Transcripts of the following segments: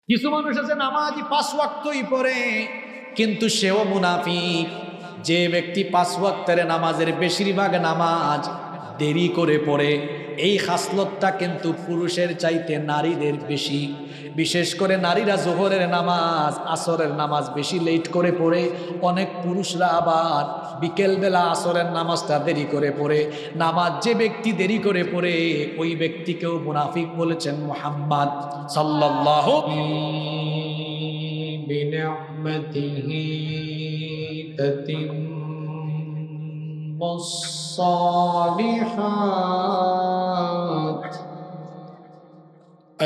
কিছু মানুষ আছে নামাজি 5 ওয়াক্তই পড়ে কিন্তু সেও মুনাফিক। যে ব্যক্তি 5 ওয়াক্তের নামাজের বেশিরভাগ নামাজ দেরি করে পড়ে, এই খাসলতটা কিন্তু পুরুষের চাইতে নারীদের বেশি। বিশেষ করে নারীরা জোহরের নামাজ আসরের নামাজ বেশি লেট করে পড়ে, অনেক পুরুষরা আবার বিকেলবেলা আসরের নামাজটা দেরি করে পড়ে। নামাজ যে ব্যক্তি দেরি করে পড়ে ওই ব্যক্তিকেও মুনাফিক বলেছেন মুহাম্মদ সাল্লাল্লাহু বিনি'মাতিহি তাতিম্মুস সালিহাত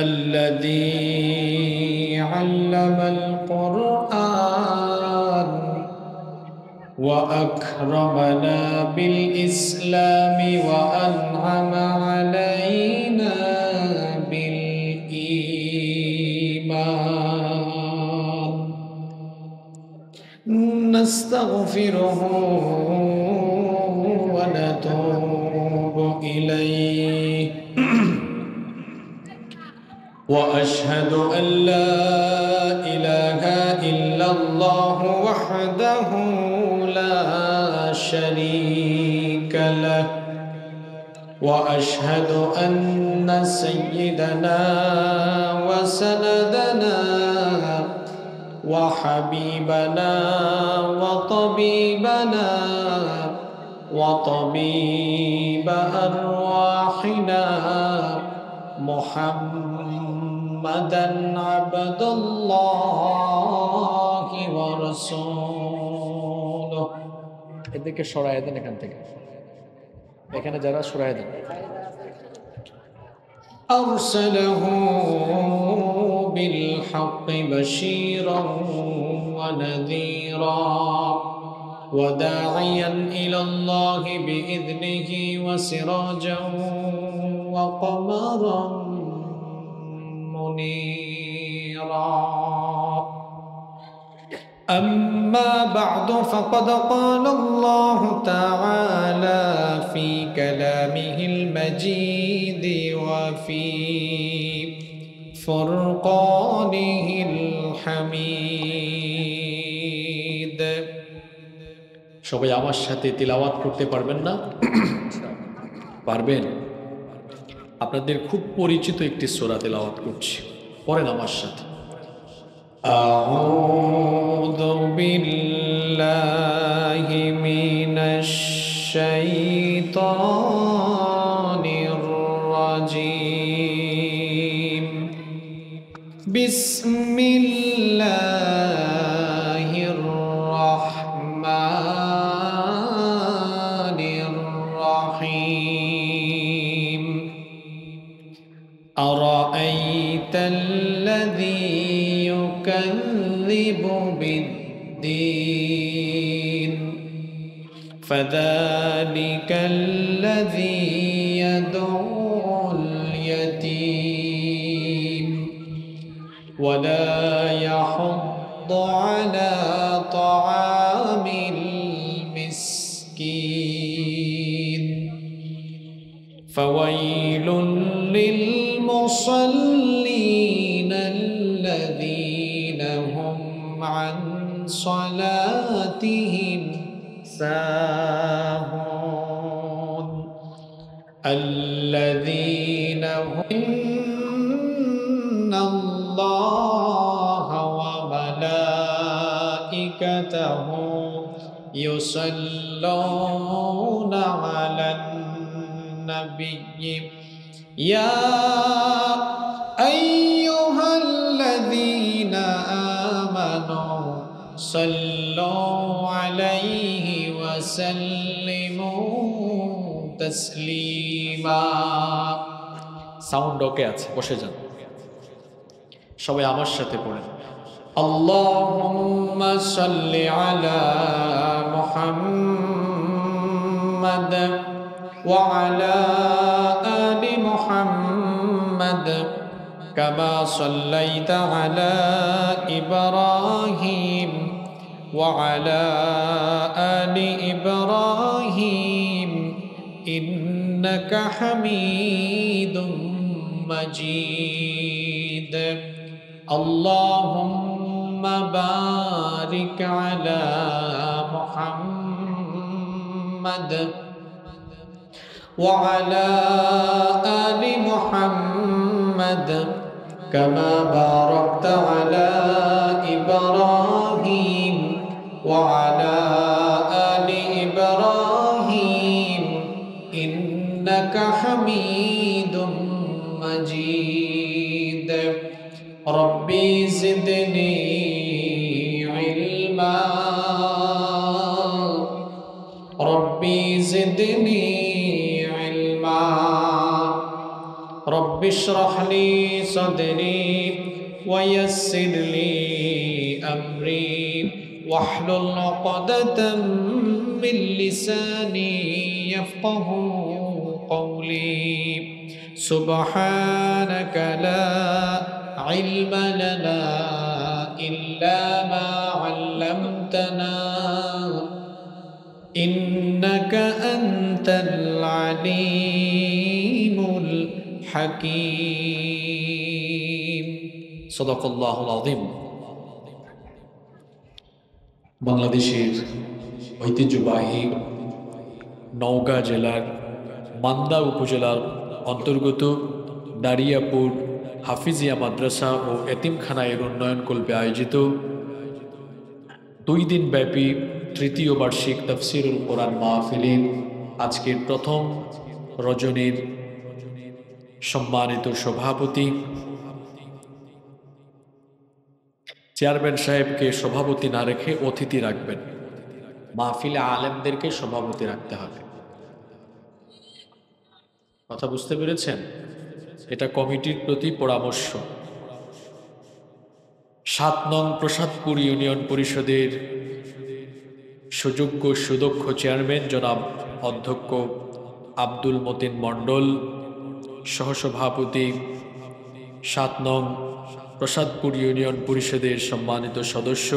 الذي علم القرآن وأكرمنا بالإسلام وأنعم علينا بالإيمان نستغفره ونتوب إليه وأشهد أن لا إله إلا الله وحده لا شريك له وأشهد أن سيدنا وسندنا وحبيبنا وطبيبنا وطبيب أرواحنا محمدا عبد الله ورسوله এদেরকে সরায় দেন এখান থেকে, এখানে যারা সরায় দেন। أرسله بالحق بشيرا ونذيرا وداعيا إلى الله بإذنه وسراجا وقمرا منيرا أما بعد فقد قال الله تعالى في كلامه المجيد وفي فرقانه الحميد সবাই আমার সাথে তিলাওয়াত করতে পারবেন না? পারবেন? আপনাদের খুব পরিচিত একটি সূরা তিলাওয়াত করছি, পড়েন আমার সাথে। আউযু বিল্লাহি মিনাশ শাইতানির রাজীম বিসমিল্লাহির রাহমানির রাহিম আরাআইতাল্লাযী يكذب بالدين فذلك الذي يدعو اليتيم ولا يحض على طعام المسكين فويل للمصلين الذين هم عن صلاتهم ساهون الذين هم إن الله وملائكته يصلون على النبي يا أيها الذين آمنوا صلوا عليه وسلموا تسليما সাউন্ড ওকে আছে, বসে যান। সবাই আমার সাথে পড়েন। اللهم صل على محمد وعلى آل محمد كما صليت على إبراهيم وعلى آل إبراهيم إنك حميد مجيد اللهم بارك على محمد وعلى آل محمد كما باركت على إبراهيم وعلى آل إبراهيم إنك حميد مجيد ربي زدني علما ربي زدني علما رب اشرح لي صدري ويسر لي أمري واحلل عقدة من لساني يفقه قولي سبحانك لا علم لنا إلا ما علمتنا إنك أنت العليم الحكيم صدق الله العظيم বাংলাদেশের ঐতিহ্যবাহী নওগাঁ জেলার মান্দা উপজেলার অন্তর্গত দারিয়াপুর হাফিজিয়া মাদ্রাসা ও এতিমখানায়ের উন্নয়ন কল্পে আয়োজিত 2 দিন ব্যাপী তৃতীয় বার্ষিক তাফসিরুল কোরআন মাহফিলের আজকের প্রথম রজনীর সম্মানিত সভাপতি চেয়ারম্যান সাহেবকে সভাপতি না রেখে অতিথি রাখবেন। মাহফিলে আলেমদেরকে সভাপতি রাখতে হবে। কথা বুঝতে পেরেছেন? এটা কমিটির প্রতি পরামর্শ। 7 নং প্রসাদপুর ইউনিয়ন পরিষদের সুযোগ্য সুদক্ষ চেয়ারম্যান জনাব অধ্যক্ষ আব্দুল মতিন মণ্ডল, সহসভাপতি 7 নং প্রসাদপুর ইউনিয়ন পরিষদের সম্মানিত সদস্য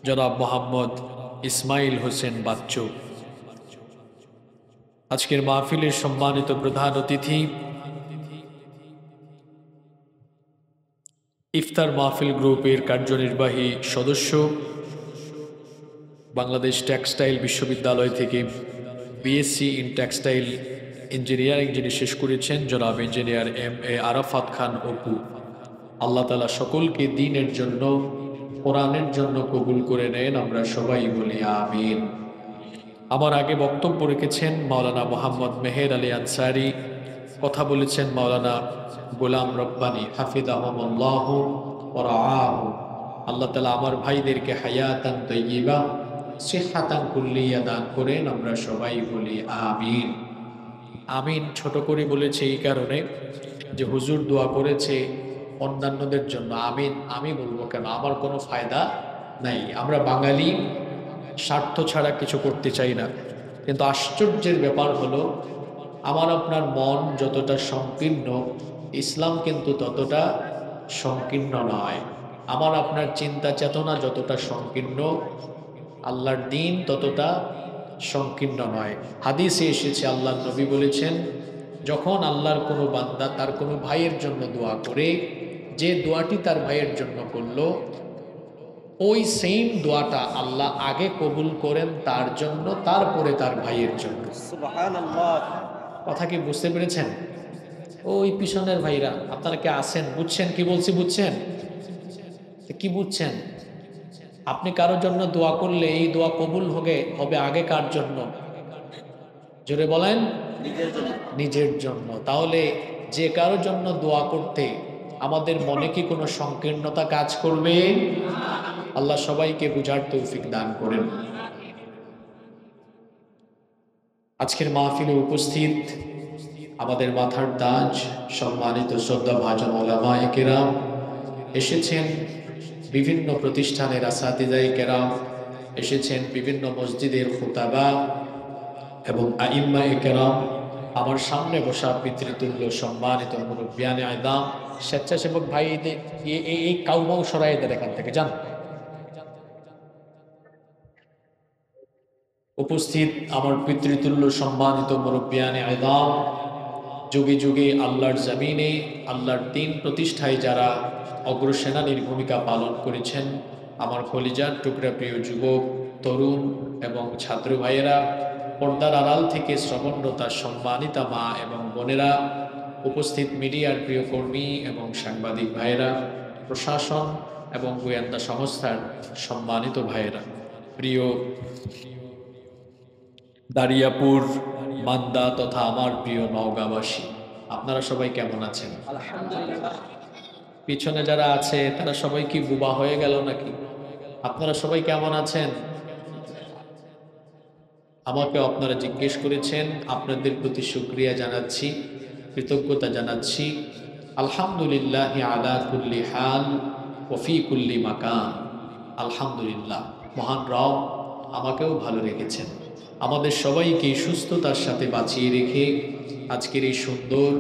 জনাব মোহাম্মদ ইসমাইল হোসেন বাচ্চু, আজকের মাহফিলের সম্মানিত প্রধান অতিথি, ইফতার মাহফিল গ্রুপের কার্যনির্বাহী সদস্য, বাংলাদেশ টেক্সটাইল বিশ্ববিদ্যালয় থেকে বিএসসি ইন টেক্সটাইল ইঞ্জিনিয়ারিং যিনি শেষ করেছেন জনাব ইঞ্জিনিয়ার MA আরাফাত খান অপু, আল্লাহ তাআলা সকলকে দ্বীনের জন্য কোরআনের জন্য কবুল করে নেন, আমরা সবাই বলি আমিন। আমার আগে বক্তব্য রেখেছেন মাওলানা মোহাম্মদ মেহের আলী আনসারী, কথা বলেছেন মাওলানা গোলাম রব্বানী হাফিজাহুমুল্লাহ ওয়া রাআহু। আল্লাহ তাআলা আমার ভাইদেরকে হায়াতান তাইয়্যিবা সিহহাতান কুল্লিয়া দান করেন, আমরা সবাই বলি আমিন। আমিন ছোট করে বলেছে এই কারণে যে হুজুর দোয়া করেছে অন্যান্যদের জন্য, আমিন আমি বলবো কেন? আমার কোনো ফায়দা নাই। আমরা বাঙালি স্বার্থ ছাড়া কিছু করতে চাই না, কিন্তু আশ্চর্যের ব্যাপার হলো আমার আপনার মন যতটা সংকীর্ণ, ইসলাম কিন্তু ততটা সংকীর্ণ নয়। আমার আপনার চিন্তা চেতনা যতটা সংকীর্ণ, আল্লাহর দ্বীন ততটা সংকীর্ণ নয়। হাদিসে এসেছে আল্লাহর নবী বলেছেন, যখন আল্লাহর কোনো বান্দা তার কোনো ভাইয়ের জন্য দোয়া করে, যে দোয়াটি তার ভাইয়ের জন্য করলো, ওই সেম দোয়াটা আল্লাহ আগে কবুল করেন তার জন্য, তারপরে তার ভাইয়ের জন্য। সুবহানাল্লাহ। কথা কি বুঝতে পেরেছেন? ওই পিছনের ভাইরা আপনারা কি আছেন? বুঝছেন কি বলছি? বুঝছেন কি? বুঝছেন? আপনি কারোর জন্য দোয়া করলে এই দোয়া কবুল হবে আগে কার জন্য? জোরে বলেন। নিজের জন্য। তাহলে যে কারোর জন্য দোয়া করতে আমাদের মনে কি কোনো সংকীর্ণতা কাজ করবে? আল্লাহ সবাইকে বুঝার তৌফিক দান করেন। আজকের মাহফিলে উপস্থিত আমাদের মাথার তাজ সম্মানিত শ্রদ্ধাভাজন উলামায়ে কেরাম এসেছেন, বিভিন্ন প্রতিষ্ঠানের আসাতিজায়ে কেরাম এসেছেন, বিভিন্ন মসজিদের খুতাবা এবং আইম্মায়ে কেরাম, আমার সামনে বসা পিতৃতুল্য সম্মানিত মুরব্বিয়ানে আযম, স্বেচ্ছাসেবক ভাইদের এই কাউমাউ সরাইদের এখান থেকে যান। উপস্থিত আমার পিতৃতুল্য সম্মানিত মুরব্বিয়ানে আযম, যুগে যুগে আল্লাহর জমিনে আল্লাহর দ্বীন প্রতিষ্ঠায় যারা অগ্রসেনানীর ভূমিকা পালন করেছেন আমার কলিজার টুকরা প্রিয় যুবক, তরুণ এবং ছাত্র ভাইয়েরা, পর্দার আড়াল থেকে শ্রবণরতা সম্মানিতা মা এবং বোনেরা, উপস্থিত মিডিয়ার প্রিয় কর্মী এবং সাংবাদিক ভাইয়েরা, প্রশাসন এবং গোয়েন্দা সংস্থার সম্মানিত ভাইয়েরা, প্রিয় দারিয়াপুর, মান্দা তথা আমার প্রিয় নওগাঁবাসী, আপনারা সবাই কেমন আছেন? পিছনে যারা আছে তারা সবাই কি বুবা হয়ে গেল নাকি? আপনারা সবাই কেমন আছেন? আমাকে আপনারা জিজ্ঞেস করেছেন, আপনাদের প্রতি শুকরিয়া জানাচ্ছি, কৃতজ্ঞতা জানাচ্ছি। আলহামদুলিল্লাহ আলা কুল্লি হাল ওয়া ফি কুল্লি মাকান। আলহামদুলিল্লাহ, মহান রব আমাকেও ভালো রেখেছেন, আমাদের সবাইকে সুস্থতার সাথে বাঁচিয়ে রেখে আজকের এই সুন্দর,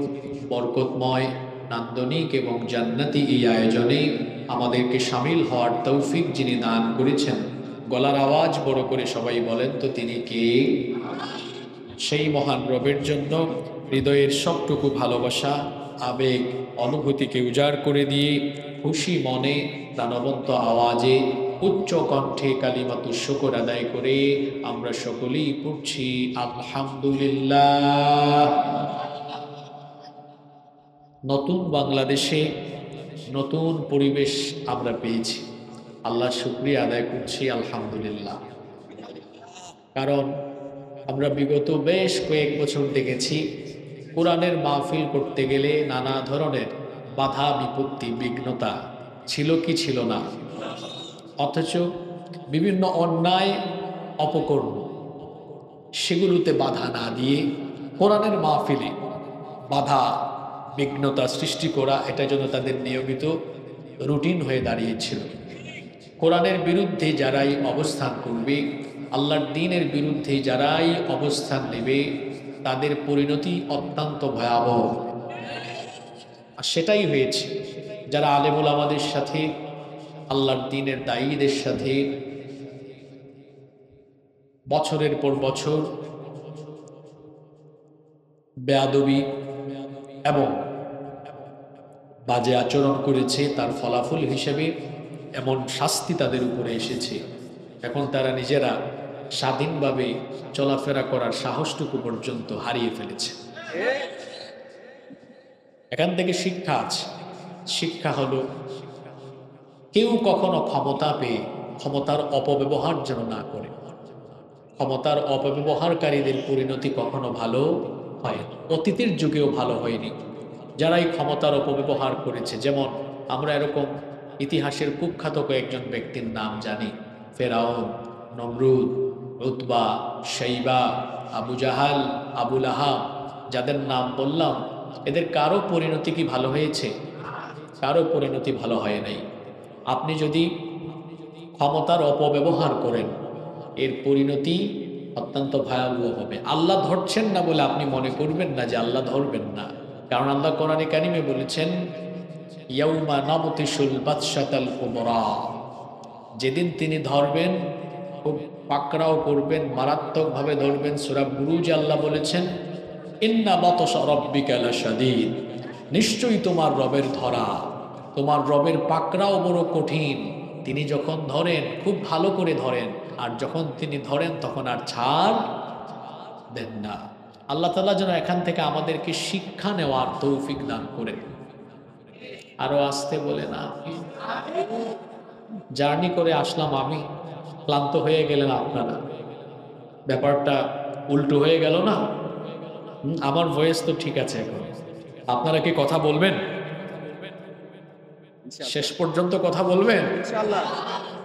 বরকতময়, নান্দনিক এবং জান্নাতি এই আয়োজনে আমাদেরকে সামিল হওয়ার তৌফিক যিনি দান করেছেন, গলার আওয়াজ বড় করে সবাই বলেন তো তিনি কে? সেই মহান রবের জন্য হৃদয়ের সবটুকু ভালোবাসা, আবেগ, অনুভূতিকে উজাড় করে দিয়ে খুশি মনে, প্রাণবন্ত আওয়াজে, উচ্চ কণ্ঠে কালিমাতুশ শুকর আদায় করে আমরা সকলেই পড়ছি আলহামদুলিল্লাহ। নতুন বাংলাদেশে নতুন পরিবেশ আমরা পেয়েছি, আল্লাহ শুকরিয়া আদায় করছি আলহামদুলিল্লাহ। কারণ আমরা বিগত বেশ কয়েক বছর দেখেছি কোরআনের মাহফিল করতে গেলে নানা ধরনের বাধা বিপত্তি বিঘ্নতা ছিল কি ছিল না, অথচ বিভিন্ন অন্যায় অপকর্ম সেগুলোতে বাধা না দিয়ে কোরআনের মাহফিলে বাধা বিঘ্নতা সৃষ্টি করা, এটা যেন তাদের নিয়মিত রুটিন হয়ে দাঁড়িয়েছিল। কোরআনের বিরুদ্ধে যারাই অবস্থান করবে, আল্লাহর দ্বীনের বিরুদ্ধে যারাই অবস্থান নেবে, তাদের পরিণতি অত্যন্ত ভয়াবহ। আর সেটাই হয়েছে। যারা আলেমুল আমাদের সাথে, আল্লাহর দ্বীনের দায়ীদের সাথে বছরের পর বছর বেয়াদবি এবং বাজে আচরণ করেছে, তার ফলাফল হিসেবে এমন শাস্তি তাদের উপরে এসেছে। এখন তারা নিজেরা স্বাধীনভাবে চলাফেরা করার সাহসটুকু পর্যন্ত হারিয়ে ফেলেছে। এখান থেকে শিক্ষা আছে। শিক্ষা হলো, কেউ কখনো ক্ষমতা পেয়ে ক্ষমতার অপব্যবহার যেন না করে। ক্ষমতার অপব্যবহারকারীদের পরিণতি কখনো ভালো হয় না, অতীতের যুগেও ভালো হয়নি। যারা এই ক্ষমতার অপব্যবহার করেছে, যেমন আমরা এরকম ইতিহাসের কুখ্যাত কয়েকজন ব্যক্তির নাম জানি, ফেরাউন, নমরুদ, উতবা, শাইবা, আবু জাহাল, আবু লাহাব, যাদের নাম বললাম, এদের কারো পরিণতি কি ভালো হয়েছে? কারো পরিণতি ভালো হয় নাই। আপনি যদি ক্ষমতার অপব্যবহার করেন, এর পরিণতি অত্যন্ত ভয়াবহ হবে। আল্লাহ ধরছেন না বলে আপনি মনে করবেন না যে আল্লাহ ধরবেন না, কারণ আল্লাহ কোরআনে কারিমে বলেছেন, ইয়াউমা নাবতিশুল বাতশাতাল কুবরা, যেদিন তিনি ধরবেন, খুব পাকড়াও করবেন, মারাত্মকভাবে ধরবেন। সূরা বুরুজ আল্লাহ বলেছেন, ইন্না বাতশা রাব্বিকা লাশাদীদ, নিশ্চয়ই তোমার রবের ধরা, তোমার রবের পাকড়াও বড় কঠিন। তিনি যখন ধরেন খুব ভালো করে ধরেন, আর যখন তিনি ধরেন তখন আর ছাড় দেন না। আল্লাহ তাআলা যেন এখান থেকে আমাদেরকে শিক্ষা নেওয়ার তৌফিক দান করেন। আরো আসতে বলে না, জার্নি করে আসলাম আমি, ক্লান্ত হয়ে গেলেন আপনারা, ব্যাপারটা উল্টো হয়ে গেল না? আমার ভয়েস তো ঠিক আছে, এখন আপনারা কি কথা বলবেন? শেষ পর্যন্ত কথা বলবেন?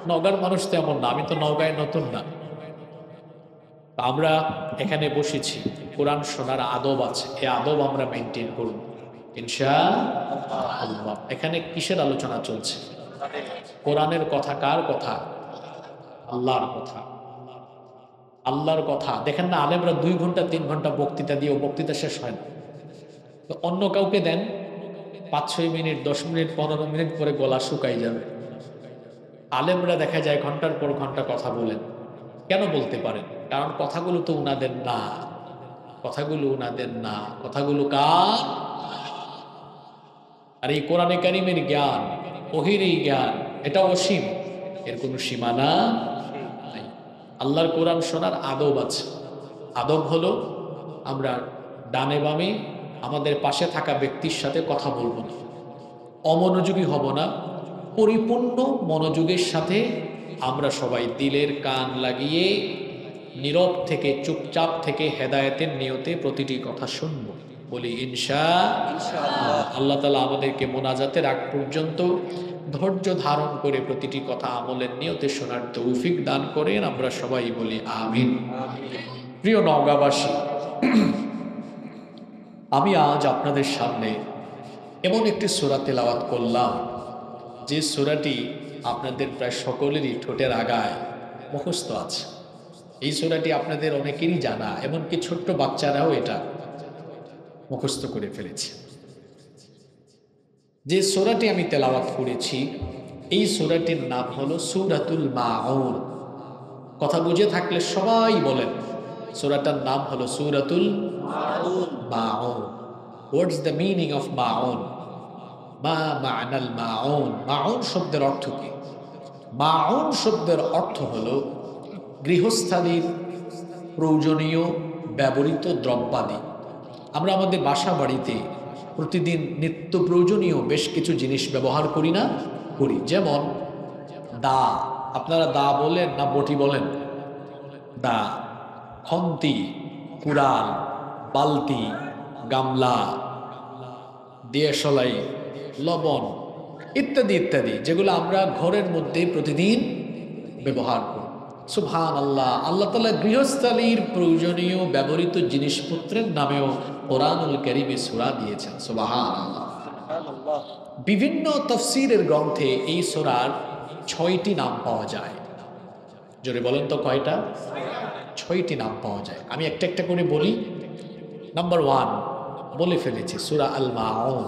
নওগাঁর মানুষ তো এমন না, আমি তো নওগাঁয় নতুন না। আমরা এখানে বসেছি, কোরআন শোনার আদব আছে, এই আদব আমরা মেনটেন করব ইনশাআল্লাহ। এখানে কিসের আলোচনা চলছে? কোরআনের কথা। কার কথা? আল্লাহর কথা। আল্লাহর কথা। দেখেন না, আলেমরা 2 ঘন্টা 3 ঘন্টা বক্তৃতা দিয়ে বক্তৃতা শেষ হয় না। তো অন্য কাউকে দেন 5-6 মিনিট, 10 মিনিট, 15 মিনিট পরে গলা শুকাই যাবে। আলেমরা দেখা যায় ঘন্টার পর ঘন্টা কথা বলেন। কেন বলতে পারেন? কারণ কথাগুলো তো উনাদের না, কথাগুলো উনাদের না, কথাগুলো কার? আর এই কোরআনে কারিমের জ্ঞান ওহির এই জ্ঞান এটা অসীম, এর কোনো সীমানা নাই। আল্লাহর কোরআন শোনার আদব আছে। আদব হলো আমরা ডানে বামে আমাদের পাশে থাকা ব্যক্তির সাথে কথা বলবো না, অমনোযোগী হব না, পরিপূর্ণ মনোযোগের সাথে আমরা সবাই দিলের কান লাগিয়ে নীরব থেকে চুপচাপ থেকে হেদায়েতের নিয়তে প্রতিটি কথা শুনবো। বলি ইনশাআল্লাহ। আল্লাহ তাআলা আমাদেরকে মোনাজাতের আগ পর্যন্ত ধৈর্য ধারণ করে প্রতিটি কথা আমলের নিয়তে শোনার তৌফিক দান করেন। আমরা সবাই বলি আমিন। প্রিয় নওগাঁবাসী, আমি আজ আপনাদের সামনে এমন একটি সূরা তেলাওয়াত করলাম যে সূরাটি আপনাদের প্রায় সকলেরই ঠোঁটের আগায় মুখস্থ আছে। এই সূরাটি আপনাদের অনেকেরই জানা, এমনকি ছোট্ট বাচ্চারাও এটা মুখস্থ করে ফেলেছে। যে সূরাটি আমি তেলাওয়াত করেছি এই সূরাটির নাম হলো সূরাতুল মাউন। কথা বুঝে থাকলে সবাই বলেন, সূরাটার নাম হলো সূরাতুল মাউন। হোয়াটস দ্য মিনিং অফ মাউন? মা মা'নাল মাউন? মাউন শব্দের অর্থ কি? মাউন শব্দের অর্থ হলো গৃহস্থালীর প্রয়োজনীয় ব্যবহৃত দ্রব্যাদি। আমরা আমাদের বাসা বাড়িতে প্রতিদিন নিত্য প্রয়োজনীয় বেশ কিছু জিনিস ব্যবহার করি না? করি। যেমন দা, আপনারা দা বলেন না বটি বলেন? দা, খন্তি, কুড়াল, বালতি, গামলা, দিয়াশলাই, লবণ ইত্যাদি ইত্যাদি, যেগুলো আমরা ঘরের মধ্যে প্রতিদিন ব্যবহার করি। সুবহানাল্লাহ, আল্লাহ তাআলা গৃহস্থালীর প্রয়োজনীয় ব্যবহৃত জিনিসপত্রের নামেও কোরআনুল কারীমে সূরা দিয়েছেন। সুবহানাল্লাহ। বিভিন্ন তাফসীরের গ্রন্থে এই সূরার ৬টি নাম পাওয়া যায়। জোরে বলেন তো কয়টা? ৬টি নাম পাওয়া যায়। আমি একটা একটা করে বলি। নাম্বার 1 বলে ফেলেছি, সূরা আল মাউন।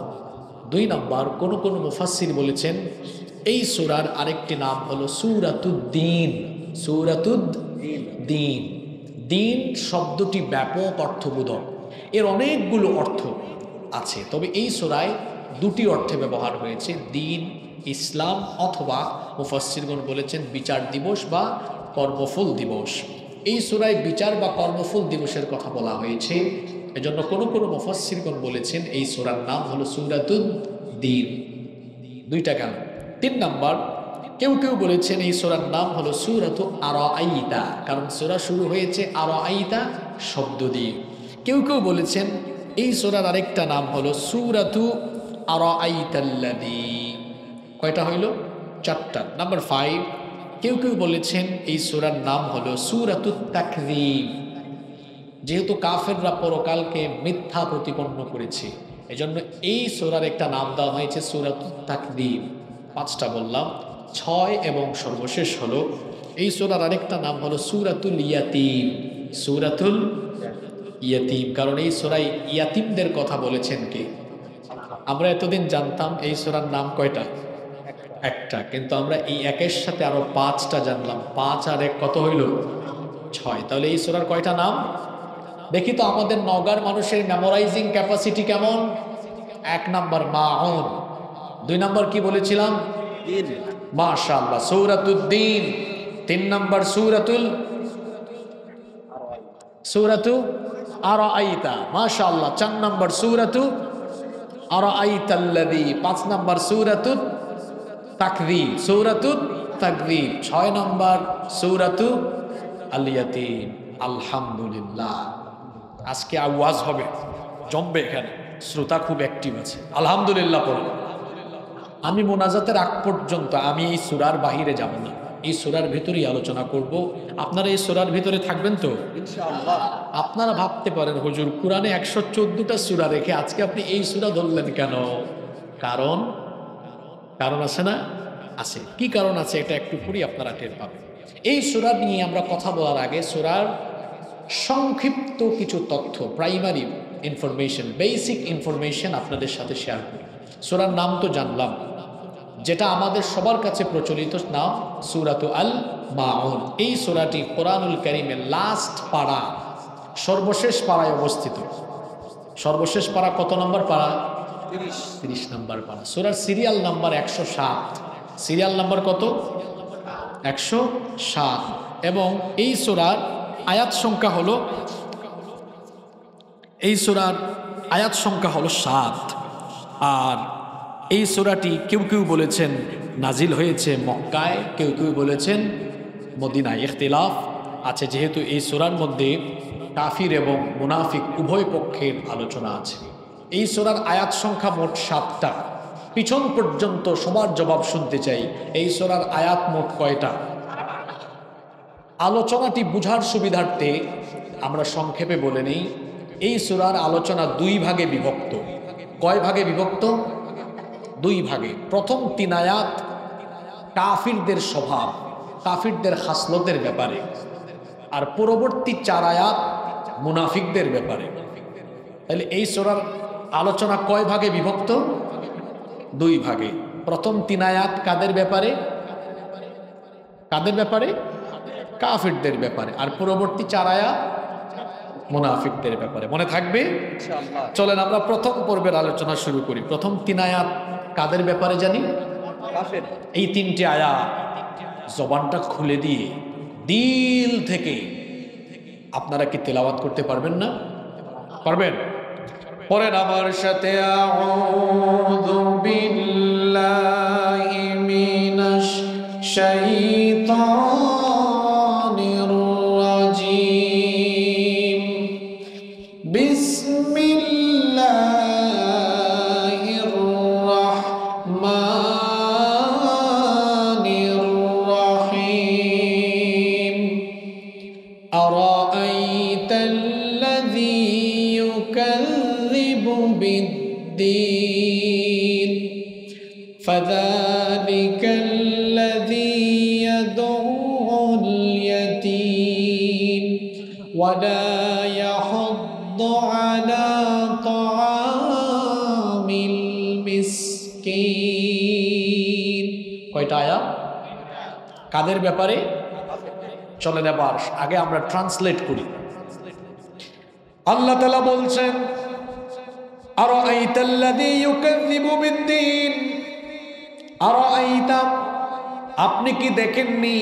2 নাম্বার কোন কোন মুফাসসির বলেছেন এই সূরার আরেকটি নাম হলো সূরাতুদ্দীন। সূরাতুদ্দীন। দ্বীন শব্দটি ব্যাপক অর্থবোধক, এর অনেকগুলো অর্থ আছে, তবে এই সূরায় 2টি অর্থে ব্যবহার হয়েছে, দ্বীন ইসলাম, অথবা মুফাসসিরগণ বলেছেন বিচার দিবস বা কর্মফল দিবস। এই সূরায় বিচার বা কর্মফল দিবসের কথা বলা হয়েছে, এজন্য কোন কোন মুফাসসিরগণ বলেছেন এই সূরার নাম হলো সূরাতুদ্দীন। 2টা গেল। 3 নাম্বার কেউ কেউ বলেছেন এই সূরার নাম হলো সূরাতু আরাআইতা, কারণ সূরা শুরু হয়েছে আরাআইতা শব্দ দিয়ে। কেউ কেউ বলেছেন এই সূরার আরেকটা নাম হলো সূরাতু আরাআইতাল্লাযী। কয়টা হইল? 4টা। নাম্বার 5 কেউ কেউ বলেছেন এই সূরার নাম হলো সূরাতুত তাকযীব, যেহেতু কাফেররা পরকালকে মিথ্যা প্রতিপন্ন করেছে এজন্য এই সূরার একটা নাম দেওয়া হয়েছে সূরাতুত তাকযীব। 5টা বললাম। 6 এবং সর্বশেষ হলো এই সূরার আরেকটা নাম হলো সূরাতুল ইয়াতীম। সূরাতুল ইয়াতীম, কারণ এই সূরায় ইয়াতীমদের কথা বলেছেন কে? আমরা এতদিন জানতাম এই সূরার নাম কয়টা? একটা, কিন্তু আমরা এই একের সাথে আরো 5টা জানলাম। 5 আর 1 কত হইল? 6। তাহলে এই সূরার কয়টা নাম? দেখি তো আমাদের নওগাঁর মানুষের মেমোরাইজিং ক্যাপাসিটি কেমন। 1 নাম্বার মাউন, 2 নাম্বার কি বলেছিলাম? মাশাআল্লাহ সূরাতুদ্দীন। 3 নাম্বার সূরাতু আরাআইতা, মাশাআল্লাহ। 4 নাম্বার সূরাতু আরাআইতাল্লাযী। 5 নাম্বার সূরাতুত তাকযীব, সূরাতুত তাকযীব। 6 নাম্বার সূরাতু আল ইয়াতীম। আলহামদুলিল্লাহ, আজকে আওয়াজ হবে, জমবে এখানে, শ্রোতা খুব অ্যাক্টিভ আছে। আলহামদুলিল্লাহ পড়ুন। আমি মোনাজাতের আগ পর্যন্ত আমি এই সূরার বাহিরে যাব না, এই সূরার ভিতরেই আলোচনা করব। আপনারা এই সূরার ভিতরে থাকবেন তো ইনশাআল্লাহ? আপনারা ভাবতে পারেন হুজুর কোরআনে 114টা সূরা রেখে আজকে আপনি এই সূরা ধরলেন কেন? কারণ আছে না? আছে। কি কারণ আছে এটা একটু পরে আপনারা টের পাবেন। এই সূরা নিয়ে আমরা কথা বলার আগে সূরার সংক্ষিপ্ত কিছু তথ্য, প্রাইমারি ইনফরমেশন, বেসিক ইনফরমেশন আপনাদের সাথে শেয়ার করি। সূরার নাম তো জানলাম, যেটা আমাদের সবার কাছে প্রচলিত নাম সূরাতু আল মাউন। এই সূরাটি কোরআনুল কারীমের লাস্ট পারা, সর্বশেষ পারায় অবস্থিত। সর্বশেষ পারা কত নম্বর পারা? 30 নাম্বার পারা। সূরার সিরিয়াল নাম্বার 107। সিরিয়াল নাম্বার কত? 107। এবং এই সূরার আয়াত সংখ্যা হলো, এই সূরার আয়াত সংখ্যা হলো 7। আর এই সূরাটি কেউ কেউ বলেছেন নাজিল হয়েছে মক্কায়, কেউ কেউ বলেছেন মদিনায়। ইখতিলাফ আছে, যেহেতু এই সূরার মধ্যে কাফির এবং মুনাফিক উভয় পক্ষের আলোচনা আছে। এই সূরার আয়াত সংখ্যা মোট 7টা। পিছন পর্যন্ত সবার জবাব শুনতে চাই, এই সূরার আয়াত মোট কয়টা? আলোচনাটি বুঝার সুবিধার্থে আমরা সংক্ষেপে বলে নেই, এই সূরার আলোচনা 2 ভাগে বিভক্ত। কয় ভাগে বিভক্ত? 2 ভাগে। প্রথম 3 আয়াত কাফিরদের স্বভাব, কাফিরদের খাসলতের ব্যাপারে, আর পরবর্তী 4 আয়াত মুনাফিকদের ব্যাপারে। তাহলে এই সূরার আলোচনা কয় ভাগে বিভক্ত? 2 ভাগে। প্রথম 3 আয়াত কাদের ব্যাপারে? কাদের ব্যাপারে? কাফিরদের ব্যাপারে। আর পরবর্তী 4 আয়াত মুনাফিকদের ব্যাপারে। মনে থাকবে ইনশাআল্লাহ। চলেন আমরা প্রথম পর্বের আলোচনা শুরু করি। প্রথম 3 আয়াত কাদের ব্যাপারে জানি? কাফের। এই 3টি আয়াত জবানটা খুলে দিয়ে দিল থেকে আপনারা কি তেলাওয়াত করতে পারবেন না? পারবেন? পড়েন আমার সাথে, আউযু বিল্লাহি মিনাশ শাইতানির রাজিম। বিসমিল্লাহির রাহমানির রাহিম। আরাআইতাল্লাযী ইউকাযযিবু বিদ্দীন ফাযালিকাল্লাযী ইয়াদউল ইয়াতীম ওয়া লা ইয়াহুদ্দু আলা তাআমিল মিসকিন। কয়টা আয়াত? কাদের ব্যাপারে? চলেন এবার আগে আমরা ট্রান্সলেট করি। আল্লাহ তাআলা বলছেন, আরাআইতাল্লাযী ইউকাযযিবু বিদ্দীন। আরাআইতা, আপনি কি দেখেননি?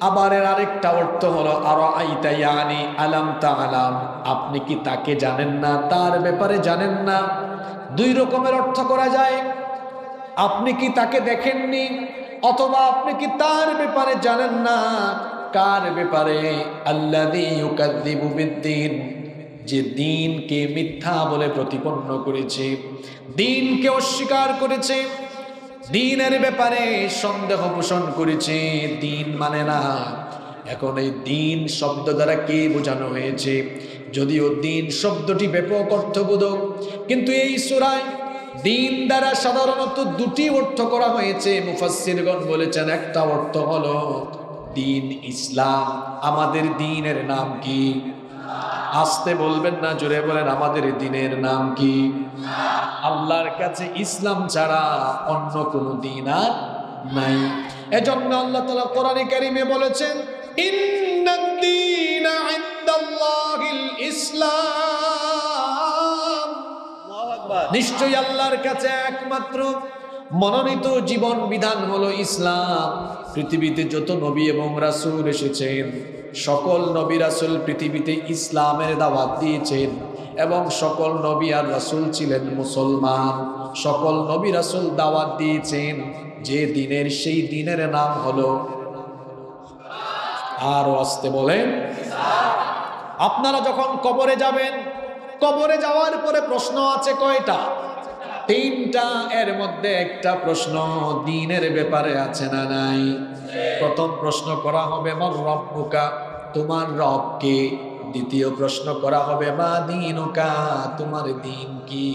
আবার এর আরেকটা অর্থ হলো আরাআইতা ইয়ানি আলাম তাআলাম, আপনি কি তাকে জানেন না, তার ব্যাপারে জানেন না। 2 রকমের অর্থ করা যায়। আপনি কি তাকে দেখেননি, অথবা আপনি কি তার ব্যাপারে জানেন না। কার ব্যাপারে? আল্লাযী ইউকাযযিবু বিদ্দীন, যে দ্বীনকে মিথ্যা বলে প্রতিপন্ন করেছে, দ্বীনকে অস্বীকার করেছে, দ্বীনের ব্যাপারে সন্দেহ পোষণ করেছে, দ্বীন মানে না। এখন এই দ্বীন শব্দ দ্বারা কে বোঝানো হয়েছে? যদিও দ্বীন শব্দটি ব্যাপক অর্থবোধক, কিন্তু এই সূরায় দ্বীন দ্বারা সাধারণত 2টি অর্থ করা হয়েছে। মুফাসসিরগণ বলেছেন, একটা অর্থ হলো দ্বীন ইসলাম। আমাদের দ্বীনের নাম কি? আসতে বলবেন না, জোরে বলেন, আমাদের দ্বীনের নাম কি? আল্লাহর কাছে ইসলাম ছাড়া অন্য কোনো দ্বীন আর নাই। এজন্য আল্লাহ তাআলা কোরআনে কারীমে বলেছেন, ইন্নাদ-দীনা ইনদাল্লাহিল ইসলাম। আল্লাহু আকবার। নিশ্চয়ই আল্লাহর কাছে একমাত্র মনোনীত জীবন বিধান হলো ইসলাম। পৃথিবীতে যত নবী এবং রাসূল এসেছেন, সকল নবী রাসূল পৃথিবীতে ইসলামের দাওয়াত দিয়েছেন, এবং সকল নবী আর রাসূল ছিলেন মুসলমান। সকল নবী রাসূল দাওয়াত দিয়েছেন যে দ্বীনের, সেই দ্বীনের নাম হলো, আর আসতে বলেন, আপনারা যখন কবরে যাবেন, কবরে যাওয়ার পরে প্রশ্ন আছে কয়টা? 3টা। এর মধ্যে একটা প্রশ্ন দ্বীনের ব্যাপারে আছে না নাই? প্রথম প্রশ্ন করা হবে মান রব্বুকা, তোমার রব কে? দ্বিতীয় প্রশ্ন করা হবে মা দীনুকা, তোমার দ্বীন কি?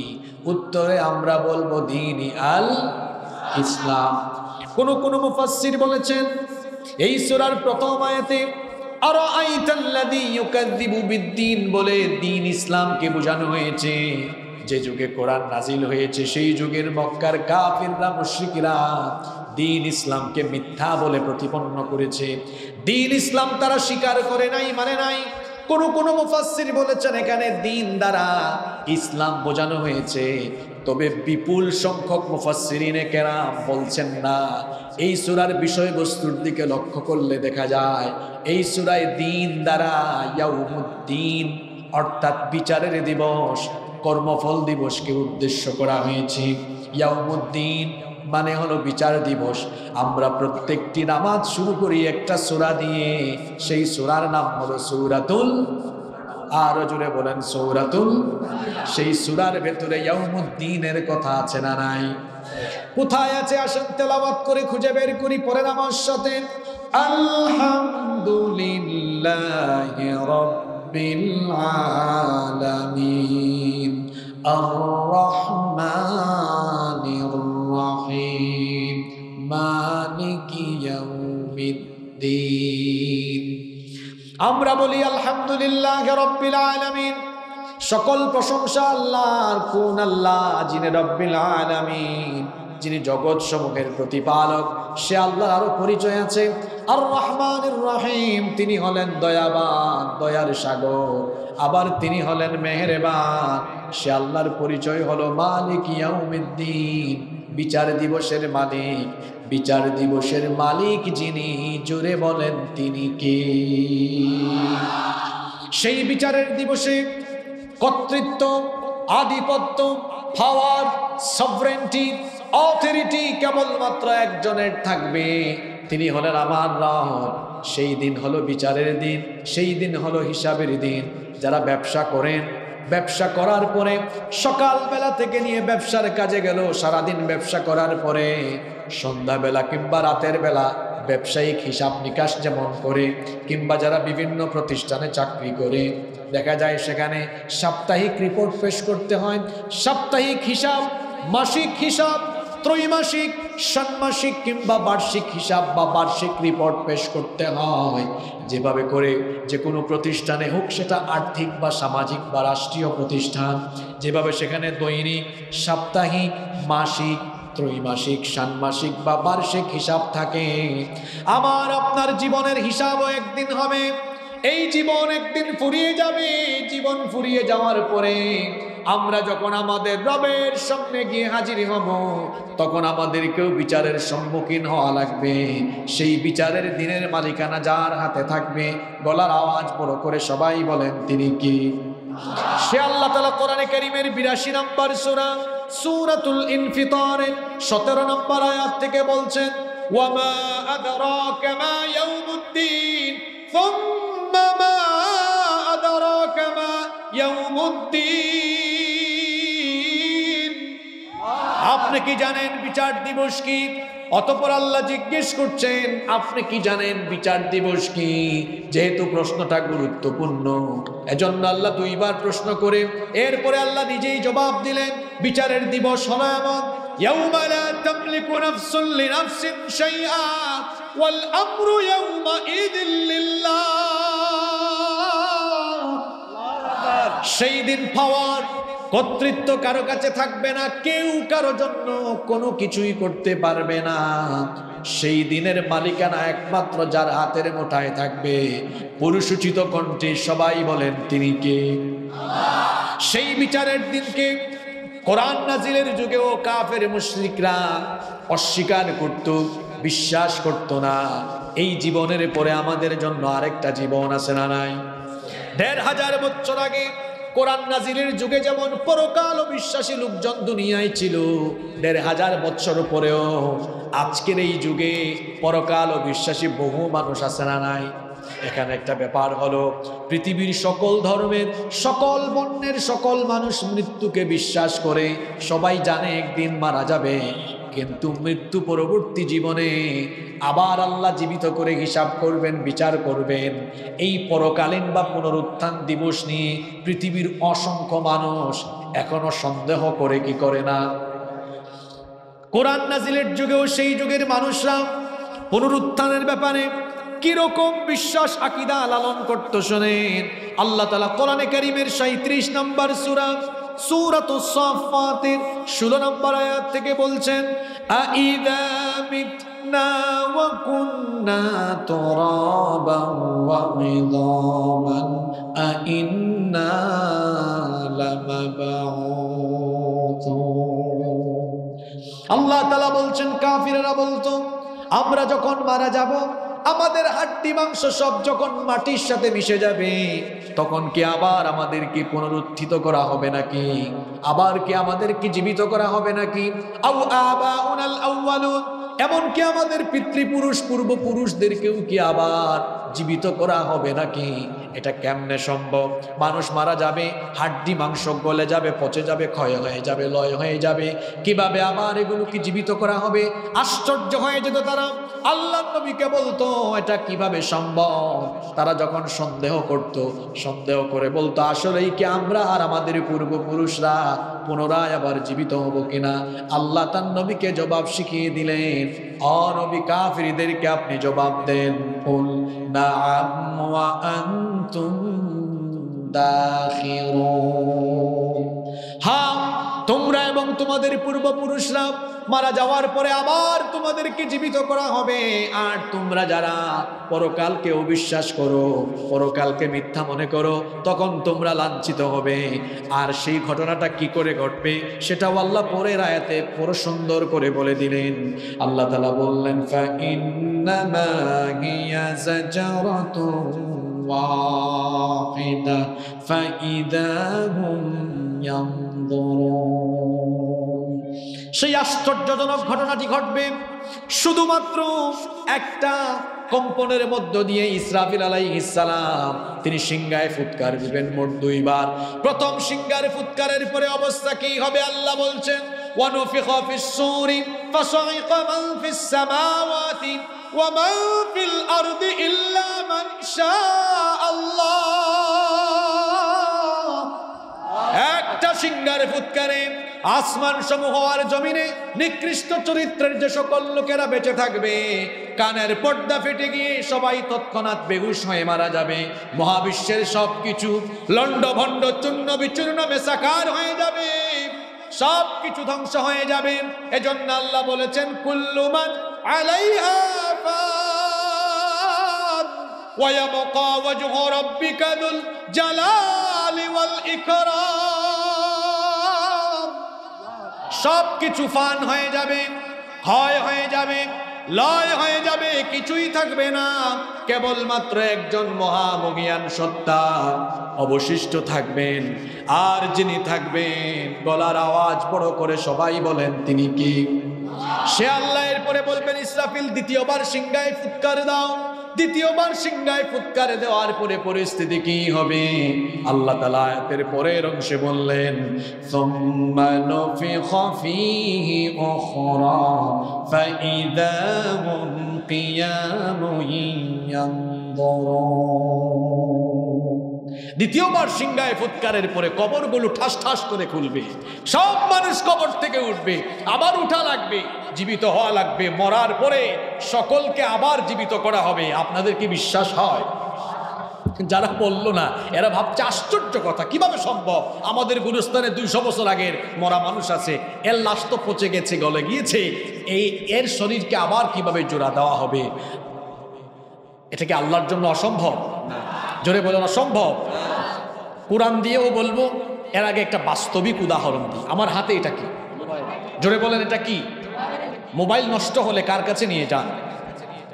উত্তরে আমরা বলবো দ্বীনি আল ইসলাম। কোন মুফাসসির বলেছেন, এই সূরার প্রথম আয়াতে আরাআইতাল্লাযী ইউকাযযিবু বিদ্দীন বলে দ্বীন ইসলামকে বোঝানো হয়েছে। যে যুগে কোরআন নাজিল হয়েছে, সেই যুগের মক্কার কাফিররা, মুশরিকরা দ্বীন ইসলামকে মিথ্যা বলে প্রতিপন্ন করেছে। দ্বীন ইসলাম তারা স্বীকার করে নাই, মানে নাই। কোন মুফাসসির বলেছেন, এখানে দ্বীন দ্বারা ইসলাম বোঝানো হয়েছে তবে বিপুল সংখ্যক মুফাসসিরিনে কেরাম বলছেন না। এই সূরার বিষয়বস্তুর দিকে লক্ষ্য করলে দেখা যায় এই সূরায় দিন দ্বারা ইয়াউমুদ্দিন অর্থাৎ বিচারের দিবস, কর্মফল দিবসকে উদ্দেশ্য করা হয়েছে। ইয়াউমুদ্দিন মানে হলো বিচার দিবস। আমরা প্রত্যেকটি নামাজ শুরু করি একটা সূরা দিয়ে, সেই সূরার নাম হলো সূরাতুল, আরো জোরে বলেন সূরাতুল। সেই সূরার ভেতরে ইয়াউমুদ্দিনের কথা আছে না নাই? কোথায় আছে আসেন তেলাওয়াত করে খুঁজে বের করি, পড়েন আমার সাথে। আলহামদুলিল্লাহি রাব্বিল আলামিন আর-রাহমানির রাহিম মালিকি ইয়াউমিদ্দিন। আমরা বলি আলহামদুলিল্লাহ রাব্বিল আলামিন, সকল প্রশংসা আল্লাহর। কোন আল্লাহ? যিনি রব্বিল আলামিন, যিনি জগৎ সমূহের প্রতিপালক। সে আল্লাহর আরো পরিচয় আছে। আর রহমানির রহিম, তিনি হলেন দয়াবান, দয়ার সাগর। আবার তিনি হলেন মেহেরবান। সে আল্লাহর পরিচয় হলো মালিক ইয়াউমিদ্দিন, বিচার দিবসের মালিক। বিচার দিবসের মালিক যিনি, জোরে বলেন তিনি কে? সেই বিচারের দিবসে কর্তৃত্ব, আধিপত্য, পাওয়ার, সভরেন্টি, অথরিটি কেবলমাত্র একজনের থাকবে, তিনি হলেন আমার রব। সেই দিন হলো বিচারের দিন, সেই দিন হলো হিসাবের দিন। যারা ব্যবসা করেন, ব্যবসা করার পরে সকালবেলা থেকে নিয়ে ব্যবসার কাজে গেল, সারাদিন ব্যবসা করার পরে সন্ধ্যাবেলা কিংবা রাতের বেলা ব্যবসায়িক হিসাব নিকাশ যেমন করে, কিংবা যারা বিভিন্ন প্রতিষ্ঠানে চাকরি করে, দেখা যায় সেখানে সাপ্তাহিক রিপোর্ট পেশ করতে হয়। সাপ্তাহিক হিসাব, মাসিক হিসাব, ত্রৈমাসিক, ষান্মাসিক কিংবা বার্ষিক হিসাব বা বার্ষিক রিপোর্ট পেশ করতে হয়। যেভাবে করে যে কোনো প্রতিষ্ঠানে হোক, সেটা আর্থিক বা সামাজিক বা রাষ্ট্রীয় প্রতিষ্ঠান, যেভাবে সেখানে দৈনিক, সাপ্তাহিক, মাসিক, ত্রৈমাসিক, ষান্মাসিক বা বার্ষিক হিসাব থাকে, আমার আপনার জীবনের হিসাবও একদিন হবে। এই জীবন একদিন ফুরিয়ে যাবে। জীবন ফুরিয়ে যাওয়ার পরে আমরা যখন আমাদের রবের সামনে গিয়ে হাজির হব, তখন আমাদেরকেও বিচারের সম্মুখীন হওয়া লাগবে। সেই বিচারের দিনের মালিকানা যার হাতে থাকবে, গলার আওয়াজ বড় করে সবাই বলেন তিনি কি? সে আল্লাহ তাআলা কোরআনে কারীমের 82 নম্বর সূরা সূরাতুল ইনফিতারের 17 নম্বর আয়াত থেকে বলছেন, ওয়ামা আদরাকা মা ইয়াউমুদ্দিন সুম্মা মা আদরাকা মা ইয়াউমুদ্দিন। আপনি কি জানেন বিচার দিবস কি? অতঃপর আল্লাহ জিজ্ঞেস করছেন, আপনি কি জানেন বিচার দিবস কি? যেহেতু প্রশ্নটা গুরুত্বপূর্ণ, এজন্য আল্লাহ দুইবার প্রশ্ন করে এরপরে আল্লাহ নিজেই জবাব দিলেন। বিচারের দিবস হলো এমন, ইয়াউমা লা তামলিকু নাফসুন লিনাফসিন শাইআ ওয়াল আমরু ইয়াউমাইযিন লিল্লাহ। সেই দিন পাওয়ার, কর্তৃত্ব কারো কাছে থাকবে না, কেউ কারো জন্য কোনো কিছুই করতে পারবে না। সেই দিনের মালিকানা একমাত্র যার হাতের মুঠায় থাকবে। পুরুষোচিত কণ্ঠে সবাই বলেন তিনি কে? সেই বিচারের দিনকে কোরআন নাজিলের যুগেও কাফের মুশরিকরা অস্বীকার করত, বিশ্বাস করত না। এই জীবনের পরে আমাদের জন্য আরেকটা জীবন আছে না নাই? ১৫০০ বছর আগে কোরআন নাজিলের যুগে যেমন পরকাল বিশ্বাসী লোকজন দুনিয়ায় ছিল, ১৫০০ বছর পরেও আজকের এই যুগে পরকাল বিশ্বাসী বহু মানুষ আছে না নাই? এখানে একটা ব্যাপার হলো, পৃথিবীর সকল ধর্মের, সকল বর্ণের সকল মানুষ মৃত্যুকে বিশ্বাস করে। সবাই জানে একদিন মারা যাবে, কিন্তু মৃত্যু পরবর্তী জীবনে আবার আল্লাহ জীবিত করে হিসাব করবেন, বিচার করবেন। এই পরকালীন বা পুনরুত্থান দিবস নিয়ে পৃথিবীর অসংখ্য মানুষ এখনো সন্দেহ করে কি করে না? কোরআন নাজিলের যুগেও সেই যুগের মানুষরা পুনরুত্থানের ব্যাপারে কিরকম বিশ্বাস আকীদা লালন করতে শোনেন। আল্লাহ তাআলা কোরআনে কারীমের ৩৭ নম্বর সূরা সূরাতুস সাফফাতের ১৬ নম্বর আয়াত থেকে বলছেন, আইযা মিতনা ওয়া কুন্না তুরাবান ওয়া ইযামান আইন্না লামাবউতুন। আল্লাহ তাআলা বলছেন কাফিররা বলতো আমরা যখন মারা যাব আমাদের হাড্ডি মাংস সব যখন মাটির সাথে মিশে যাবে তখন কি আবার আমাদেরকে পুনরুত্থিত করা হবে নাকি, আবার কি আমাদেরকে জীবিত করা হবে নাকি, আও আবাউনাল আউয়ালুন, এমনকি আমাদের পিতৃপুরুষ পূর্বপুরুষদেরকেও কি আবার জীবিত করা হবে নাকি? এটা কেমনে সম্ভব? মানুষ মারা যাবে, হাড্ডি মাংস গলে যাবে, পচে যাবে, ক্ষয় হয়ে যাবে, লয় হয়ে যাবে, কিভাবে আবার এগুলোকে জীবিত করা হবে? আশ্চর্য হয়ে যেত তারা। আল্লাহর নবীকে বলতো এটা কিভাবে সম্ভব? তারা যখন সন্দেহ করত, সন্দেহ করে বলতো আসলেই কি আমরা আর আমাদের পূর্বপুরুষরা পুনরায় আবার জীবিত হব কিনা? আল্লাহ তার নবীকে জবাব শিখিয়ে দিলেন, নবী কাফিরদেরকে আপনি জবাব দেন, কুল নাআম ওয়া আনতুম দাখিরুন, হ্যাঁ তোমরা এবং তোমাদের পূর্বপুরুষরা মারা যাওয়ার পরে আবার তোমাদেরকে জীবিত করা হবে। আর তোমরা যারা পরকালকে অবিশ্বাস করো, পরকালকে মিথ্যা মনে করো, তখন তোমরা লাঞ্ছিত হবে। আর সেই ঘটনাটা কি করে ঘটবে সেটাও আল্লাহ পরের আয়াতে পুরো সুন্দর করে বলে দিলেন। আল্লাহ তাআলা বললেন ফাইন্নামা হিয়া যাজারাতুন ওয়াহিদা ফাইদা হুম ইয়ানজুরুন। সেই আশ্চর্যজনক ঘটনাটি ঘটবে শুধুমাত্র একটা কম্পনের মধ্য দিয়ে। ইসরাফিল আলাইহিস সালাম তিনি সিংহায় ফুৎকার দিবেন মোট 2 বার। প্রথম সিংহার ফুৎকারের পরে অবস্থা কি হবে আল্লাহ বলছেন, ওয়া নুফিখা ফিস সূরি ফাসাইকা মান ফিস সামাওয়াতি ওয়া মান ফিল আরদি ইল্লা মান শাআল্লাহ। একটা সিংহার ফুৎকারে আসমান সমূহ আর জমিনে নিকৃষ্ট চরিত্রের যে সকল লোকেরা বেঁচে থাকবে, কানের পর্দা ফেটে গিয়ে সবাই তৎক্ষণাৎ বেহুশ হয়ে মারা যাবে। মহাবিশ্বের সবকিছু লন্ডভন্ড চূর্ণ বিচূর্ণ মেসাকার হয়ে যাবে, সবকিছু ধ্বংস হয়ে যাবে। এজন্য আল্লাহ বলেছেন কুল্লু মান আলাইহা ফান ওয়া ইয়াবকা ওয়াজহু রাব্বিকা যুল জালালি ওয়াল ইকরাম। সবকিছু ফান হয়ে যাবে, ক্ষয় হয়ে যাবে, লয় হয়ে যাবে, কিছুই থাকবে না। কেবলমাত্র একজন মহামহিয়ান সত্তা অবশিষ্ট থাকবেন। আর যিনি থাকবেন, গলার আওয়াজ বড় করে সবাই বলেন তিনি কি? সে আল্লাহ। এরপরে বলবেন ইসরাফিল দ্বিতীয়বার সিংহায় ফুৎকার দাও। দ্বিতীয়বার সিংহায় ফুৎকার দেওয়ার পরে পরিস্থিতি কি হবে আল্লাহ তাআলা আয়াতের পরের অংশে বললেন, সুম্মা নুফিখা ফীহি উখরা ফাইদা হুম কিয়ামুন ইয়ানজুরুন। দ্বিতীয়বার সিংহায় ফুৎকারের পরে কবরগুলো ঠাস ঠাস করে খুলবে, সব মানুষ কবর থেকে উঠবে, আবার উঠা লাগবে, জীবিত হওয়া লাগবে। মরার পরে সকলকে আবার জীবিত করা হবে। আপনাদের কি বিশ্বাস হয়? যারা বলল না এরা ভাবছে আশ্চর্য কথা, কিভাবে সম্ভব? আমাদের গুরুস্থানে 200 বছর আগের মরা মানুষ আছে, এর লাশ তো পচে গেছে, গলে গিয়েছে, এর শরীরকে আবার কিভাবে জোড়া দেওয়া হবে? এটা কি আল্লাহর জন্য অসম্ভব? জোরে বলেন অসম্ভব। কোরআন দিয়েও বলবো, এর আগে একটা বাস্তবিক উদাহরণ দিই। আমার হাতে এটা কি? জোরে বলেন এটা কি? মোবাইল নষ্ট হলে কার কাছে নিয়ে যান?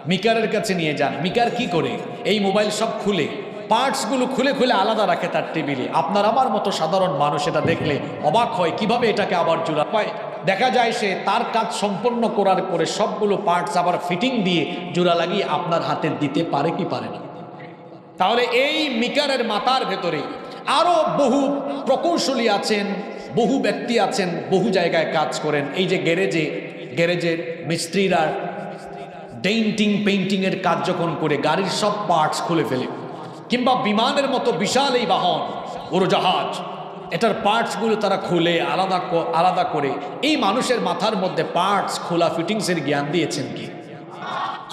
মিকারের কাছে নিয়ে যান। মিকার কি করে? এই মোবাইল সব খুলে পার্টসগুলো খুলে খুলে আলাদা রাখে তার টেবিলে। আপনার আমার মতো সাধারণ মানুষ এটা দেখলে অবাক হয়, কিভাবে এটাকে আবার জোড়া পায়। দেখা যায় সে তার কাজ সম্পন্ন করার পরে সবগুলো পার্টস আবার ফিটিং দিয়ে জোড়া লাগিয়ে আপনার হাতে দিতে পারে কি পারে না? তাহলে এই মিকারের মাথার ভেতরে আরো বহু প্রকৌশলী আছেন, বহু ব্যক্তি আছেন, বহু জায়গায় কাজ করেন। এই যে গ্যারেজের মিস্ত্রিরা ডেন্টিং পেইন্টিং এর কাজ যখন করে গাড়ির সব পার্টস খুলে ফেলে, কিংবা বিমানের মতো বিশাল এই বাহন উড়োজাহাজ, এটার পার্টসগুলো তারা খুলে আলাদা করে এই মানুষের মাথার মধ্যে পার্টস খোলা ফিটিংসের জ্ঞান দিয়েছেন কি?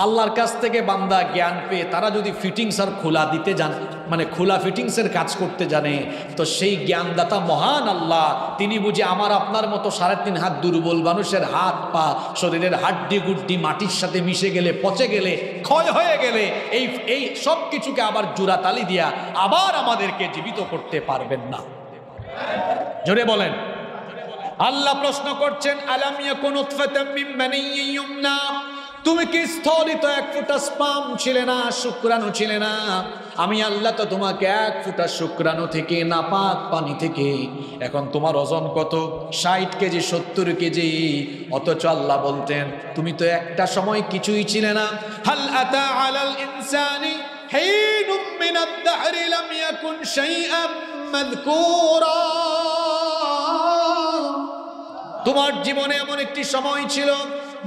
আল্লাহর কাছ থেকে বান্দা জ্ঞান পেয়ে তারা যদি ফিটিংস আর খোলা দিতে যান, মানে খোলা ফিটিংসের কাজ করতে জানে, তো সেই জ্ঞানদাতা মহান আল্লাহ তিনি বুঝে আমার আপনার মতো 3.5 হাত দুর্বল মানুষের হাত পা শরীরের হাড্ডি গুড্ডি মাটির সাথে মিশে গেলে, পচে গেলে, ক্ষয় হয়ে গেলে এই সব কিছুকে আবার জোড়া তালি দিয়া আবার আমাদেরকে জীবিত করতে পারবেন না? জোরে বলেন। আল্লাহ প্রশ্ন করছেন, আলাম ইয়াকুন নুতফাতাম মিন মানিয়্যিন ইউমনা, তুমি কি স্থলিত এক ফোঁটা স্পাম ছিলে না, শুক্রাণু ছিলে না? আমি আল্লাহ তো তোমাকে এক ফোঁটা শুক্রাণু থেকে, নাপাক পানি থেকে, এখন তোমার ওজন কত? 60 কেজি 70 কেজি। অথচ আল্লাহ বলতেন তুমি তো একটা সময় কিছুই ছিলে না। হাল আতা আলাল ইনসানি হিনুম মিনাদ দাহরি লাম ইয়াকুন শাইআম মাযকুরা, তোমার জীবনে এমন একটি সময় ছিল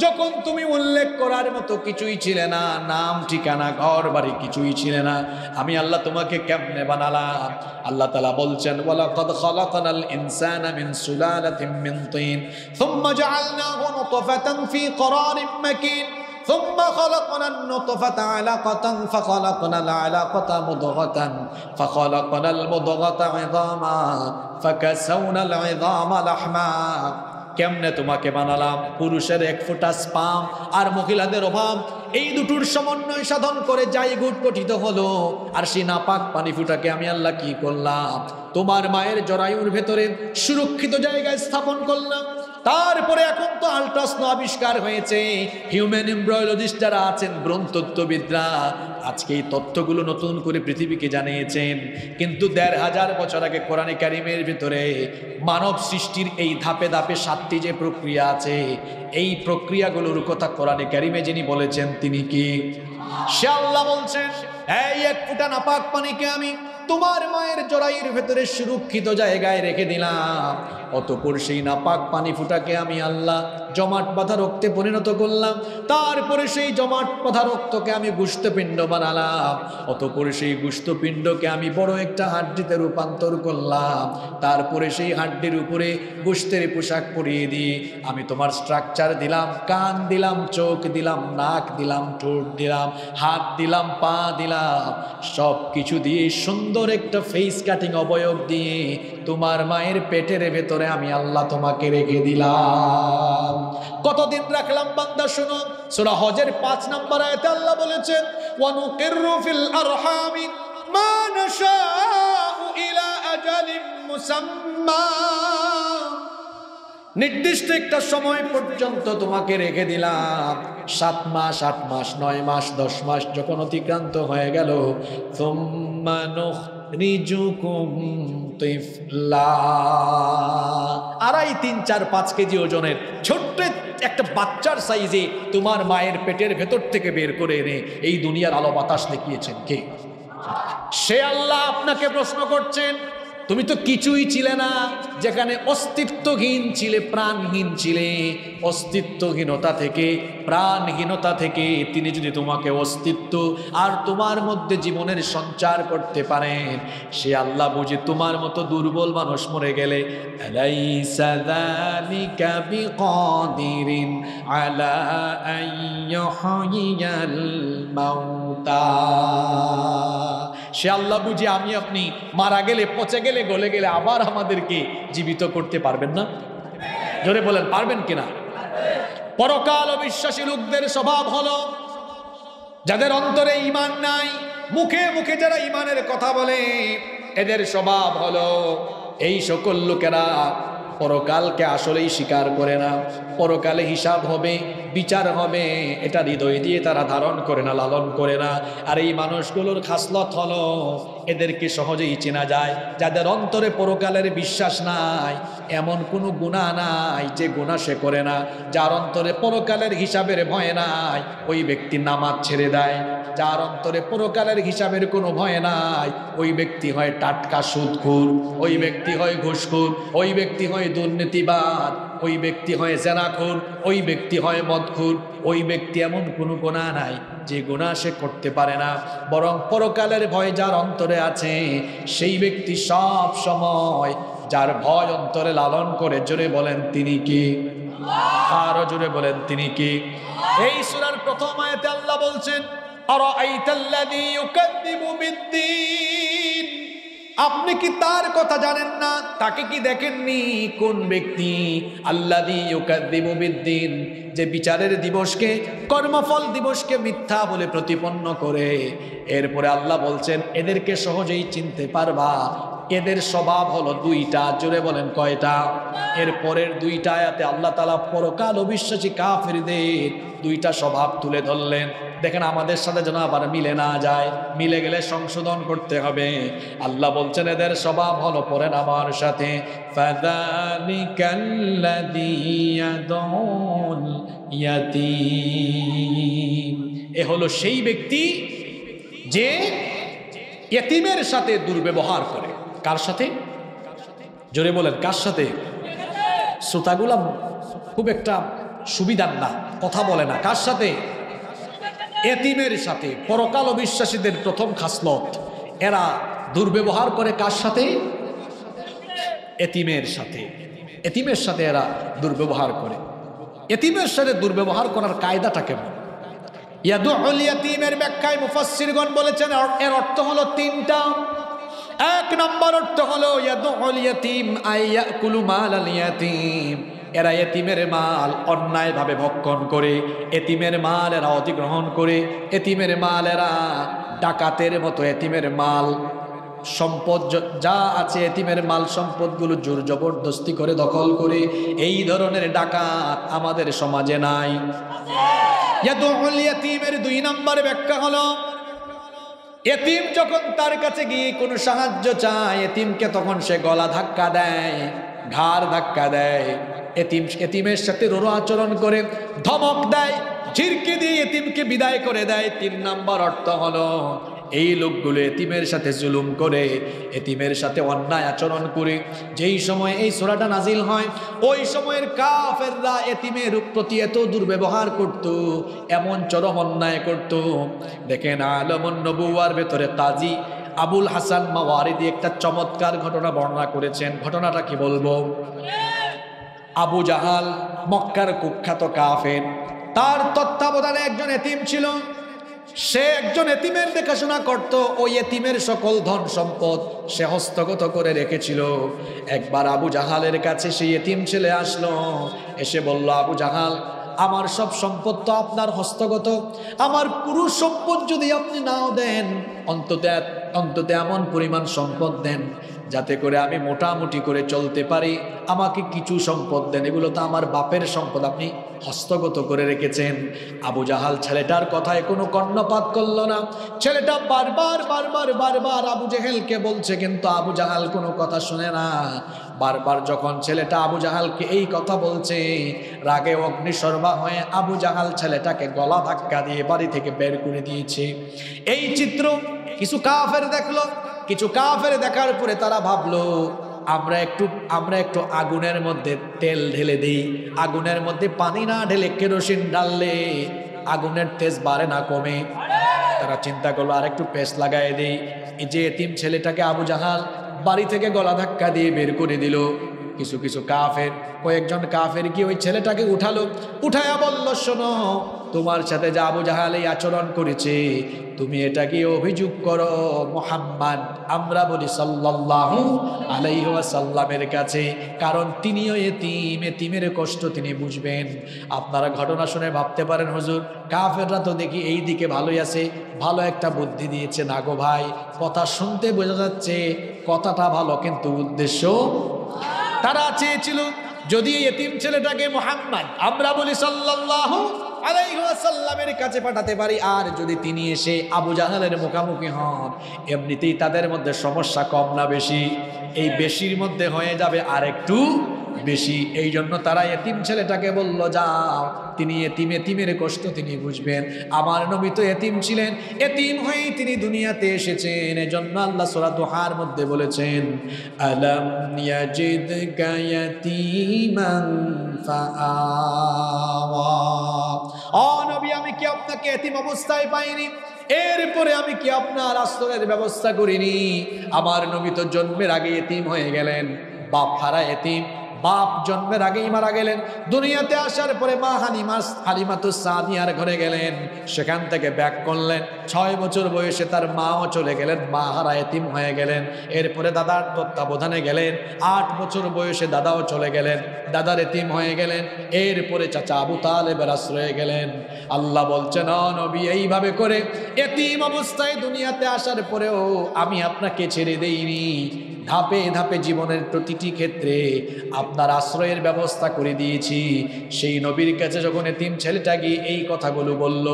যখন তুমি উল্লেখ করার মতো কিছুই ছিলে না, নাম ঠিকানা ঘর বাড়ি কিছুই ছিলে না। আমি আল্লাহ তোমাকে কেমনে বানালাম? আল্লাহ তাআলা বলছেন, ওয়ালাকাদ খালাকনাল ইনসানা মিন সুলালাতিন মিন তিন সুম্মা জাআলনাহু নুতফাতান ফি করারিন মাকিন ثم خلقنا النطفة علقة فخلقنا العلقة مضغة فخلقنا المضغة عظاما فكسونا العظام لحما। কেমনে তোমাকে বানালাম? পুরুষের এক ফোঁটা স্পাম আর মহিলাদের অভাব, এই দুটোর সমন্বয় সাধন করে জাইগোট গঠিত হলো। আর সেই নাপাক পানি ফুটাকে আমি আল্লাহ কি করলাম? তোমার মায়ের জরায়ুর ভেতরে সুরক্ষিত জায়গায় স্থাপন করলাম। তারপরে এখন তো আল্ট্রাসাউন্ড আবিষ্কার হয়েছে, হিউম্যান এমব্রায়োলজিস্ট যারা আছেন, ভ্রূণতত্ত্ববিদরা আজকে এই তথ্যগুলো নতুন করে পৃথিবীকে জানিয়েছেন। কিন্তু ১৫০০ বছর আগে কোরআনে কারিমের ভিতরে মানব সৃষ্টির এই ধাপে ধাপে 7টি যে প্রক্রিয়া আছে, এই প্রক্রিয়াগুলোর কথা কোরআনে কারিমে যিনি বলেছেন তিনি কি? সে আল্লাহ বলছেন, এই এক ফোঁটা নাপাক পানিকে আমি তোমার মায়ের জরায়ুর ভেতরে সুরক্ষিত জায়গায় রেখে দিলাম। অতঃপর সেই নাপাক পানি ফুটাকে আমি আল্লাহ জমাট বাঁধা রক্তে পরিণত করলাম। তারপরে সেই জমাট বাঁধা রক্তকে আমি গোশতপিণ্ড বানালাম। অতঃপর সেই গোশতপিণ্ডকে আমি বড় একটা হাড্ডিতে রূপান্তর করলাম। তারপরে সেই হাড্ডির উপরে গোশতের পোশাক পরিয়ে দিয়ে আমি তোমার স্ট্রাকচার দিলাম, কান দিলাম, চোখ দিলাম, নাক দিলাম, ঠোঁট দিলাম, হাত দিলাম, পা দিলাম, সব কিছু দিয়ে সুন্দর একটা ফেস কাটিং অবয়ব দিয়ে তোমার মায়ের পেটের ভেতরে আমি আল্লাহ তোমাকে রেখে দিলাম। কতদিন রাখলাম বান্দা? শুনো, সূরা হজের 5 নম্বর আয়াতে আল্লাহ বলেছেন, ওয়া নুকিররু ফিল আরহামি মা নাশাউ ইলা আজালিন মুসাম্মা, নির্দিষ্ট একটা সময় পর্যন্ত তোমাকে রেখে দিলাম। 7 মাস, 8 মাস, 9 মাস, 10 মাস যখন অতিক্রান্ত হয়ে গেল, সুম্মা নুখরিজুকুম তিফলা, 2.5, 3, 4, 5 কেজি ওজনের ছোট্ট একটা বাচ্চার সাইজে তোমার মায়ের পেটের ভেতর থেকে বের করে এনে এই দুনিয়ার আলো বাতাস দেখিয়েছেন কে? সে আল্লাহ আপনাকে প্রশ্ন করছেন, তুমি তো কিছুই ছিলে না, যেখানে অস্তিত্বহীন ছিলে, প্রাণহীন ছিলে, অস্তিত্বহীনতা থেকে, প্রাণহীনতা থেকে তিনি যদি তোমাকে অস্তিত্ব আর তোমার মধ্যে জীবনের সঞ্চার করতে পারেন, সে আল্লাহ বুঝি তোমার মতো দুর্বল মানুষ মরে গেলে আলাইসা যালিকা বিকাদিরিন আলা আইয়ুহইয়াল মাউতা, সে আল্লাহ বুঝি আমি আপনি মারা গেলে, পচে গেলে, গলে গেলে আবার আমাদেরকে জীবিত করতে পারবেন না? জোরে বলেন, পারবেন কিনা? পরকাল অবিশ্বাসী লোকদের স্বভাব হলো, যাদের অন্তরে ঈমান নাই, মুখে মুখে যারা ঈমানের কথা বলে, এদের স্বভাব হলো এই সকল লোকেরা পরকালকে আসলেই স্বীকার করে না। পরকালে হিসাব হবে, বিচার হবে, এটা হৃদয় দিয়ে তারা ধারণ করে না, লালন করে না। আর এই মানুষগুলোর খাসলত হলো, এদেরকে সহজেই চেনা যায়, যাদের অন্তরে পরকালের বিশ্বাস নাই, এমন কোনো গুনাহ নাই যে গুনাহ সে করে না। যার অন্তরে পরকালের হিসাবের ভয় নাই, ওই ব্যক্তি নামাজ ছেড়ে দেয়। যার অন্তরে পরকালের হিসাবের কোনো ভয় নাই, ওই ব্যক্তি হয় টাটকা সুদখোর, ওই ব্যক্তি হয় ঘুষখোর, ওই ব্যক্তি হয় দুর্নীতিবাদ, ওই ব্যক্তি হয় জেনাখোর, ওই ব্যক্তি হয় মদখোর। ওই ব্যক্তি এমন কোনো গুনাহ নাই যে গুনাহ সে করতে পারে না, বরং পরকালের ভয় যার অন্তরে আছে, সেই ব্যক্তি সব সময় যার ভয় অন্তরে লালন করে, জোরে বলেন তিনি কি? আরো জোরে বলেন তিনি কি? এই সূরার প্রথম আয়াতে আল্লাহ বলছেন, আরাআইতাল্লাযী ইউকাযযিবু বিদ্দীন, আপনি কি তার কথা জানেন না? তাকে কি দেখেননি? কোন ব্যক্তি? আল্লাযী ইউকাযযিবু বিদ্দীন, যে বিচারের দিবসকে, কর্মফল দিবসকে মিথ্যা বলে প্রতিপন্ন করে। এরপরে আল্লাহ বলছেন, এদেরকে সহজেই চিনতে পারবা এদের স্বভাব হলো দুইটা। জোরে বলেন কয়টা? এর পরের দুইটা আয়াতে আল্লাহ তাআলা পরকাল অবিশ্বাসী কাফেরদের দুইটা স্বভাব তুলে ধরলেন। দেখেন আমাদের সাথে যেন আবার মিলে না যায়, মিলে গেলে সংশোধন করতে হবে। আল্লাহ বলছেন এদের স্বভাব হলো, পড়েন আমার সাথে, ফাযালিকাল্লাযী ইয়াদউল ইয়াতীম। এ হলো সেই ব্যক্তি যে ইয়েতিমের সাথে দুর্ব্যবহার করে। কার সাথে? জোরে বলেন কার সাথে? শ্রোতাগুলা খুব একটা সুবিধার না, কথা বলে না। কার সাথে? এতিমের সাথে। পরকাল অবিশ্বাসীদের প্রথম খাসলত, এরা দুর্ব্যবহার করে কার সাথে? এতিমের সাথে। এতিমের সাথে এরা দুর্ব্যবহার করে। এতিমের সাথে দুর্ব্যবহার করার কায়দাটা কেমন? ইয়াদুল ইয়াতীমের ব্যাখ্যায় মুফাসসিরগণ বলেছেন এর অর্থ হলো তিনটা। এক নম্বর অর্থ হলো ইয়াদুল ইয়াতীম আই ইয়াকুলু মালাল ইয়াতীম, এরা এতিমের মাল অন্যায়ভাবে ভক্ষণ করে, এতিমের মাল এরা অধিগ্রহণ করে, এতিমের মাল এরা ডাকাতের মতো এতিমের মাল সম্পদ যা আছে এতিমের মাল সম্পদগুলো জোর জবরদস্তি করে দখল করে। এই ধরনের ডাকাত আমাদের সমাজে নাই। ইয়াদুল ইয়াতীমের দুই নম্বর ব্যাখ্যা হলো এতিম যখন তার কাছে গিয়ে কোনো সাহায্য চায়, এতিমকে তখন সে গলা ধাক্কা দেয়, ঘাড় ধাক্কা দেয়, এতিমের সাথে রূঢ় আচরণ করে, ধমক দেয়, ঝিরকে দিয়ে এতিমকে বিদায় করে দেয়। তিন নম্বর অর্থ হলো এই লোকগুলো এতিমের সাথে জুলুম করে, এতিমের সাথে অন্যায় আচরণ করে। যেই সময় এই সূরাটা নাজিল হয় ওই সময়ের কাফেররা এতিমের প্রতি এত দুর্ব্যবহার করত, এমন চরম অন্যায় করত। দেখেন আলমুন নবুয়ার ভেতরে কাজী আবুল হাসান মাওয়ারিদি একটা চমৎকার ঘটনা বর্ণনা করেছেন। ঘটনাটা কি বলবো? আবু জাহাল মক্কার কুখ্যাত কাফের, তার তত্ত্বাবধানে একজন এতিম ছিল। সে একজন এতিমের দেখাশোনা করত। ওই এতিমের সকল ধন সম্পদ সে হস্তগত করে রেখেছিল। একবার আবু জাহালের কাছে সেই এতিম ছেলে আসলো, এসে বলল, আবু জাহাল, আমার সব সম্পদ তো আপনার হস্তগত, আমার পুরো সম্পদ যদি আপনি নাও দেন, অন্তত এমন পরিমাণ সম্পদ দেন যাতে করে আমি মোটামুটি করে চলতে পারি, আমাকে কিছু সম্পদ দেন, এগুলো তো আমার বাপের সম্পদ, আপনি হস্তগত করে রেখেছেন। আবু জাহাল ছেলেটার কথায় কোনো কর্ণপাত করলো না। ছেলেটা বারবার আবু জেহেলকে বলছে, কিন্তু আবু জাহাল কোনো কথা শুনে না। বারবার যখন ছেলেটা আবু জাহালকে এই কথা বলছে, রাগে অগ্নিশর্মা হয়ে আবু জাহাল ছেলেটাকে গলা ধাক্কা দিয়ে বাড়ি থেকে বের করে দিয়েছে। এই চিত্র কিছু কাফের দেখলো। কিছু কাফের দেখার পরে তারা ভাবলো, আমরা একটু আগুনের মধ্যে তেল ঢেলে দিই, আগুনের মধ্যে পানি না ঢেলে কেরোসিন ঢাললে আগুনের তেজ বাড়ে না কমে। তারা চিন্তা করলো আর একটু পেস্ট লাগাই দেই। এই যে এতিম ছেলেটাকে আবু জাহাল বাড়ি থেকে গলা ধাক্কা দিয়ে বের করে দিল। কিছু কাফের, কয়েকজন কাফের কি ওই ছেলেটাকে উঠালো, উঠায়া বলল, শোনো, তোমার সাথে যে আবু জাহাল এই আচরণ করেছে, তুমি এটাকে অভিযোগ করো মুহাম্মদ, আমরা বলি সাল্লাল্লাহু আলাইহি ওয়াসাল্লামের কাছে, কারণ তিনিও এতিম, এতিমের কষ্ট তিনি বুঝবেন। আপনারা ঘটনা শুনে ভাবতে পারেন, হুজুর কাফেররা তো দেখি এই দিকে ভালোই আছে, ভালো একটা বুদ্ধি দিয়েছে। না গো ভাই, কথা শুনতে বোঝা যাচ্ছে কথাটা ভালো, কিন্তু উদ্দেশ্য, তারা চেয়েছিল যদি এতিম ছেলেটাকে মুহাম্মদ, আমরা বলি সাল্লাল্লাহু আলাইহি ওয়াসাল্লামের কাছে পাঠাতে পারি, আর যদি তিনি এসে আবু জাহালের মুখোমুখি হন, এমনিতেই তাদের মধ্যে সমস্যা কম না বেশি? এই বেশির মধ্যে হয়ে যাবে আর একটু বেশি। এই জন্য তারা এতিম ছেলেটাকে বলল, যাও, তিনি এতিমের কষ্ট তিনি বুঝবেন। আমার নবী তো এতিম ছিলেন, এতিম হয়েই তিনি দুনিয়াতে এসেছেন। এজন্য আল্লাহ সূরা দুহার মধ্যে বলেছেন, আলাম ইয়াজিদকা ইয়াতীমান ফাআওয়া। ও নবী, আমি কি আপনাকে এতিম অবস্থায় পাইনি? এরপরে আমি কি আপনার আশ্রয়ের ব্যবস্থা করিনি? আমার নবী তো জন্মের আগে এতিম হয়ে গেলেন, বাপ হারা এতিম, বাপ জন্মের আগেই মারা গেলেন। দুনিয়াতে আসার পরে মা হালিমাতুস সাদিয়ার ঘরে গেলেন, সেখান থেকে ব্যাক করলেন। 6 বছর বয়সে তার মাও চলে গেলেন, মা হারা এতিম হয়ে গেলেন। এরপরে দাদার তত্ত্বাবধানে গেলেন, 8 বছর বয়সে দাদাও চলে গেলেন, দাদার এতিম হয়ে গেলেন। এরপরে চাচা আবু তালেবের আশ্রয়ে গেলেন। আল্লাহ বলছেন, ও নবী, এইভাবে করে এতিম অবস্থায় দুনিয়াতে আসার পরেও আমি আপনাকে ছেড়ে দেইনি, ধাপে ধাপে জীবনের প্রতিটি ক্ষেত্রে আপনার আশ্রয়ের ব্যবস্থা করে দিয়েছি। সেই নবীর কাছে যখন এতিম ছেলেটা গিয়ে এই কথাগুলো বলল,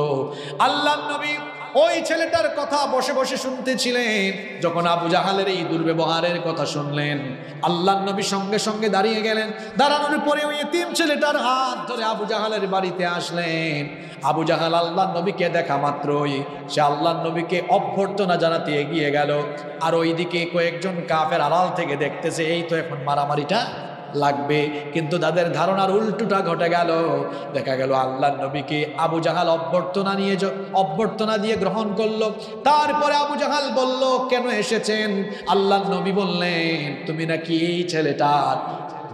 আল্লাহর নবী ওই ছেলেটার কথা বসে বসে শুনতেছিলেন। যখন আবু জাহালের এই দুর্ব্যবহারের কথা শুনলেন, আল্লাহর নবী সঙ্গে সঙ্গে দাঁড়িয়ে গেলেন। দাঁড়ানোর পরে ওই এতিম ছেলেটার হাত ধরে আবু জাহালের বাড়িতে আসলেন। আবু জাহাল আল্লাহর নবীকে দেখা মাত্রই সে আল্লাহর নবীকে অভ্যর্থনা জানাতে এগিয়ে গেল। আর ওইদিকে কয়েকজন কাফের আড়াল থেকে দেখতেছে এই তো এখন মারামারিটা লাগবে, কিন্তু তাদের ধারণার উল্টোটা ঘটে গেল। দেখা গেল আল্লাহর নবীকে আবু জাহাল অভ্যর্থনা দিয়ে গ্রহণ করলো। তারপরে আবু জাহাল বলল, কেন এসেছেন? আল্লাহর নবী বললেন, তুমি নাকি এই ছেলেটার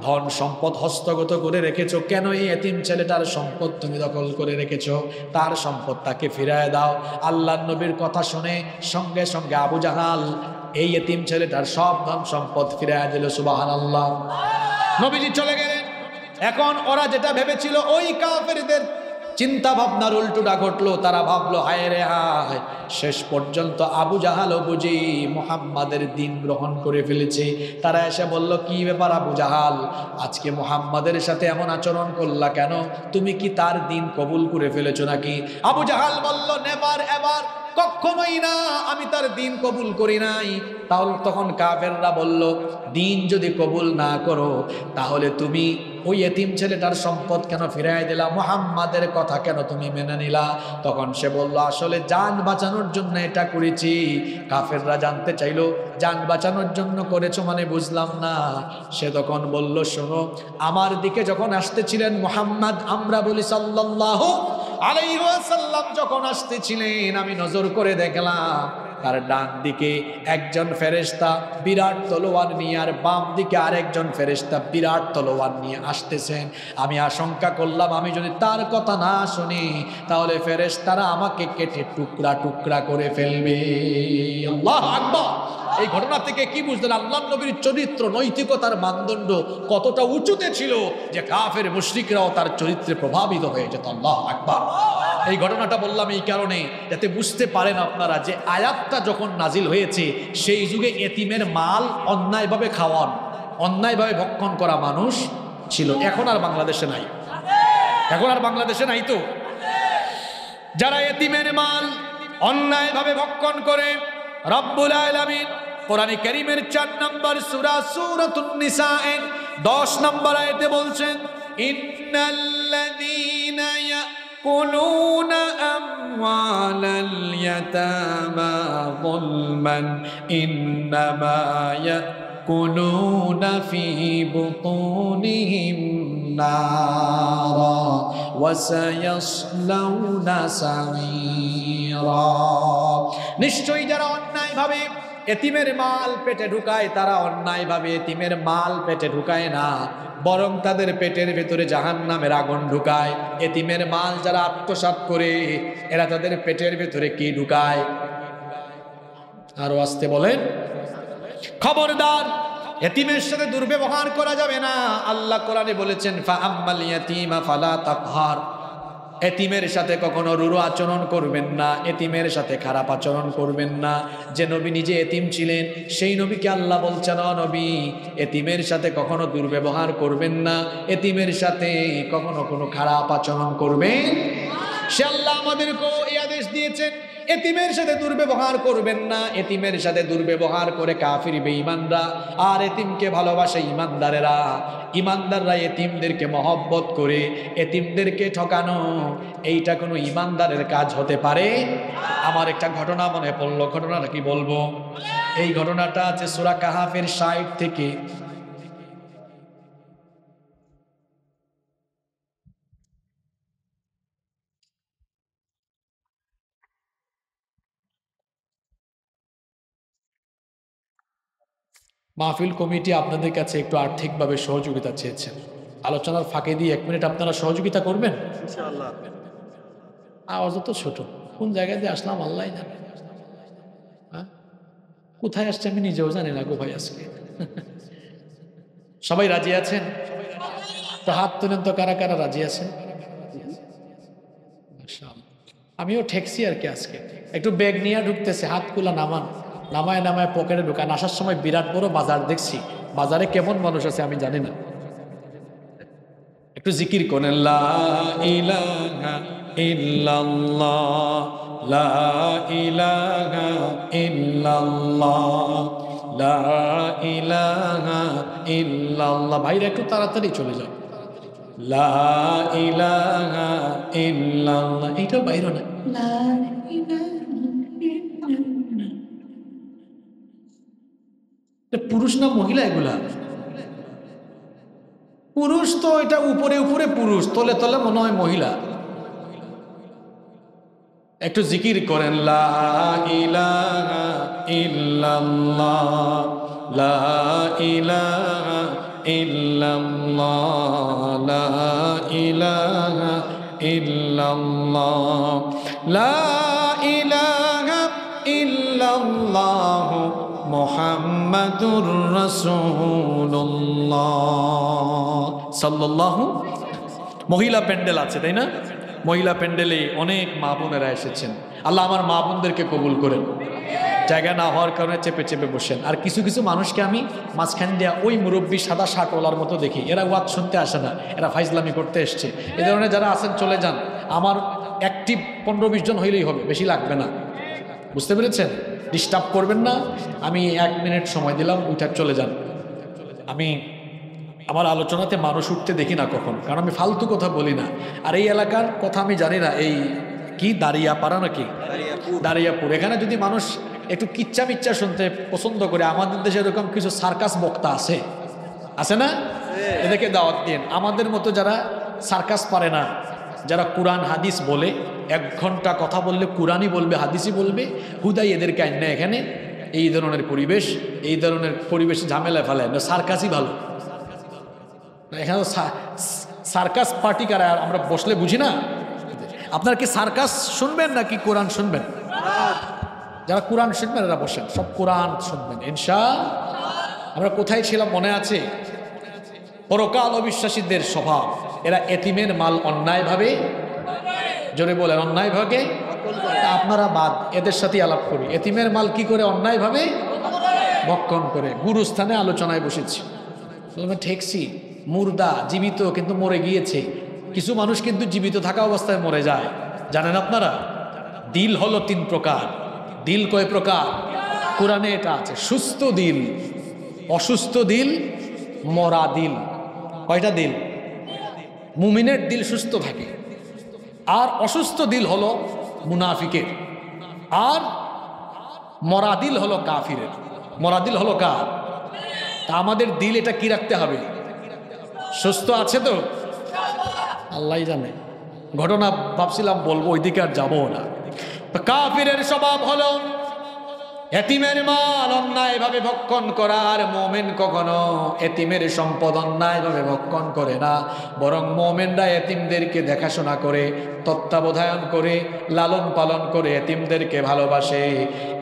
ধন সম্পদ হস্তগত করে রেখেছো। কেন এই এতিম ছেলেটার সম্পদ তুমি দখল করে রেখেছো? তার সম্পদ তাকে ফিরায় দাও। আল্লাহর নবীর কথা শুনে সঙ্গে সঙ্গে আবু জাহাল এই এতিম ছেলেটার সব ধন সম্পদ ফিরায় দিল। সুবহানাল্লাহ। নবীজি চলে গেলেন। এখন ওরা যেটা ভেবেছিল, ওই কাফেরদের চিন্তা ভাবনার উল্টোটা ঘটলো। তারা ভাবলো, হায় রে হায়, শেষ পর্যন্ত আবু জাহালও বুঝি মুহাম্মাদের দিন গ্রহণ করে ফেলেছে। তারা এসে বলল, কি ব্যাপার আবু জাহাল, আজকে মুহাম্মাদের সাথে এমন আচরণ করলা কেন? তুমি কি তার দিন কবুল করে ফেলেছো নাকি? আবু জাহাল বলল, নেভার এভার, কখনোই না, আমি তার দিন কবুল করি নাই। তাহলে তখন কাফেররা বলল, দিন যদি কবুল না করো তাহলে তুমি ওই এতিম ছেলেটার সম্পদ কেন ফিরাই দিলা? মুহাম্মাদের কথা কেন তুমি মেনে নিলা? তখন সে বলল, আসলে জান বাঁচানোর জন্য এটা করেছি। কাফেররা জানতে চাইলো, জান বাঁচানোর জন্য করেছো মানে বুঝলাম না। সে তখন বলল, শোনো, আমার দিকে যখন আসতেছিলেন মুহাম্মদ, আমরা বলি সাল্লাল্লাহু আলাইহি ওয়াসাল্লাম, যখন আসতেছিলেন আমি নজর করে দেখলাম তার ডান দিকে একজন ফেরেশতা বিরাট তলোয়ার নিয়ে, আর বাম দিকে আরেকজন ফেরেশতা বিরাট তলোয়ার নিয়ে আসতেছেন। আমি আশঙ্কা করলাম, আমি যদি তার কথা না শুনি তাহলে ফেরেশতারা আমাকে কেটে টুকরা টুকরা করে ফেলবে। আল্লাহু আকবার। এই ঘটনা থেকে কি বুঝলেন? আল্লাহর নবীর চরিত্র, নৈতিকতার মানদণ্ড কতটা উঁচুতে ছিল যে কাফের মুশরিকরাও তার চরিত্রে প্রভাবিত হয়ে যেত। আল্লাহু আকবার। এই ঘটনাটা বললাম এই কারণে, যাতে বুঝতে পারেন আপনারা যে আয়াতটা যখন নাজিল হয়েছে সেই যুগে এতিমের মাল অন্যায়ভাবে খাওয়ান, অন্যায়ভাবে ভক্ষণ করা মানুষ ছিল। এখন আর বাংলাদেশে নাই, এখন আর বাংলাদেশে নাই। তো যারা এতিমের মাল অন্যায়ভাবে ভক্ষণ করে, রব্বুল আলামিন কোরআনে কারীমের 4 নম্বর সূরা সূরাতুন নিসা 10 নম্বর আয়াতে বলছেন, ইন্নাল্লাযীনা ইয়াকুলুনা আমওয়ালাল ইয়াতামা যুলমান ইন্নামা ইয়াকুলুনা ফী বুতুনিহিম নারা ওয়া সায়াসলাউনা সাঈরা। নিশ্চয়ই যারা অন্যায়ভাবে এতিমের মাল পেটে ঢুকায়, তারা অন্যায়ভাবে এতিমের মাল পেটে ঢুকায় না, বরং তাদের পেটের ভেতরে জাহান্নামের আগুন ঢুকায়। এতিমের মাল যারা আত্মসাৎ করে, এরা তাদের পেটের ভেতরে কি ঢুকায়? আরো আসতে বলেন, খবরদার, এতিমের সাথে দুর্ব্যবহার করা যাবে না। আল্লাহ কোরআনে বলেছেন, ফা আম্মাল ইয়াতীমা ফালা তাকহার, এতিমের সাথে কখনো রূঢ় আচরণ করবেন না, এতিমের সাথে খারাপ আচরণ করবেন না। যে নবী নিজে এতিম ছিলেন সেই নবীকে আল্লাহ বলছেন, নবী এতিমের সাথে কখনো দুর্ব্যবহার করবেন না, এতিমের সাথে কখনো কোনো খারাপ আচরণ করবেন। সে আল্লাহ আমাদেরকেও এই আদেশ দিয়েছেন, এতিমের সাথে দুর্ব্যবহার করবেন না। এতিমের সাথে দুর্ব্যবহার করে কাফির বেঈমানরা, আর এতিমকে ভালোবাসে ইমানদারেরা। ইমানদাররা এতিমদেরকে মহব্বত করে, এতিমদেরকে ঠকানো এইটা কোনো ইমানদারের কাজ হতে পারে? আমার একটা ঘটনা মনে পড়লো, ঘটনাটা কি বলবো? এই ঘটনাটা আছে সূরা কাহাফের 60 থেকে মাহফিল কমিটি আপনাদের কাছে একটু আর্থিকভাবে সহযোগিতা চেয়েছেন। আলোচনার ফাঁকে দিয়ে 1 মিনিট আপনারা সহযোগিতা করবেন ইনশাআল্লাহ। আওয়াজ তো ছোট, কোন জায়গায় দিয়ে আসলাম আল্লাহ জানে। কোথায় আসছে আমি নিজেও জানি না গো ভাই। আজকে সবাই রাজি আছেন তো? হাত তুলেন তো, কারা কারা রাজি আছেন? আমিও ঠেকছি আর কি। আজকে একটু ব্যাগ নিয়ে ঢুকতেছে, হাত কুলা নামান। নামায় নামায় পকেটে ঢুকান। আসার সময় বিরাট বড় বাজার দেখছি, বাজারে কেমন মানুষ আছে আমি জানি না। একটু জিকির করেন, লা ইলাহা ইল্লাল্লাহ, লা ইলাহা ইল্লাল্লাহ, লা ইলাহা ইল্লাল্লাহ। ভাইরা একটু তাড়াতাড়ি চলে যাও। লা ইলাহা ইল্লাল্লাহ, এইটা বাইরে না। লা ইলাহা ইল্লাল্লাহ। এটা পুরুষ না মহিলা? এগুলা পুরুষ তো, এটা উপরে উপরে পুরুষ, তলে তলে মনে হয় মহিলা। একটু জিকির করেন, লা ইলাহা ইল্লাল্লাহ, লা ইলাহা ইল্লাল্লাহ, লা ইলাহা ইল্লাল্লাহ, লা ইলাহা ইল্লাল্লাহ মুহাম্মাদুর রাসূলুল্লাহ সাল্লাল্লাহু। মহিলা প্যান্ডেল আছে তাই না? মহিলা প্যান্ডেলে অনেক মা বোনেরা এসেছেন। আল্লাহ আমার মা বোনদেরকে কবুল করেন। জায়গা না হওয়ার কারণে চেপে চেপে বসেন। আর কিছু কিছু মানুষকে আমি মাঝখান দিয়া ওই মুরব্বী সাদা শার্টওয়ালার মতো দেখি, এরা ওয়াজ শুনতে আসে না, এরা ফাইজলামি করতে এসছে। এ ধরনের যারা আছেন চলে যান। আমার অ্যাক্টিভ 15-20 জন হইলেই হবে, বেশি লাগবে না। বুঝতে পেরেছেন? ডিস্টার্ব করবেন না। আমি 1 মিনিট সময় দিলাম, ওইটা চলে যান। আমি আমার আলোচনাতে মানুষ উঠতে দেখি না কখন, কারণ আমি ফালতু কথা বলি না। আর এই এলাকার কথা আমি জানি না, এই কি দাঁড়িয়াপাড়া নাকি দাঁড়িয়াপুর, এখানে যদি মানুষ একটু কিচ্ছা মিচ্ছা শুনতে পছন্দ করে, আমাদের দেশে এরকম কিছু সার্কাস বক্তা আছে, আছে না? এদেরকে দাওয়াত দিন। আমাদের মতো যারা সার্কাস পারে না, যারা কোরআন হাদিস বলে, 1 ঘন্টা কথা বললে কোরআনই বলবে, হাদিসই বলবে, হুদাই এদেরকে আইন না। এখানে এই ধরনের পরিবেশ ঝামেলায় ফেলায় না, সার্কাসই ভালো। এখানে সার্কাস পার্টি কারা, আমরা বসলে বুঝি না। আপনারা কি সার্কাস শুনবেন নাকি কোরআন শুনবেন? যারা কোরআন শুনবেন এরা বসেন, সব কোরআন শুনবেন ইনশাআল্লাহ। আমরা কোথায় ছিলাম মনে আছে? পরকাল অবিশ্বাসীদের স্বভাব, এরা এতিমের মাল অন্যায়ভাবে, জোরে বলেন অন্যায়ভাবে। আপনারা বাদ, এদের সাথে আলাপ করি। এতিমের মাল কি করে অন্যায়ভাবে ভক্ষণ করে? গুরুস্থানে আলোচনায় বসেছি, ঠেকছি। মুর্দা জীবিত কিন্তু মরে গিয়েছে। কিছু মানুষ কিন্তু জীবিত থাকা অবস্থায় মরে যায়, জানেন আপনারা? দিল হলো 3 প্রকার। দিল কয় প্রকার? কোরআনে এটা আছে। সুস্থ দিল, অসুস্থ দিল, মরা দিল। কয়টা দিল? মুমিনের দিল সুস্থ থাকে, আর অসুস্থ দিল হলো মুনাফিকের, আর মরা দিল হলো কাফিরের। মরা দিল হলো কার? তা আমাদের দিল এটা কি রাখতে হবে? সুস্থ আছে তো? আল্লাহ জানে। ঘটনা ভাবছিলাম বলবো, ওইদিকে আর যাবো না। কাফিরের স্বভাব হলো এতিমের মাল অন্যায়ভাবে ভক্ষণ করা। আর মুমিন কখনো এতিমের সম্পদ অন্যায়ভাবে ভক্ষণ করে না, বরং মুমিনরা এতিমদেরকে দেখাশোনা করে, তত্ত্বাবধান করে, লালন পালন করে, এতিমদেরকে ভালোবাসে।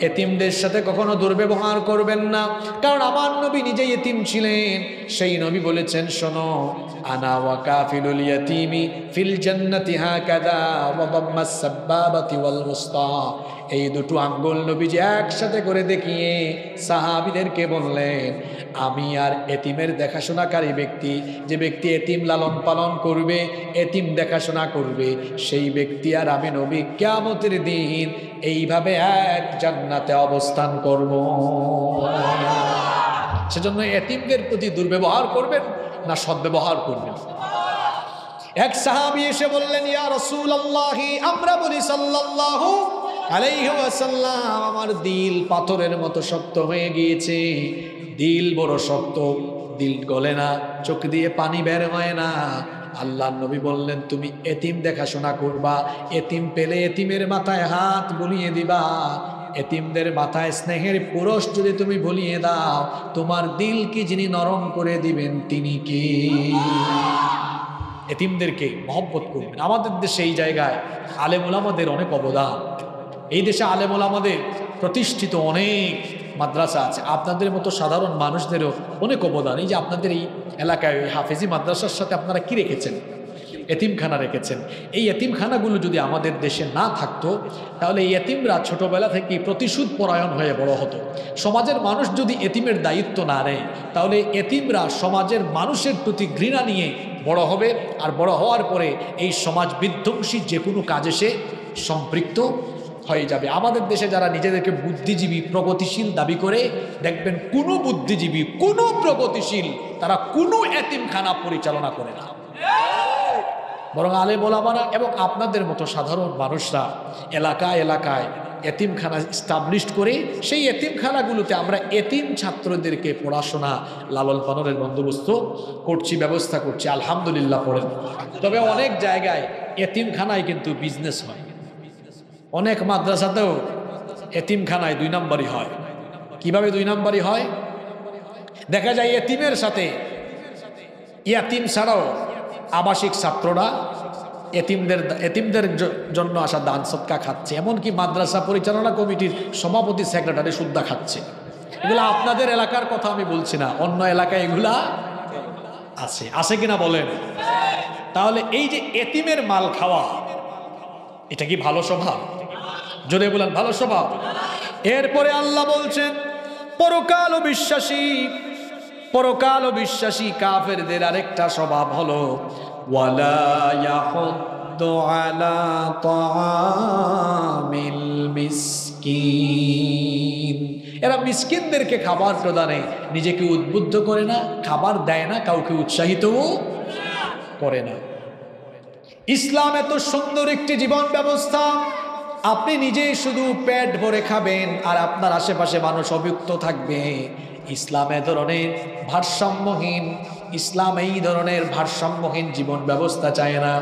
এতিমদের সাথে কখনো দুর্ব্যবহার করবেন না, কারণ আমার নবী নিজেই এতিম ছিলেন। সেই নবী বলেছেন, শোনো, আনা ওয়া কাফিলুল ইয়াতীমি ফিল জান্নাতি হাকাযা ওয়া দাম্মাস সাব্বাবাতি ওয়াল উসতা। এই 2 আঙ্গুল নবীজি একসাথে করে দেখিয়ে সাহাবীদেরকে বললেন, আমি আর এতিমের দেখাশোনাকারী ব্যক্তি, যে ব্যক্তি এতিম লালন পালন করবে, এতিম দেখাশোনা করবে, সেই ব্যক্তি আর আমি নবী কিয়ামতের দিন এইভাবে এক জান্নাতে অবস্থান করব। সেজন্য এতিমদের প্রতি দুর্ব্যবহার করবেন না, সদ্ব্যবহার করবেন। এক সাহাবী এসে বললেন, ইয়া রাসূলুল্লাহ, আমরা বলি সাল্লাল্লাহু আলাইহি ওয়াসাল্লাম, আমার দিল পাথরের মতো শক্ত হয়ে গিয়েছে। দিল বড় শক্ত, দিল গলে না, চোখ দিয়ে পানি বের হয় না। আল্লাহর নবী বললেন, তুমি এতিম দেখাশোনা করবা, এতিম পেলে এতিমের মাথায় হাত বুলিয়ে দিবা। এতিমদের মাথায় স্নেহের পুরুষ যদি তুমি ভুলিয়ে দাও, তোমার দিল কি যিনি নরম করে দিবেন তিনি কি? এতিমদেরকে মহব্বত করবেন। আমাদের দেশে এই জায়গায় আলেম ওলামাদের অনেক অবদান। এই দেশে আলেম ওলামাদের প্রতিষ্ঠিত অনেক মাদ্রাসা আছে। আপনাদের মতো সাধারণ মানুষদেরও অনেক অবদান। এই যে আপনাদের এই এলাকায় ওই হাফেজি মাদ্রাসার সাথে আপনারা কি রেখেছেন? এতিমখানা রেখেছেন। এই এতিমখানাগুলো যদি আমাদের দেশে না থাকতো তাহলে এই এতিমরা ছোটবেলা থেকে প্রতিশোধ পরায়ণ হয়ে বড় হতো। সমাজের মানুষ যদি এতিমের দায়িত্ব না নেয় তাহলে এতিমরা সমাজের মানুষের প্রতি ঘৃণা নিয়ে বড় হবে, আর বড় হওয়ার পরে এই সমাজ বিধ্বংসী যে কোনো কাজে সে সম্পৃক্ত হয়ে যাবে। আমাদের দেশে যারা নিজেদেরকে বুদ্ধিজীবী প্রগতিশীল দাবি করে, দেখবেন কোনো বুদ্ধিজীবী কোনো প্রগতিশীল তারা কোনো এতিমখানা পরিচালনা করে না, বরং আলেম ওলামারা এবং আপনাদের মতো সাধারণ মানুষরা এলাকায় এলাকায় এতিমখানা স্টাবলিশ করে সেই এতিমখানাগুলোতে আমরা এতিম ছাত্রদেরকে পড়াশোনা লালন পালনের বন্দোবস্ত করছি, ব্যবস্থা করছি, আলহামদুলিল্লাহ পড়েন। তবে অনেক জায়গায় এতিমখানায় কিন্তু বিজনেস হয়, অনেক মাদ্রাসাতেও এতিমখানায় 2 নম্বরই হয়। কিভাবে 2 নম্বরই হয়? দেখা যায় এতিমের সাথে ইয়াতিম ছাড়াও আবাসিক ছাত্ররা এতিমদের জন্য আসা দান সৎকা খাচ্ছে, এমনকি মাদ্রাসা পরিচালনা কমিটির সভাপতি সেক্রেটারি সুদ্ধা খাচ্ছে। এগুলা আপনাদের এলাকার কথা আমি বলছি না, অন্য এলাকায় এগুলা আছে, আছে কিনা বলেন? তাহলে এই যে এতিমের মাল খাওয়া, এটা কি ভালো স্বভাব? জোরে বলেন, ভালো স্বভাব? এরপরে আল্লাহ বলছেন পরকাল বিশ্বাসী কাফেরদের আরেকটা স্বভাব হলো ওয়ালা ইয়াহুদ্দু আলা তাআমিল মিসকিন। এরা মিসকিনদেরকে খাবার প্রদানে নিজেকে উদ্বুদ্ধ করে না, খাবার দেয় না, কাউকে উৎসাহিতও করে না। ইসলাম এত সুন্দর একটি জীবন ব্যবস্থা, আপনি নিজেই শুধু পেট ভরে খাবেন আর আপনার আশেপাশে মানুষ অভুক্ত থাকবে। ইসলাম এই ধরনের ভারসাম্যহীন জীবন ব্যবস্থা চায় না,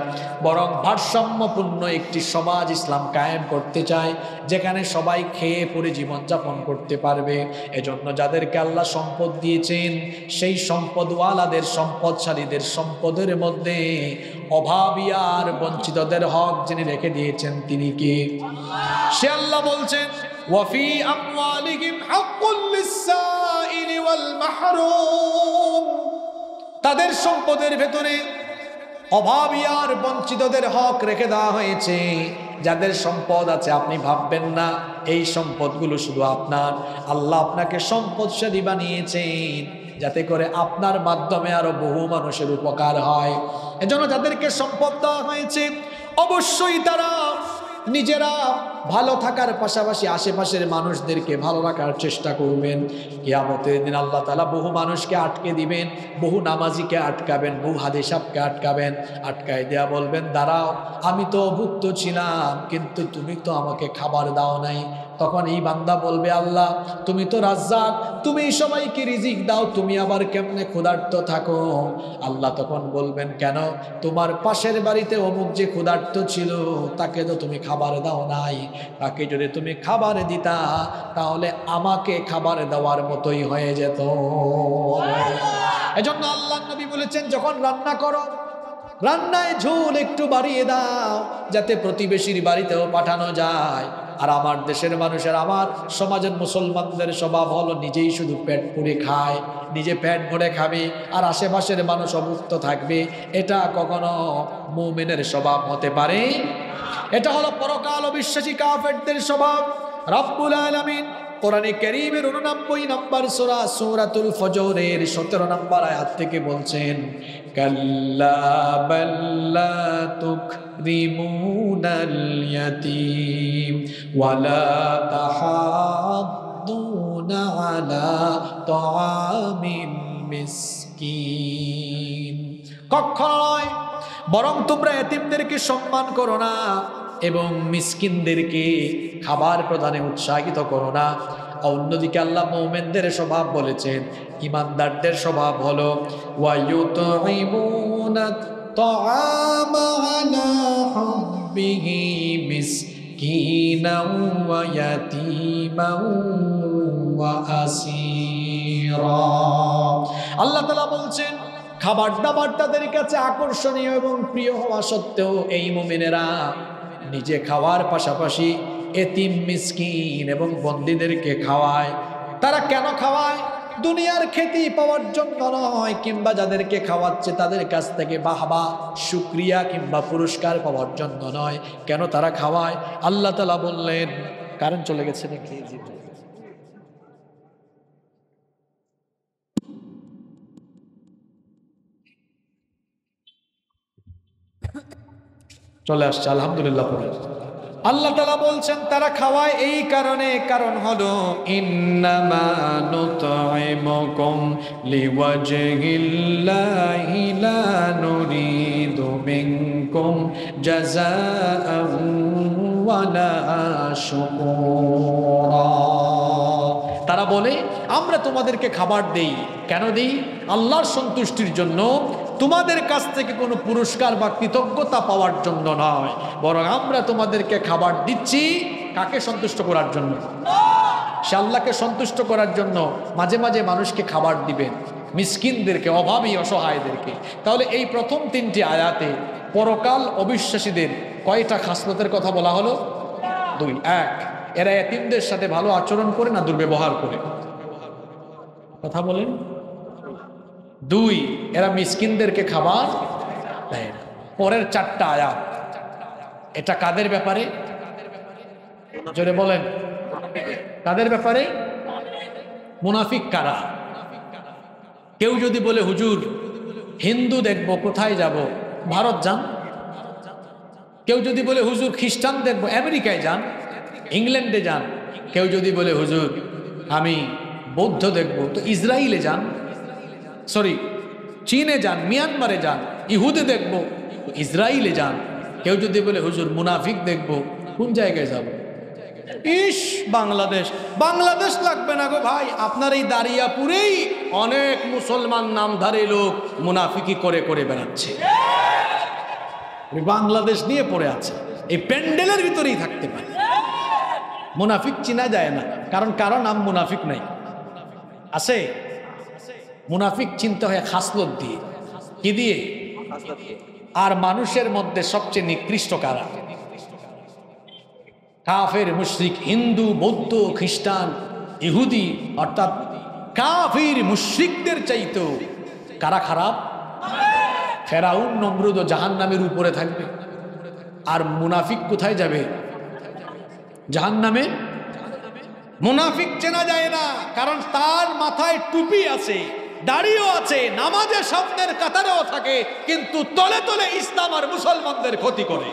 বরং ভারসাম্যপূর্ণ একটি সমাজ ইসলাম কায়েম করতে চায়, যেখানে সবাই খেয়ে পরে জীবনযাপন করতে পারবে। এজন্য যাদেরকে আল্লাহ সম্পদ দিয়েছেন সেই সম্পদওয়ালাদের, সম্পদশালীদের সম্পদের মধ্যে অভাবী আর বঞ্চিতদের হক যিনি রেখে দিয়েছেন তিনি কে? সে আল্লাহ বলছেন ওয়াফি আমওয়ালিহিম হাক্কুল লিস-সাইলি ওয়াল মাহরুম। তাদের সম্পদের ভেতরে অভাবী আর বঞ্চিতদের হক রেখে দেওয়া হয়েছে। যাদের সম্পদ আছে আপনি ভাববেন না এই সম্পদগুলো শুধু আপনার, আল্লাহ আপনাকে সম্পদশালী বানিয়েছেন যাতে করে আপনার মাধ্যমে আরো বহু মানুষের উপকার হয়। এজন্য যাদেরকে সম্পদ দেওয়া হয়েছে অবশ্যই তারা নিজেরা ভালো থাকার পাশাপাশি আশেপাশের মানুষদেরকে ভালো রাখার চেষ্টা করবেন। কিয়ামতের দিন আল্লাহ তাআলা বহু মানুষকে আটকে দিবেন, বহু নামাজিকে আটকাবেন, বহু হাদিসাবকে আটকাবেন। আটকায় দেয়া বলবেন দাঁড়াও, আমি তো অভুক্ত ছিলাম কিন্তু তুমি তো আমাকে খাবার দাও নাই। তখন এই বান্দা বলবে আল্লাহ তুমি তো রাজ্জাক, তুমি সবাইকে রিজিক দাও, তুমি আবার কেমনে ক্ষুধার্ত থাকো? আল্লাহ তখন বলবেন কেন, তোমার পাশের বাড়িতে অমুক যে ক্ষুধার্ত ছিল তাকে তো তুমি খাবার দাও নাই, তাকে যদি তুমি খাবার দিতা তাহলে আমাকে খাবার দেওয়ার মতোই হয়ে যেত। এজন্য আল্লাহ নবী বলেছেন যখন রান্না করো রান্নায় ঝোল একটু বাড়িয়ে দাও যাতে প্রতিবেশীর বাড়িতেও পাঠানো যায়। আর আমার দেশের মানুষের, আমার সমাজের মুসলমানদের স্বভাব হলো নিজেই শুধু পেট পুরে খায়, নিজে পেট ভরে খাবে আর আশেপাশের মানুষ অভুক্ত থাকবে। এটা কখনো মুমিনের স্বভাব হতে পারে? এটা হলো পরকাল অবিশ্বাসী কাফেরদের স্বভাব। রব্বুল আলামিন কোরআনে কারীমের 89 নম্বর সূরা সূরাতুল ফজরের 17 নম্বর আয়াত থেকে বলছেন কাল্লা বাল্লা তুকরিমুনাল ইয়াতীম ওয়ালা তাহাদ্দুনা আলা তাআমিল মিসকিন। কখনো নয়, বরং তোমরা এতিমদেরকে সম্মান করো না এবং মিসকিনদেরকে খাবার প্রদানে উৎসাহিত করো না। অন্যদিকে আল্লাহ মুমিনদের স্বভাব বলেছেন, ইমানদারদের স্বভাব হলো ওয়ায়ুতঈমুনাত তাআমা আলা হুব্বিহি মিসকিনাও ওয়া ইয়াতীমান ওয়া আসীরা। আল্লাহ তাআলা বলছেন খাবার দাবার তাদের কাছে আকর্ষণীয় এবং প্রিয় হওয়া সত্ত্বেও এই মুমিনেরা নিজে খাওয়ার পাশাপাশি এতিম মিসকিন এবং বন্দীদেরকে খাওয়ায়। তারা কেন খাওয়ায়? দুনিয়ার খ্যাতি পাওয়ার জন্য নয়, কিংবা যাদেরকে খাওয়াচ্ছে তাদের কাছ থেকে বাহবা, শুকরিয়া কিংবা পুরস্কার পাওয়ার জন্য নয়। কেন তারা খাওয়ায়? আল্লাহ তাআলা বললেন, কারেন্ট চলে গেছে নাকি? চলে আসছে, আলহামদুলিল্লাহ পড়ে। আল্লাহ তাআলা বলছেন তারা খাওয়ায় এই কারণে, কারণ হলো ইন্নামা নুতঈমুকুম লিওয়াজহিল্লাহি লা নুরিদু মিনকুম জাযাআন ওয়ালা শুকুরা। তারা বলে আমরা তোমাদেরকে খাবার দেই, কেন দেই? আল্লাহর সন্তুষ্টির জন্য, তোমাদের কাছ থেকে কোনো পুরস্কার বা কৃতজ্ঞতা পাওয়ার জন্য নয়, বরং আমরা তোমাদেরকে খাবার দিচ্ছি কাকে সন্তুষ্ট করার জন্য? সে আল্লাহকে সন্তুষ্ট করার জন্য মাঝে মাঝে মানুষকে খাবার দিবেন, মিসকিনদেরকে, অভাবী অসহায়দেরকে। তাহলে এই প্রথম তিনটি আয়াতে পরকাল অবিশ্বাসীদের কয়টা খাসলতের কথা বলা হলো? দুই। এক, এরা এতিমদের সাথে ভালো আচরণ করে না দুর্ব্যবহার করে? কথা বলেন। দুই, এরা মিসকিনদেরকে খাবার দেয় না। পরের চারটা আয়াত এটা কাদের ব্যাপারে? জোরে বলেন, কাদের ব্যাপারে? মুনাফিক কারা? কেউ যদি বলে হুজুর হিন্দু দেখবো, কোথায় যাব? ভারত যান। কেউ যদি বলে হুজুর খ্রিস্টান দেখবো, আমেরিকায় যান, ইংল্যান্ডে যান। কেউ যদি বলে হুজুর আমি বৌদ্ধ দেখবো, তো ইসরায়েলে যান, সরি চীনে যান, মিয়ানমারে যান। ইহুদে দেখবো, ইসরায়েলে যান। কেউ যদি বলে হুজুর মুনাফিক দেখবো, কোন জায়গায় যাব? ইস বাংলাদেশ। বাংলাদেশ লাগবে না গো ভাই, আপনার এই দাঁড়িয়াপুরেই অনেক মুসলমান নামধারী লোক মুনাফিকি করে করে বেড়াচ্ছে, বাংলাদেশ নিয়ে পড়ে আছে, এই প্যান্ডেলের ভিতরেই থাকতে পারে। মুনাফিক চিনা যায় না, কারণ কারো নাম মুনাফিক নাই। আছে? মুনাফিক চিনতে হয় খাসলত দিয়ে। কি দিয়ে? আর মানুষের মধ্যে সবচেয়ে নিকৃষ্ট কারা? কাফের, মুশরিক, হিন্দু, বৌদ্ধ, খ্রিস্টান, ইহুদি, অর্থাৎ কাফির মুশরিকদের চাইতেও কারা খারাপ? ফেরাউন, নমরুদ ও জাহান্নামের উপরে থাকবে। আর মুনাফিক কোথায় যাবে? জাহান্নামে। মুনাফিক চেনা যায় না, কারণ তার মাথায় টুপি আছে, দাড়িও আছে, নামাজের সামনের কাতারেও থাকে, কিন্তু তলে তলে ইসলাম আর মুসলমানদের ক্ষতি করে।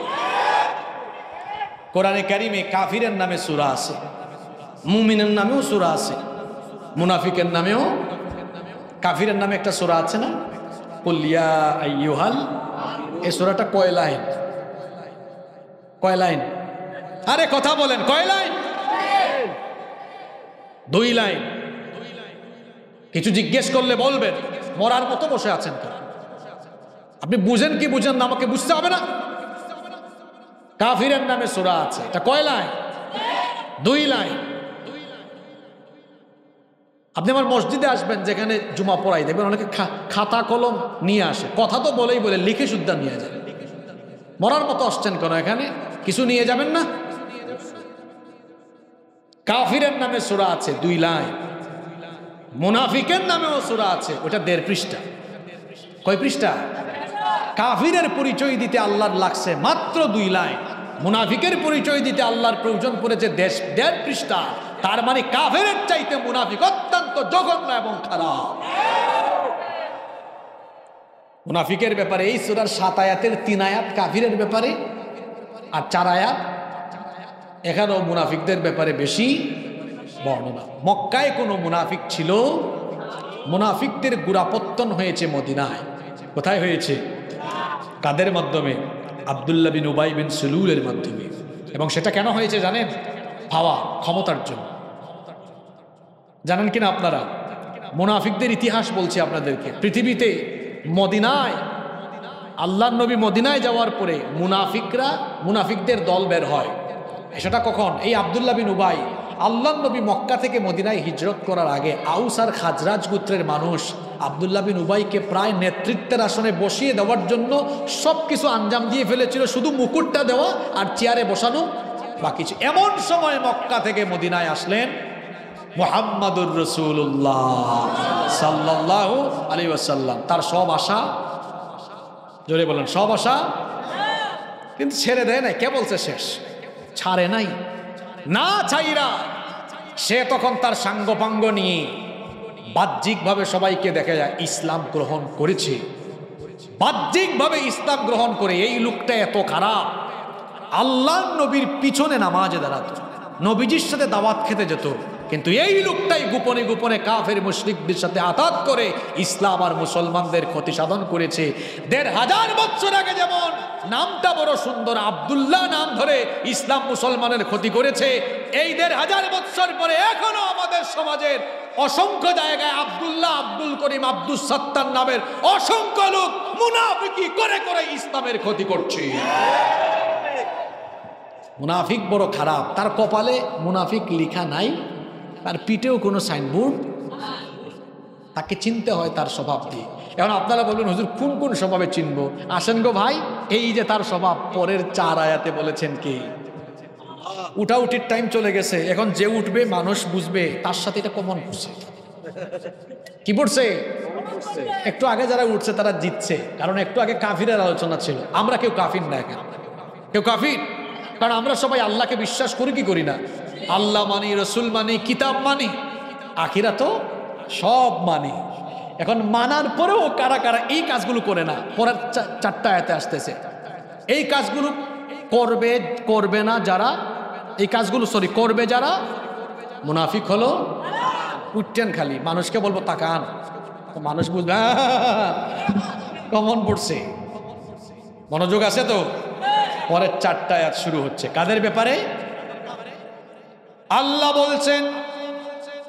কোরআনে কারিমে কাফিরের নামে সূরা আছে, মুমিনের নামেও সূরা আছে, মুনাফিকের নামেও, কাফিরের নামে একটা সূরা আছে না? কুল ইয়া আইয়ুহাল। এই সূরাটা কয় লাইন? কয় লাইন? আরে কথা বলেন, কয় লাইন? 2 লাইন। কিছু জিজ্ঞেস করলে বলবেন, মরার মতো বসে আছেন কেন? আপনি বুঝেন কি বুঝেন না আমাকে বুঝতে হবে না? কাফিরের নামে সূরা আছে, এটা কয় লাইন? 2 লাইন। আপনি আমার মসজিদে আসবেন, যেখানে জুমা পড়াই, দেখবেন অনেকে খাতা কলম নিয়ে আসে, কথা তো বলেই বলে, লিখে সুদ্ধা নিয়ে যায়। মরার মতো আসছেন কেন এখানে? কিছু নিয়ে যাবেন না? কাফিরের নামে সূরা আছে 2 লাইন, মুনাফিকের নামেও সূরা আছে, ওটা 1.5 পৃষ্ঠা। কয় পৃষ্ঠা? কাফিরের পরিচয় দিতে আল্লাহর লাগছে মাত্র 2 লাইন, মুনাফিকের পরিচয় দিতে আল্লাহর প্রয়োজন পড়েছে 1.5 পৃষ্ঠা। তার মানে কাফেরের চাইতে মুনাফিক অত্যন্ত জঘন্য এবং খারাপ। মুনাফিকের ব্যাপারে এই সূরার 7 আয়াতের 3 আয়াত কাফিরের ব্যাপারে, আর 4 আয়াত এখানেও মুনাফিকদের ব্যাপারে বেশি বর্ণনা। মক্কায় কোনো মুনাফিক ছিল? মুনাফিকদের গোড়াপত্তন হয়েছে মদিনায়। কোথায় হয়েছে? কাদের মাধ্যমে? আব্দুল্লাহ বিন উবাই বিন সুলুলের মাধ্যমে। এবং সেটা কেন হয়েছে জানেন? পাওয়া, ক্ষমতার জন্য। জানেন কিনা আপনারা? মুনাফিকদের ইতিহাস বলছি আপনাদেরকে। পৃথিবীতে মদিনায়, আল্লাহর নবী মদিনায় যাওয়ার পরে মুনাফিকদের দল বের হয়। সেটা কখন? এই আব্দুল্লাহ বিন উবাই, আল্লাহর নবী মক্কা থেকে মদিনায় হিজরত করার আগে আউস আর খাজরাজ গোত্রের মানুষ আব্দুল্লাহ বিন উবাইকে প্রায় নেতৃত্বের আসনে বসিয়ে দেওয়ার জন্য সবকিছু আঞ্জাম দিয়ে ফেলেছিল, শুধু মুকুটটা দেওয়া আর চেয়ারে বসানো বাকি ছিল। এমন সময় মক্কা থেকে মদিনায় আসলেন মুহাম্মাদুর রাসূলুল্লাহ সাল্লাল্লাহু আলাইহি ওয়াসাল্লাম। তার সব আশা, জোরে বলেন, সব আশা কিন্তু ছেড়ে দেয় নাই। কে বলছে শেষ? ছাড়ে নাই, না চাইরা সে তখন তার সাঙ্গপাঙ্গ নিয়ে বাহ্যিকভাবে সবাইকে দেখা যায় ইসলাম গ্রহণ করেছে। বাহ্যিকভাবে ইসলাম গ্রহণ করে এই লোকটা এত খারাপ, আল্লাহ নবীর পিছনে নামাজে দাঁড়াতো, নবীজির সাথে দাওয়াত খেতে যেত, কিন্তু এই লোকটাই গোপনে গোপনে কাফের মুশরিকদের সাথে আতাত করে ইসলাম আর মুসলমানদের ক্ষতি সাধন করেছে। ১৫০০ বছর আগে যেমন নামটা বড় সুন্দর, আব্দুল্লাহ নাম ধরে ইসলাম মুসলমানের ক্ষতি করেছে, এই ১৫০০ বছর পরে এখনো আমাদের সমাজের অসংখ্য জায়গায় আব্দুল্লাহ, আব্দুল করিম, আব্দুল সত্তার নামের অসংখ্য লোক মুনাফিকি করে করে ইসলামের ক্ষতি করছে। মুনাফিক বড় খারাপ, তার কপালে মুনাফিক লেখা নাই, তার পিঠেও কোনো সাইনবোর্ড, তাকে চিনতে হয় তার স্বভাব দিয়ে। এখন আপনারা বলবেন হুজুর কোন কোন স্বভাবে চিনব? আসেন গো ভাই, এই যে তার স্বভাব পরের ৪ আয়াতে বলেছেন কি, উঠাউঠির টাইম চলে গেছে, এখন যে উঠবে মানুষ বুঝবে তার সাথে এটা কমন করছে। কি পড়ছে? একটু আগে যারা উঠছে তারা জিতছে, কারণ একটু আগে কাফিরের আলোচনা ছিল। আমরা কেউ কাফির না, এখন কেউ কাফির, কারণ আমরা সবাই আল্লাহকে বিশ্বাস করি কি করি না? আল্লাহ মানি, রসুল মানি, কিতাব মানি, আখিরা তো সব মানি। এখন মানার পরেও কারা কারা এই কাজগুলো করে না, পরের ৪টা আয়াতে আসতেছে। এই কাজগুলো করবে না যারা, এই কাজগুলো করবে যারা, মুনাফিক হলো। উঠতেন খালি মানুষকে বলবো তাকান, মানুষ বুঝবে কমন পড়ছে, মনোযোগ আছে তো। পরের ৪টা আয়াত শুরু হচ্ছে কাদের ব্যাপারে? আল্লাহ বলছেন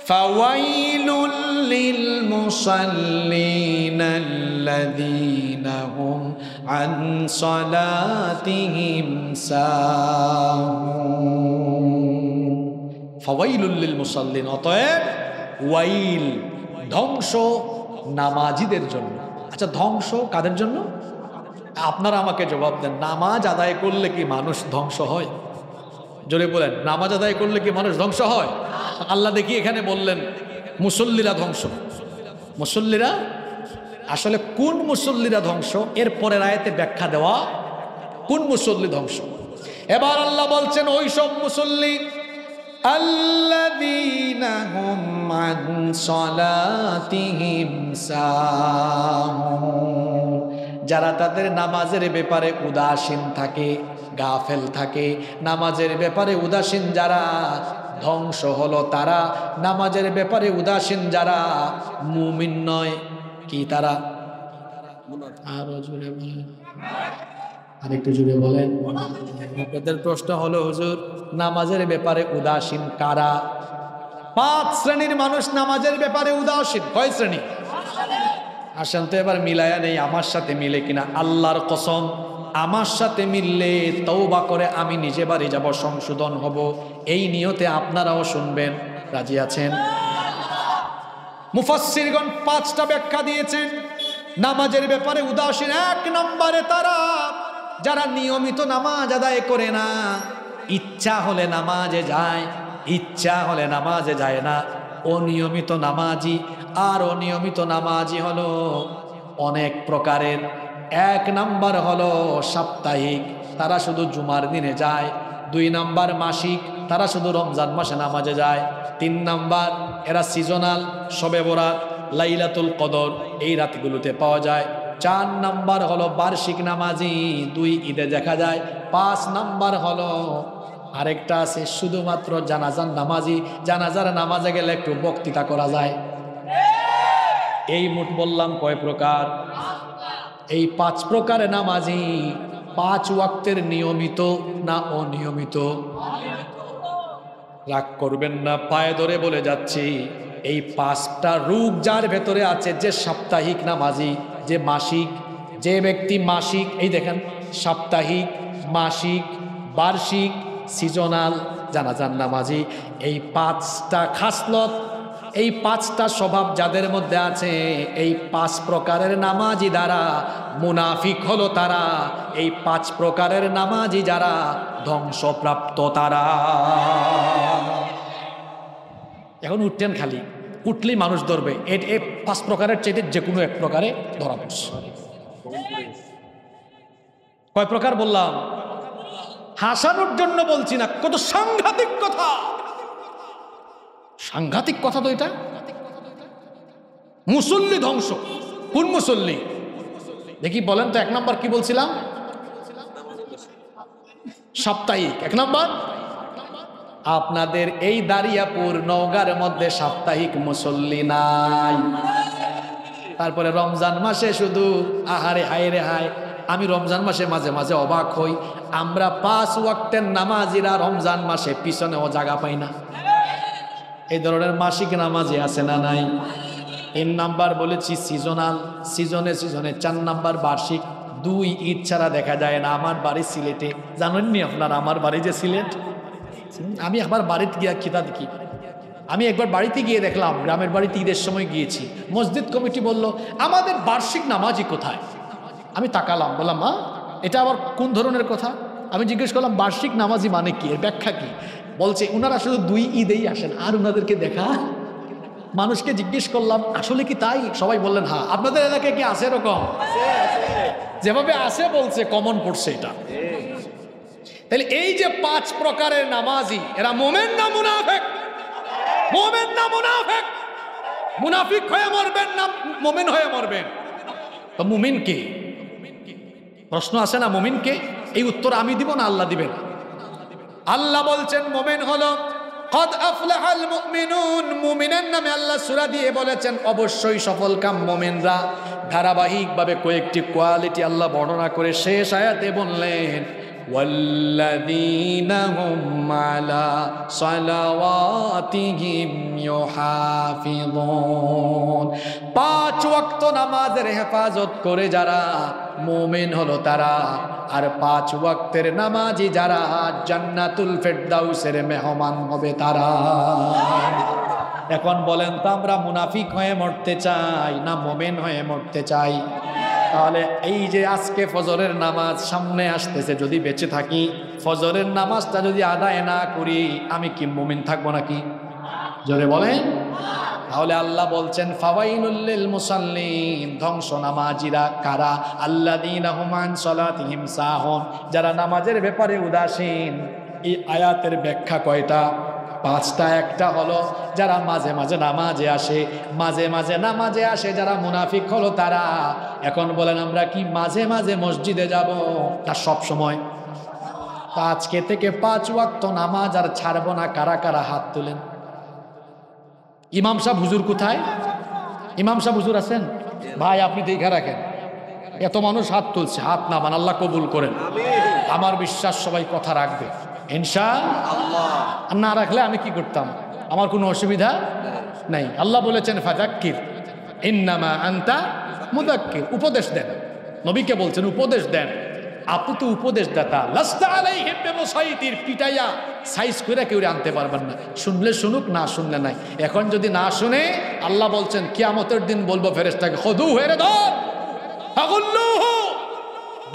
ফাওয়াইলুল লিল মুসাল্লিনা আল্লাযীনা হুম আন সালাতিহিম সাহুন। ফাওয়াইলুল লিল মুসাল্লিন, অতএব ওয়াইল, ধ্বংস নামাজীদের জন্য। আচ্ছা, ধ্বংস কাদের জন্য? আপনারা আমাকে জবাব দেন, নামাজ আদায় করলে কি মানুষ ধ্বংস হয়? জোরে বলেন, নামাজ আদায় করলে কি মানুষ ধ্বংস হয়? আল্লাহ দেখি এখানে বললেন মুসল্লিরা ধ্বংস। মুসল্লিরা আসলে কোন মুসল্লিরা ধ্বংস? এর পরের আয়াতে ব্যাখ্যা দেওয়া কোন মুসল্লি ধ্বংস। এবার আল্লাহ বলছেন ওই সব মুসল্লি আল্লাযীনা হুম আন সালাতিহিম সাহুন, যারা তাদের নামাজের ব্যাপারে উদাসীন থাকে, গাফেল থাকে। নামাজের ব্যাপারে উদাসীন যারা, ধ্বংস হলো তারা। নামাজের ব্যাপারে উদাসীন যারা মুমিন নয়, কি তারা? আরো জোরে বলেন, আরেকটু জোরে বলেন। আপনাদের প্রশ্ন হলো হুজুর নামাজের ব্যাপারে উদাসীন কারা? 5 শ্রেণীর মানুষ নামাজের ব্যাপারে উদাসীন। কয় শ্রেণী? আসেন তো এবার মিলায়া নেই, আমার সাথে মিলে কিনা। আল্লাহর কসম, আমার সাথে মিললে তওবা করে আমি নিজে বাড়ি যাব, সংশোধন হব, এই নিয়তে আপনারাও শুনবেন। রাজি আছেন? মুফাসসিরগণ 5টা ব্যাখ্যা দিয়েছেন নামাজের ব্যাপারে উদাসীন। 1 নম্বরে তারা যারা নিয়মিত নামাজ আদায় করে না, ইচ্ছা হলে নামাজে যায়, ইচ্ছা হলে নামাজে যায় না, অনিয়মিত নামাজি। আর অনিয়মিত নামাজি হলো অনেক প্রকারের। 1 নাম্বার হলো সাপ্তাহিক, তারা শুধু জুমার দিনে যায়। 2 নাম্বার মাসিক, তারা শুধু রমজান মাসে নামাজে যায়। 3 নাম্বার এরা সিজনাল, শবে বরাত, লাইলাতুল কদর এই রাতগুলোতে পাওয়া যায়। 4 নাম্বার হলো বার্ষিক নামাজি, 2 ঈদে দেখা যায়। 5 নাম্বার হলো আরেকটা আছে শুধুমাত্র জানাজার নামাজি, জানাজার নামাজে গেলে একটু বক্তৃতা করা যায়। এই মোট বললাম কয় প্রকার? এই 5 প্রকারের নামাজি। 5 ওয়াক্তের নিয়মিত না অনিয়মিত? রাগ করবেন না, পায়ে ধরে বলে যাচ্ছি, এই 5টা রূপ যার ভেতরে আছে, যে সাপ্তাহিক নামাজি, যে মাসিক, যে ব্যক্তি মাসিক, এই দেখেন সাপ্তাহিক, মাসিক, বার্ষিক, সিজনাল, জানাজার নামাজি, এই 5টা খাসলত, এই 5টা স্বভাব যাদের মধ্যে আছে, এই 5 প্রকারের নামাজি দ্বারা মুনাফিক হলো তারা। এই 5 প্রকারের নামাজি যারা ধ্বংসপ্রাপ্ত তারা। এখন উঠতেন খালি, উঠলেই মানুষ ধরবে। এই 5 প্রকারের চাইতে যে কোনো এক প্রকারে ধরা পড়ছে। কয় প্রকার বললাম? হাসানোর জন্য বলছি না, কত সাংঘাতিক কথা, সাংঘাতিক কথা তো এটা। মুসল্লি ধ্বংস। কোন মুসল্লি দেখি বলেন তো? 1 নাম্বার কি বলছিলাম? সাপ্তাহিক। 1 নাম্বার, আপনাদের এই দারিয়াপুর নওগাঁর মধ্যে সাপ্তাহিক মুসল্লি নাই। তারপরে রমজান মাসে শুধু আহারে হায় রে হায়। আমি রমজান মাসে মাঝে মাঝে অবাক হই, আমরা 5 ওয়াক্তের নামাজিরা রমজান মাসে পিছনেও জায়গা পাই না। এই ধরনের মাসিক নামাজি আছে না নাই? 3 নাম্বার বলেছি সিজনাল, সিজনে সিজনে। 4 নাম্বার বার্ষিক। 2 ঈদ ছাড়া দেখা যায় না। আমার বাড়ি সিলেটে, জানেননি আপনারা আমার বাড়ি যে সিলেট। আমি একবার বাড়িতে গিয়ে খিতা দেখি। আমি একবার বাড়িতে গিয়ে দেখলাম, গ্রামের বাড়িতে ঈদের সময় গিয়েছি, মসজিদ কমিটি বলল আমাদের বার্ষিক নামাজি কোথায়? আমি তাকালাম, বললাম মা এটা আবার কোন ধরনের কথা? আমি জিজ্ঞেস করলাম বার্ষিক নামাজি মানে কি, এর ব্যাখ্যা কি? বলছে ওনারা শুধু 2 ঈদেই আসেন, আর ওনাদেরকে দেখা। মানুষকে জিজ্ঞেস করলাম আসলে কি তাই? সবাই বললেন হ্যাঁ। আপনাদের এলাকায় কি আছে এরকম? যেভাবে আছে বলছে কমন পড়ছে এটা। তাহলে এই যে 5 প্রকারের নামাজি, এরা মোমেন না মুনাফিক? মোমেন না মুনাফিক? মুনাফিক হয়ে মরবেন না মোমেন হয়ে মরবেন? তো মুমিন কে? প্রশ্ন আসে না, মুমিন কে? এই উত্তর আমি দিব না আল্লাহ দিবেন? আল্লাহ বলছেন মুমিন হলো কদ আফলাহাল মুমিনুন। মুমিনের নামে আল্লাহ সূরা দিয়ে বলেছেন অবশ্যই সফলকাম মুমিনরা। ধারাবাহিকভাবে কয়েকটি কোয়ালিটি আল্লাহ বর্ণনা করে শেষ আয়াতে বললেন ওয়াল্লাযীনা হুম আলা সালাওয়াতিহিম ইউহাফিযুন। 5 ওয়াক্ত নামাজের হেফাজত করে যারা, মুমিন হলো তারা। আর 5 ওয়াক্তের নামাজি যারা, জান্নাতুল ফেরদাউসের মেহমান হবে তারা। এখন বলেন তো আমরা মুনাফিক হয়ে মরতে চাই না মুমিন হয়ে মরতে চাই? তাহলে এই যে আজকে ফজরের নামাজ সামনে আসতেছে, যদি বেঁচে থাকি ফজরের নামাজটা যদি আদায় না করি, আমি কি মুমিন থাকবো নাকি? জোরে বলেন। তাহলে আল্লাহ বলছেন ফাওয়াইলুল লিল মুসাল্লিন। ধ্বংস নামাজিরা কারা? আল্লাযীনা হুম আন সালাতিহিম সাহুন। যারা নামাজের ব্যাপারে উদাসীন। এই আয়াতের ব্যাখ্যা কয়টা? 5টা। একটা হলো যারা মাঝে মাঝে নামাজে আসে, মাঝে মাঝে নামাজে আসে যারা, মুনাফিক হলো তারা। এখন বলেন আমরা কি মাঝে মাঝে মসজিদে যাব না সব সময়? তা আজকে থেকে 5 ওয়াক্ত নামাজ আর ছাড়বো না। কারা কারা হাত তুলেন? ইমাম সাহেব হুজুর কোথায়? ইমাম সাহেব হুজুর আছেন? ভাই আপনি দেখা রাখেন, এত মানুষ হাত তুলছে, হাত নামান, আল্লাহ কবুল করেন। আমার বিশ্বাস সবাই কথা রাখবে ইনশাআল্লাহ। না রাখলে আমি কি করতাম? আমার কোনো অসুবিধা নাই। আল্লাহ বলেছেন ফাযাক্কির ইন্নামা আনতা মুযাক্কির। উপদেশ দেন, নবীকে বলছেন উপদেশ দেন। আপনি তো উপদেশ দাতা। লাস্তা আলাইহিম বিমুসাইতির। পিটাইয়া সাইজ করে কেউ আনতে পারবেন না। শুনলে শুনুক, না শুনলে নাই। এখন যদি না শুনে, আল্লাহ বলছেন কিয়ামতের দিন বলবো ফেরেশতাকে খুদু হেরে ধর ফাগুল্লুহু,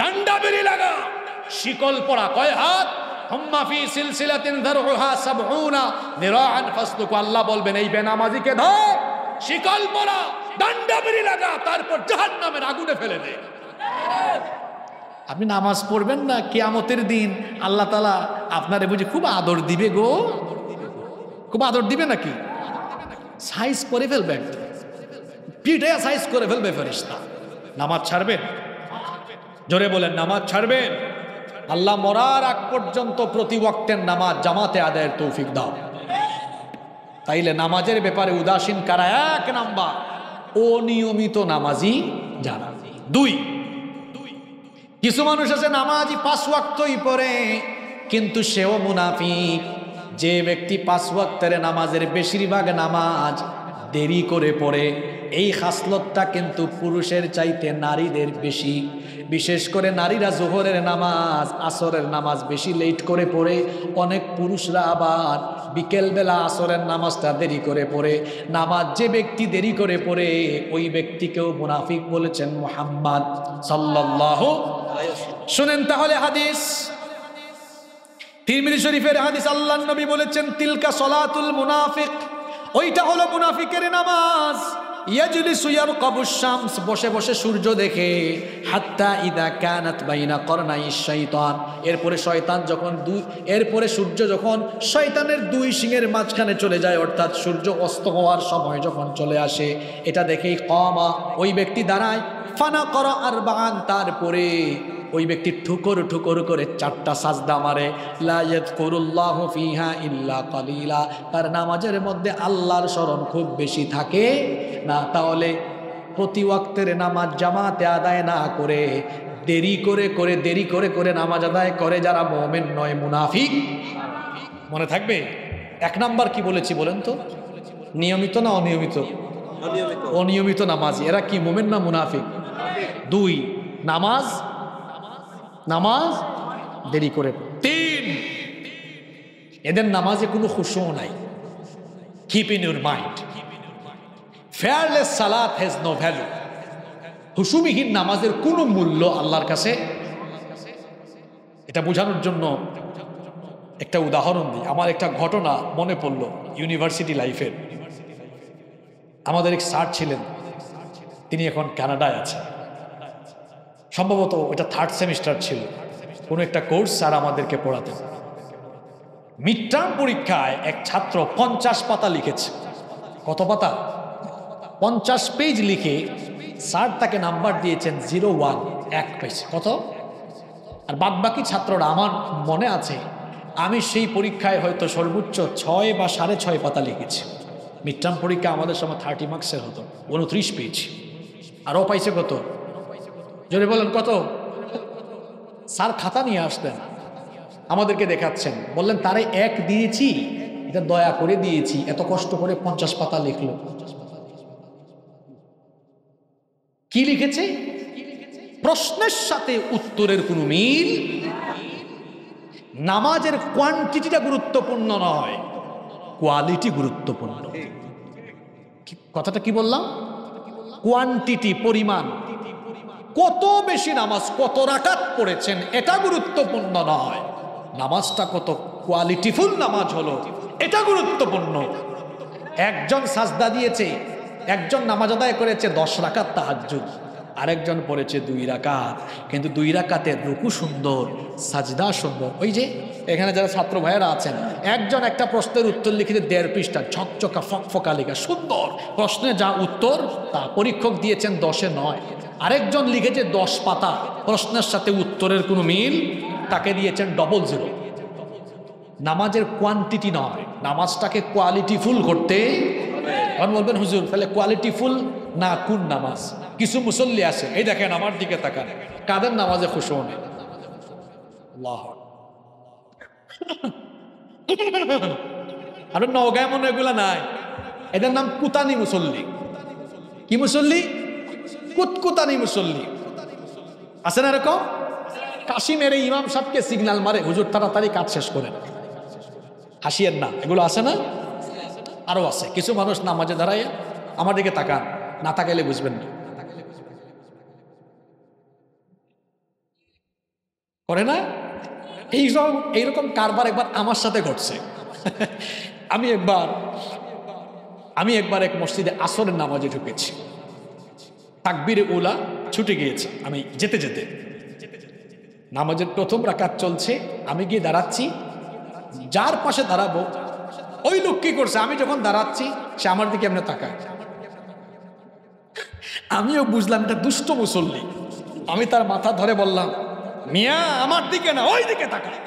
ডান্ডা বেরি লাগা, শিকল পরা। কয় হাত? হুম্মা ফি সিলসিলাতিন যারউহা ৭০ যিরাআন ফাসলুকু। আল্লাহ বলবেন এই বেনামাজিকে ধর, শিকল পরা, ডান্ডা বেরি লাগা, তারপর জাহান্নামের আগুনে ফেলে দে। আপনি নামাজ পড়বেন না, কিয়ামতের দিন আল্লাহ তাআলা আপনারে বুঝি খুব আদর দিবে গো। খুব আদর দিবে নাকি? সাইজ করে ফেলবেন, পিঠে সাইজ করে ফেলবে ফেরেশতা। নামাজ ছাড়বেন? জোরে বলেন, নামাজ ছাড়বেন? আল্লাহ মরার আগ পর্যন্ত প্রতি ওয়াক্তের নামাজ জামাতে আদায়ের তৌফিক দাও। তাইলে নামাজের ব্যাপারে উদাসীন কারা? 1 নাম্বার অনিয়মিত নামাজি যারা। 2, কিছু মানুষ আছে নামাজি 5 ওয়াক্তই পড়ে, কিন্তু সেও মুনাফিক। যে ব্যক্তি 5 ওয়াক্তের নামাজের বেশিরভাগ নামাজ দেরি করে পড়ে, এই খাসলতটা কিন্তু পুরুষের চাইতে নারীদের বেশি। বিশেষ করে নারীরা জোহরের নামাজ, আসরের নামাজ বেশি লেট করে পড়ে। অনেক পুরুষরা আবার বিকেলবেলা আসরের নামাজটা দেরি করে পড়ে। নামাজ যে ব্যক্তি দেরি করে পড়ে, ওই ব্যক্তিকেও মুনাফিক বলেছেন মুহাম্মদ সাল্লাল্লাহু আলাইহি ওয়াসাল্লাম। শুনেন তাহলে হাদিস, তিরমিজি শরীফের হাদিস। আল্লাহর নবী বলেছেন তিলকা সলাতুল মুনাফিক। ওইটা হলো মুনাফিকের নামাজ। ইয়াজলিসু ইয়ারকাবুশ শামস, বসে বসে সূর্য দেখে। হাত্তা ইদা কানাত বাইনা করনাই শাইতান, এরপরে শয়তান যখন এরপরে সূর্য যখন শয়তানের দুই শিঙের মাঝখানে চলে যায়, অর্থাৎ সূর্য অস্ত হওয়ার সময় যখন চলে আসে, এটা দেখেই কামা, ওই ব্যক্তি দাঁড়ায়। ফানা করা আরবাআন, তারপরে ওই ব্যক্তি ঠুকর ঠুকর করে 4টা সাজদা মারে। লা ইয়াযকুরুল্লাহু ফিহা ইল্লা কালিলা, তার নামাজের মধ্যে আল্লাহর স্মরণ খুব বেশি থাকে না। তাহলে প্রতি ওয়াক্তের নামাজ জামাতে আদায় না করে দেরি করে নামাজ আদায় করে যারা মুমিন নয়, মুনাফিক। মনে থাকবে 1 নাম্বার কি বলেছি বলেন তো? নিয়মিত না অনিয়মিত? অনিয়মিত নামাজি, এরা কি মুমিন না মুনাফিক? 2 নামাজ দেরি করে। 3 এদের নামাজে কোনো খুশু নাই। Keep in your mind, fearless সালাত হ্যাজ নো ভ্যালু। হুশুবিহীন নামাজের কোনো মূল্য আল্লাহর কাছে। এটা বোঝানোর জন্য একটা উদাহরণ দিই। আমার একটা ঘটনা মনে পড়লো ইউনিভার্সিটি লাইফের। আমাদের এক স্যার ছিলেন, তিনি এখন কানাডায় আছেন। সম্ভবত এটা 3rd সেমিস্টার ছিল, কোনো একটা কোর্স স্যার আমাদেরকে পড়াতেন। মিড টার্ম পরীক্ষায় এক ছাত্র 50 পাতা লিখেছে। কত পাতা? 50 পেজ লিখে স্যার তাকে নাম্বার দিয়েছেন 01, 1 পেয়েছে। কত? আর বাদবাকি ছাত্ররা, আমার মনে আছে আমি সেই পরীক্ষায় হয়তো সর্বোচ্চ 6 বা 6.5 পাতা লিখেছি। মিড টার্ম পরীক্ষা আমাদের সময় 30 মার্কসের হতো, 29 পেজ। আরও পাইছে কত? জোরে বলেন কত? স্যার খাতা নিয়ে আসতেন, আমাদেরকে দেখাচ্ছেন, বললেন তারে 1 দিয়েছি, এটা দয়া করে দিয়েছি, এত কষ্ট করে 50 পাতা লিখলো। কি লিখেছে? প্রশ্নের সাথে উত্তরের কোনো মিল। নামাজের কোয়ান্টিটিটা গুরুত্বপূর্ণ নয়, কোয়ালিটি গুরুত্বপূর্ণ। কথাটা কি বললাম? কোয়ান্টিটি, পরিমাণ। কত বেশি নামাজ, কত রাকাত পড়েছেন, এটা গুরুত্বপূর্ণ নয়। নামাজটা কত কোয়ালিটিফুল নামাজ হলো, এটা গুরুত্বপূর্ণ। একজন সাজদা দিয়েছে, একজন নামাজ আদায় করেছে 10 রাকাত তাহাজ্জুদ, আরেকজন পড়েছে 2 রাকাত, কিন্তু 2 রাকাতের রুকু সুন্দর, সাজদা সুন্দর। ওই যে এখানে যারা ছাত্র ভাইয়েরা আছেন, একজন একটা প্রশ্নের উত্তর লিখেছে 1.5 পৃষ্ঠা, ঝকঝকা ফকফকা লেখা, সুন্দর প্রশ্নে যা উত্তর তা পরীক্ষক দিয়েছেন 10-এ 9। আরেকজন লিখেছে 10 পাতা, প্রশ্নের সাথে উত্তরের কোনো মিল, তাকে দিয়েছেন 00। নামাজের কোয়ান্টিটি নয়, নামাজটাকে কোয়ালিটিফুল করতে। এখন বলবেন হুজুর তাহলে কোয়ালিটিফুল না কোন নামাজ? কিছু মুসল্লি আছে, এই দেখেন আমার দিকে তাকান, কাদের নামাজে খুশু নেই। আল্লাহ, আর নওগাঁয় মনে এগুলা নাই, এদের নাম কুতানি মুসল্লি। কি মুসল্লি? কুতকুতানি মুসল্লি। আছে না এরকম? কাশিমের ইমাম সাহেবকে সিগন্যাল মারে, হুজুর তাড়াতাড়ি কাজ শেষ করেন, হাসিয়েন না। এগুলো আছে না? আরো আছে কিছু মানুষ নামাজে দাঁড়ায়, আমার দিকে তাকান, না তাকাইলে বুঝবেন না, করে না? এইরকম কারবার একবার আমার সাথে ঘটছে। আমি একবার এক মসজিদে আসরের নামাজে ঢুকেছি, তাকবীরে উলা ছুটে গিয়েছে। আমি যেতে যেতে নামাজের 1ম রাকাত চলছে, আমি গিয়ে দাঁড়াচ্ছি, যার পাশে দাঁড়াবো ওই লোক কি করছে, আমি যখন দাঁড়াচ্ছি সে আমার দিকে এমনি তাকায়। আমিও বুঝলাম এটা দুষ্ট মুসল্লি। আমি তার মাথা ধরে বললাম, মিয়া আমার দিকে না, ওই দিকে তাকায়।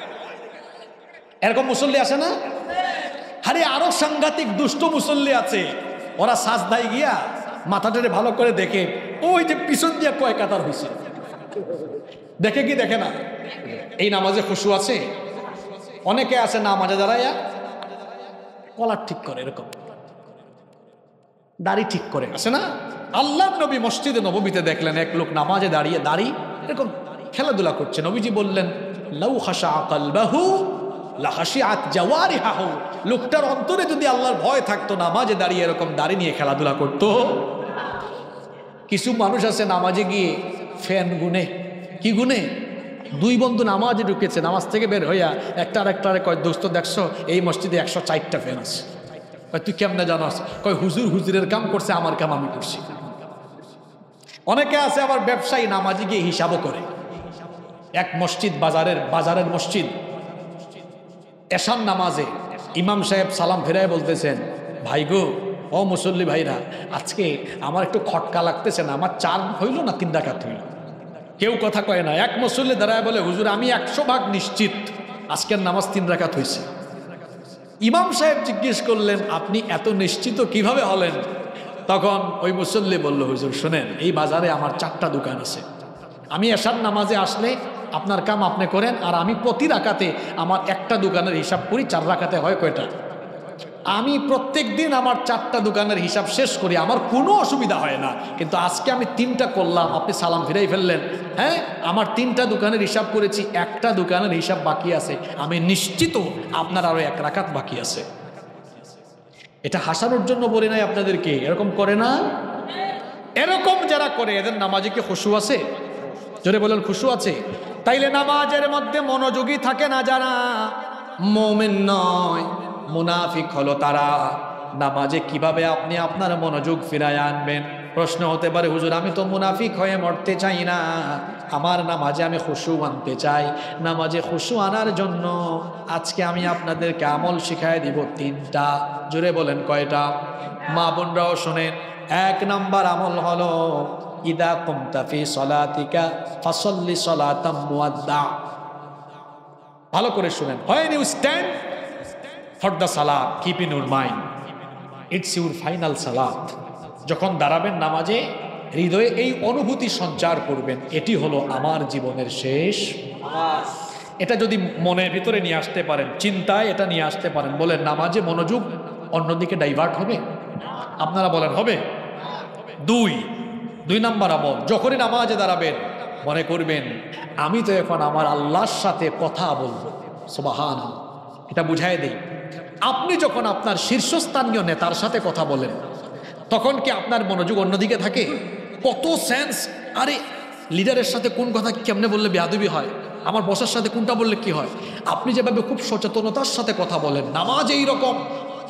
এরকম মুসল্লি আছে না? আরে আরো সাংঘাতিক দুষ্ট মুসল্লি আছে, ওরা সাজদায় গিয়া মাথাটারে ভালো করে দেখে, ওই যে পিছন দিয়ে কয় কাতার হয়েছে, দেখে কি দেখে না? এই নামাজে খুশু আছে? অনেকে আছে নামাজে দাঁড়াইয়া কলার ঠিক করে, এরকম দাড়ি ঠিক করে, আছে না? আল্লাহ নবী মসজিদে নববীতে দেখলেন এক লোক নামাজে দাঁড়িয়ে দাড়ি এরকম খেলাধুলা করছে। নবীজি বললেন, লাউ খাশা কলবাহু লাখাশিআত জাওয়ারিহাহু, লোকটার অন্তরে যদি আল্লাহর ভয় থাকতো, নামাজে দাঁড়িয়ে এরকম দাড়ি নিয়ে খেলাধুলা করতো। কিছু মানুষ আছে নামাজে গিয়ে ফ্যান গুনে। কি গুনে? 2 বন্ধু নামাজে ঢুকেছে, নামাজ থেকে বের হইয়া একটা আরেকটারে কয়, দোস্ত দেখছো এই মসজিদে 104টা ফ্যান আছে। তুই কেমনে জানাস? কয় হুজুর হুজুরের কাম করছে, আমার কাম আমি করছি। অনেকে আছে আবার ব্যবসায়ী, নামাজি গিয়ে হিসাবও করে। এক মসজিদ, বাজারের মসজিদ, এশান নামাজে ইমাম সাহেব সালাম ফেরায় বলতেছেন, ভাই গো, ও মুসল্লি ভাইরা, আজকে আমার একটু খটকা লাগতেছে না, আমার 4 হইল না 3 রাকাত হইল। কেউ কথা কয় না। এক মুসল্লি দাঁড়ায় বলে, হুজুর আমি 100% নিশ্চিত আজকের নামাজ 3 রাকাত হয়েছে। ইমাম সাহেব জিজ্ঞেস করলেন, আপনি এত নিশ্চিত কিভাবে হলেন? তখন ওই মুসল্লি বলল, হুজুর শোনেন, এই বাজারে আমার 4টা দোকান আছে। আমি এশার নামাজে আসলে আপনার কাম আপনি করেন, আর আমি প্রতি রাকাতে আমার একটা দোকানের হিসাব করি। 4 রাকাতে হয় কয়টা? আমি প্রত্যেক দিন আমার 4টা দোকানের হিসাব শেষ করি, আমার কোনো অসুবিধা হয় না। কিন্তু আজকে আমি 3টা করলাম, আপনি সালাম ফিরাই ফেললেন। হ্যাঁ, আমার 3টা দোকানের হিসাব করেছি, একটা দোকানের হিসাব বাকি আছে। আমি নিশ্চিত আপনার আরো 1 রাকাত বাকি আছে। এটা হাসানোর জন্য বলি নাই আপনাদেরকে, এরকম করে না? এরকম যারা করে এদের নামাজে কি খুশু আছে? জোরে বলেন, খুশু আছে? তাইলে নামাজের মধ্যে মনোযোগী থাকে না যারা, মুমিন নয়, মুনাফিক হলো তারা। নামাজে কিভাবে আপনি আপনার মনোযোগ ফিরায় আনবেন? প্রশ্ন হতে পারে, হুজুর আমি তো মুনাফিক হয়ে মরতে চাই না, আমার নামাজে আমি খুশু আনতে চাই। নামাজে খুশু আনার জন্য আজকে আমি আপনাদেরকে আমল শিখাই দিব 3টা। জোরে বলেন, কয়টা? মা বোনরাও শোনেন। 1 নাম্বার আমল হলো, ইদা কুমতা ফি সলাতিকা ফাসাল্লি সলাতাম মুয়াদ্দা। ভালো করে শুনেন। When you stand for the salat, keep in your mind it's your final salat. যখন দাঁড়াবেন নামাজে, হৃদয়ে এই অনুভূতি সঞ্চার করবেন, এটি হলো আমার জীবনের শেষ। এটা যদি মনের ভিতরে নিয়ে আসতে পারেন, চিন্তায় এটা নিয়ে আসতে পারেন, বলেন নামাজে মনোযোগ অন্যদিকে ডাইভার্ট হবে? আপনারা বলেন হবে? 2 নাম্বার আমল, যখনই নামাজে দাঁড়াবেন মনে করবেন আমি তো এখন আমার আল্লাহর সাথে কথা বলবো। সুবহানাল্লাহ। এটা বুঝাই দেই, আপনি যখন আপনার শীর্ষস্থানীয় নেতার সাথে কথা বলেন, তখন কি আপনার মনোযোগ অন্যদিকে থাকে? কত সেন্স, আরে লিডারের সাথে কোন কথা কেমনে বললে বেয়াদবি হয়, আমার বসের সাথে কোনটা বললে কি হয়। আপনি যেভাবে খুব সচেতনতার সাথে কথা বলেন, নামাজ এইরকম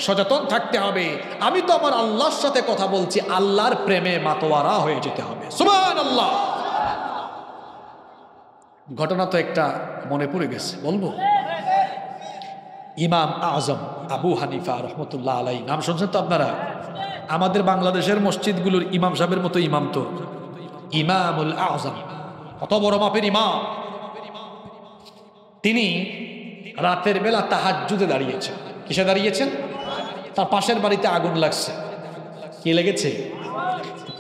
সচেতন থাকতে হবে। আমি তো আমার আল্লাহর সাথে কথা বলছি, আল্লাহর প্রেমে মাতোয়ারা হয়ে যেতে হবে। সুবহানাল্লাহ। ঘটনা তো একটা মনে পড়ে গেছে, বলবো? ইমাম আজম আবু হানিফা রহমতুল্লাহ আলাই, নাম শুনছেন তো আপনারা? আমাদের বাংলাদেশের মসজিদগুলোর ইমাম সাহেবের মতো ইমাম তো, ইমামুল আজম, কত বড় মাপের ইমাম। তিনি রাতের বেলা তাহাজ্জুদে দাঁড়িয়েছেন। কিসে দাঁড়িয়েছেন? তার পাশের বাড়িতে আগুন লাগছে। কি লেগেছে?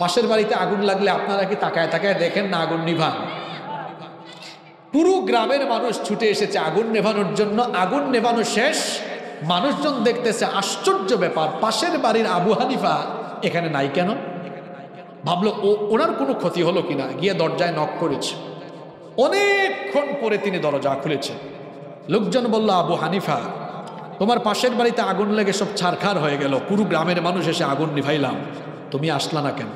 পাশের বাড়িতে আগুন লাগলে আপনারা কি তাকায় তাকায় দেখেন না আগুন নিভান? পুরো গ্রামের মানুষ ছুটে এসেছে আগুন নেভানোর জন্য। আগুন নেভানো শেষ, মানুষজন দেখতেছে আশ্চর্য ব্যাপার, পাশের বাড়ির আবু হানিফা এখানে নাই কেন? ভাবলো ওনার কোনো ক্ষতি হলো কিনা, গিয়ে দরজায় নক করেছে। অনেকক্ষণ পরে তিনি দরজা খুলেছেন। লোকজন বলল, আবু হানিফা, তোমার পাশের বাড়িতে আগুন লেগে সব ছারখার হয়ে গেল, পুরো গ্রামের মানুষ এসে আগুন নিভাইলাম, তুমি আসলা না কেন?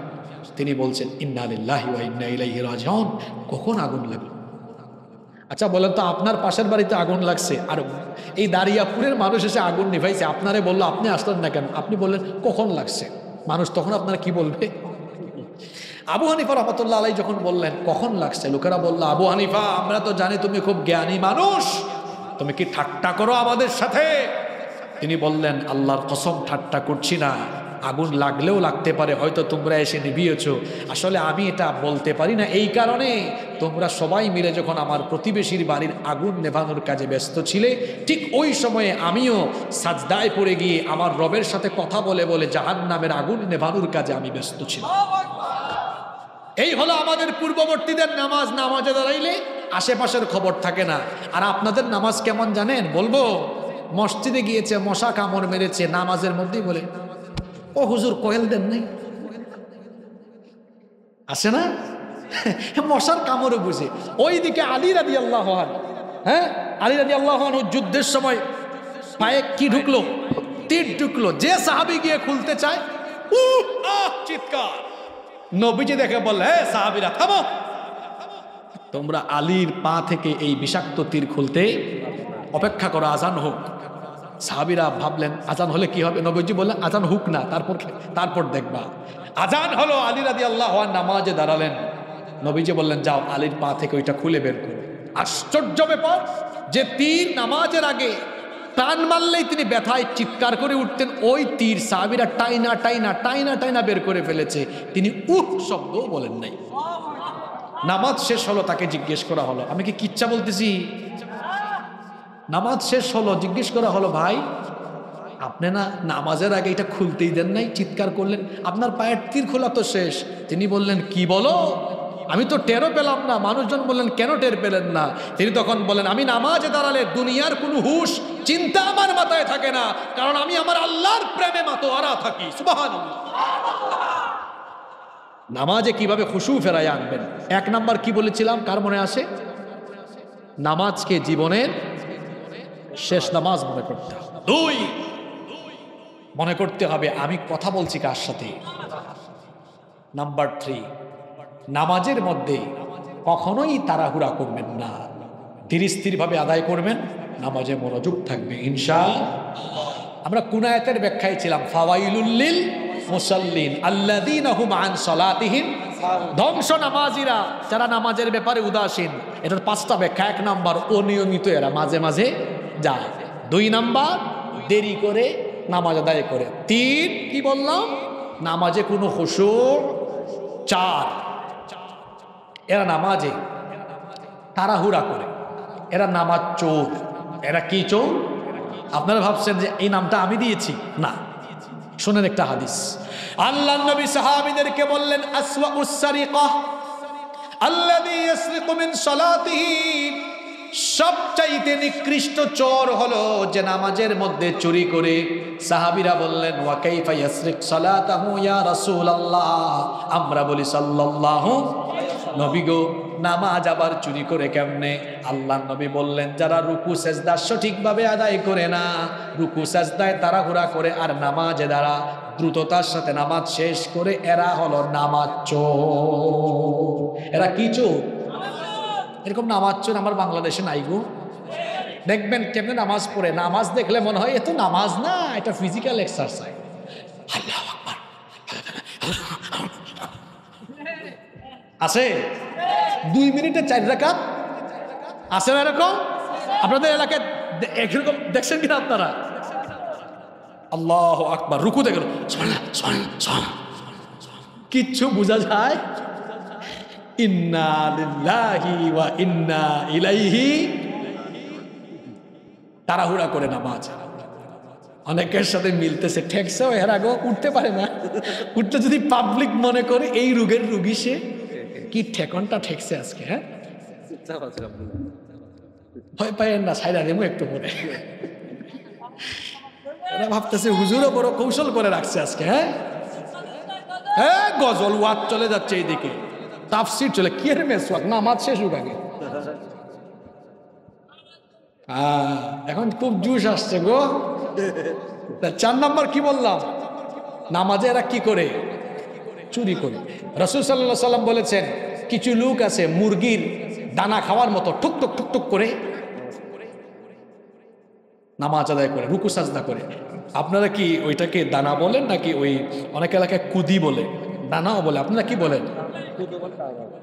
তিনি বলছেন, ইন্না লিল্লাহি ওয়া ইন্না ইলাইহি রাজিউন। কখন আগুন লাগলো? আচ্ছা বলেন তো, আপনার পাশের বাড়িতে আগুন লাগছে আর এই দারিয়াপুরের মানুষ এসে আগুন নিভাইছে, আপনারে বললো আপনি আসলেন না কেন? আপনি বললেন কখন লাগছে, মানুষ তখন আপনারা কি বলবে? আবু হানিফা রহমতুল্লাহ আলাই যখন বললেন কখন লাগছে, লোকেরা বলল, আবু হানিফা আমরা তো জানি তুমি খুব জ্ঞানী মানুষ, তুমি কি ঠাট্টা করো আমাদের সাথে? তিনি বললেন, আল্লাহর কসম ঠাট্টা করছি না, আগুন লাগলেও লাগতে পারে, হয়তো তোমরা এসে নিভিয়েছো। আসলে আমি এটা বলতে পারি না এই কারণে, তোমরা সবাই মিলে যখন আমার প্রতিবেশীর বাড়ির আগুন নেভানোর কাজে ব্যস্ত ছিলে, ঠিক ওই সময়ে আমিও সাজদায় পড়ে গিয়ে আমার রবের সাথে কথা বলে বলে জাহান্নামের আগুন নেভানোর কাজে আমি ব্যস্ত ছিলাম। এই হলো আমাদের পূর্ববর্তীদের নামাজ। নামাজে দাঁড়াইলে আশেপাশের খবর থাকে না। আর আপনাদের নামাজ কেমন জানেন? বলবো, মসজিদে গিয়েছে, মশা কামড় মেরেছে, নামাজের মধ্যেই বলে, ও হুজুর কোয়েল দেন নাই, আসে না? মশার কামড়ে বুঝে। ওইদিকে আলী রাদিয়াল্লাহু আনহু, হ্যাঁ, আলী রাদিয়াল্লাহু আনহু যুদ্ধের সময় পায়ে কি ঢুকলো? তীর ঢুকলো। যে সাহাবী গিয়ে খুলতে চায়, চিৎকার। নবীজি দেখে বললে, হে সাহাবীরা থামো, তোমরা আলীর পা থেকে এই বিষাক্ত তীর খুলতে অপেক্ষা করো, আজান হোক। সাহাবীরা ভাবলেন আজান হলে কি হবে, নবীজি বললেন আজান হুক না, তারপর দেখবা। আজান হলো, আলী রাদিয়াল্লাহু আনহু নামাজে দাঁড়ালেন। নবীজি বললেন যাও আলীর পা থেকে ওইটা খুলে বের করো। আশ্চর্য ব্যাপার যে তীর নামাজের আগে টান মারলেই তিনি ব্যথায় চিৎকার করে উঠতেন, ওই তীর সাহাবীরা টাইনা টাইনা টাইনা টাইনা বের করে ফেলেছে, তিনি উহ শব্দও বলেন নাই। নামাজ শেষ হলো, তাকে জিজ্ঞেস করা হলো, আমি কি কিচ্ছা বলতেছি? নামাজ শেষ হলো, জিজ্ঞেস করা হলো ভাই আপনি না নামাজের আগে এটা খুলতেই দেন নাই, চিৎকার করলেন, আপনার পায়ের তীর খোলা তো শেষ। তিনি বললেন কি বলো, আমি তো টেরও পেলাম না। মানুষজন বললেন কেন টের পেলেন না? তিনি তখন বলেন আমি নামাজে দাঁড়ালে দুনিয়ার কোনো হুশ চিন্তা আমার মাথায় থাকে না, কারণ আমি আমার আল্লাহর প্রেমে মাতোয়ারা থাকি। সুবহানাল্লাহ। নামাজে কিভাবে খুশু ফেরায় আনবেন? এক নাম্বার কি বলেছিলাম, কার মনে আসে? নামাজকে জীবনের শেষ নামাজ মনে করতে হবে। দুই, মনে করতে হবে আমি কথা বলছি কার সাথে। নাম্বার 3, নামাজের মধ্যে কখনোই তাড়াহুড়া করবেন না, ধীর স্থিরভাবে আদায় করবেন, নামাজে মনোযোগ থাকবে ইনশাআল্লাহ। আমরা কোন আয়াতের ব্যাখ্যায় ছিলাম? ফাওয়াইলুল লিল মুসাল্লিন আল্লাযীনা হুম আন সালাতিহিম, ধ্বংস নামাজিরা যারা নামাজের ব্যাপারে উদাসীন। এটার 5টা ব্যাখ্যা। 1 নাম্বার অনিয়মিত, এরা মাঝে মাঝে যায়। 2 নাম্বার দেরি করে নামাজ আদায় করে। 3 কি বললাম, নামাজে কোনো খুশু। 4 এরা নামাজে তাড়াহুড়া করে, এরা নামাজ চোর। এরা কি চোর? আপনারা ভাবছেন যে এই নামটা আমি দিয়েছি, না। শুনেন একটা হাদিস, আল্লাহর নবী সাহাবীদেরকে বললেন আসওয়াউস সারিকাহ আল্লাযী ইয়াসরিকু মিন সালাতিহি, সবচাইতে নিকৃষ্ট চোর হলো যে নামাজের মধ্যে চুরি করে। সাহাবীরা বললেন ওয়া কাইফা ইয়াসরিক সালাতাহু ইয়া রাসূলুল্লাহ, আমরা বলি সাল্লাল্লাহু নবী গো নামাজ আবার চুরি করে কেমনে? আল্লাহর নবী বললেন যারা রুকু সেজদা সঠিকভাবে আদায় করে না, রুকু সেজদায় তাড়াহুড়া করে আর নামাজে দ্বারা দ্রুততার সাথে নামাজ শেষ করে, এরা হলো নামাজ চোর। এরা কি চোর? এরকম নামাজ চোর আমার বাংলাদেশে নাই গো। দেখবেন কেমনে নামাজ পড়ে, নামাজ দেখলে মনে হয় এ তো নামাজ না, এটা ফিজিক্যাল এক্সারসাইজ। আল্লাহু আকবার আছে 2 মিনিটে 4 রাকাত আছে না? এরকম আপনাদের এলাকায় এরকম দেখছেন কিনা আপনারা? আল্লাহু আকবার, রুকু দেখেন কিচ্ছু বোঝা যায়? ইন্না লিল্লাহি ওয়া ইন্না ইলাইহি, তাড়াহুড়া করে নামাজ। অনেকের সাথে মিলতেছে, ঠেকছেও এর আগেও উঠতে পারে না, উঠতে যদি পাবলিক মনে করে এই রোগের রুগী সে, কি ঠেকনটা ঠেকছে আজকে। হ্যাঁ, ভয় পাইয়েন না, সাইডা দেবো একটু পরে। এরা ভাবতেছে হুজুরও বড় কৌশল করে রাখছে আজকে। হ্যাঁ হ্যাঁ, গজল ওয়াজ চলে যাচ্ছে এইদিকে, তাফসির চলে, কি এর মেসওয়াক, নামাজ শেষ হোক আগে। এখন খুব জুস আসছে গো। 4 নাম্বার কি বললাম, নামাজে এরা কি করে? চুরি করে। রাসূল সাল্লাল্লাহু আলাইহি সাল্লাম বলেছেন কিছু লোক আছে মুরগির দানা খাওয়ার মতো ঠুকঠুক ঠুকঠুক করে নামাজ আদায় করে, রুকু সাজদা করে। আপনারা কি ওইটাকে দানা বলেন নাকি ওই অনেক এলাকায় কুদি বলে, দানাও বলে? আপনারা কি বলেন?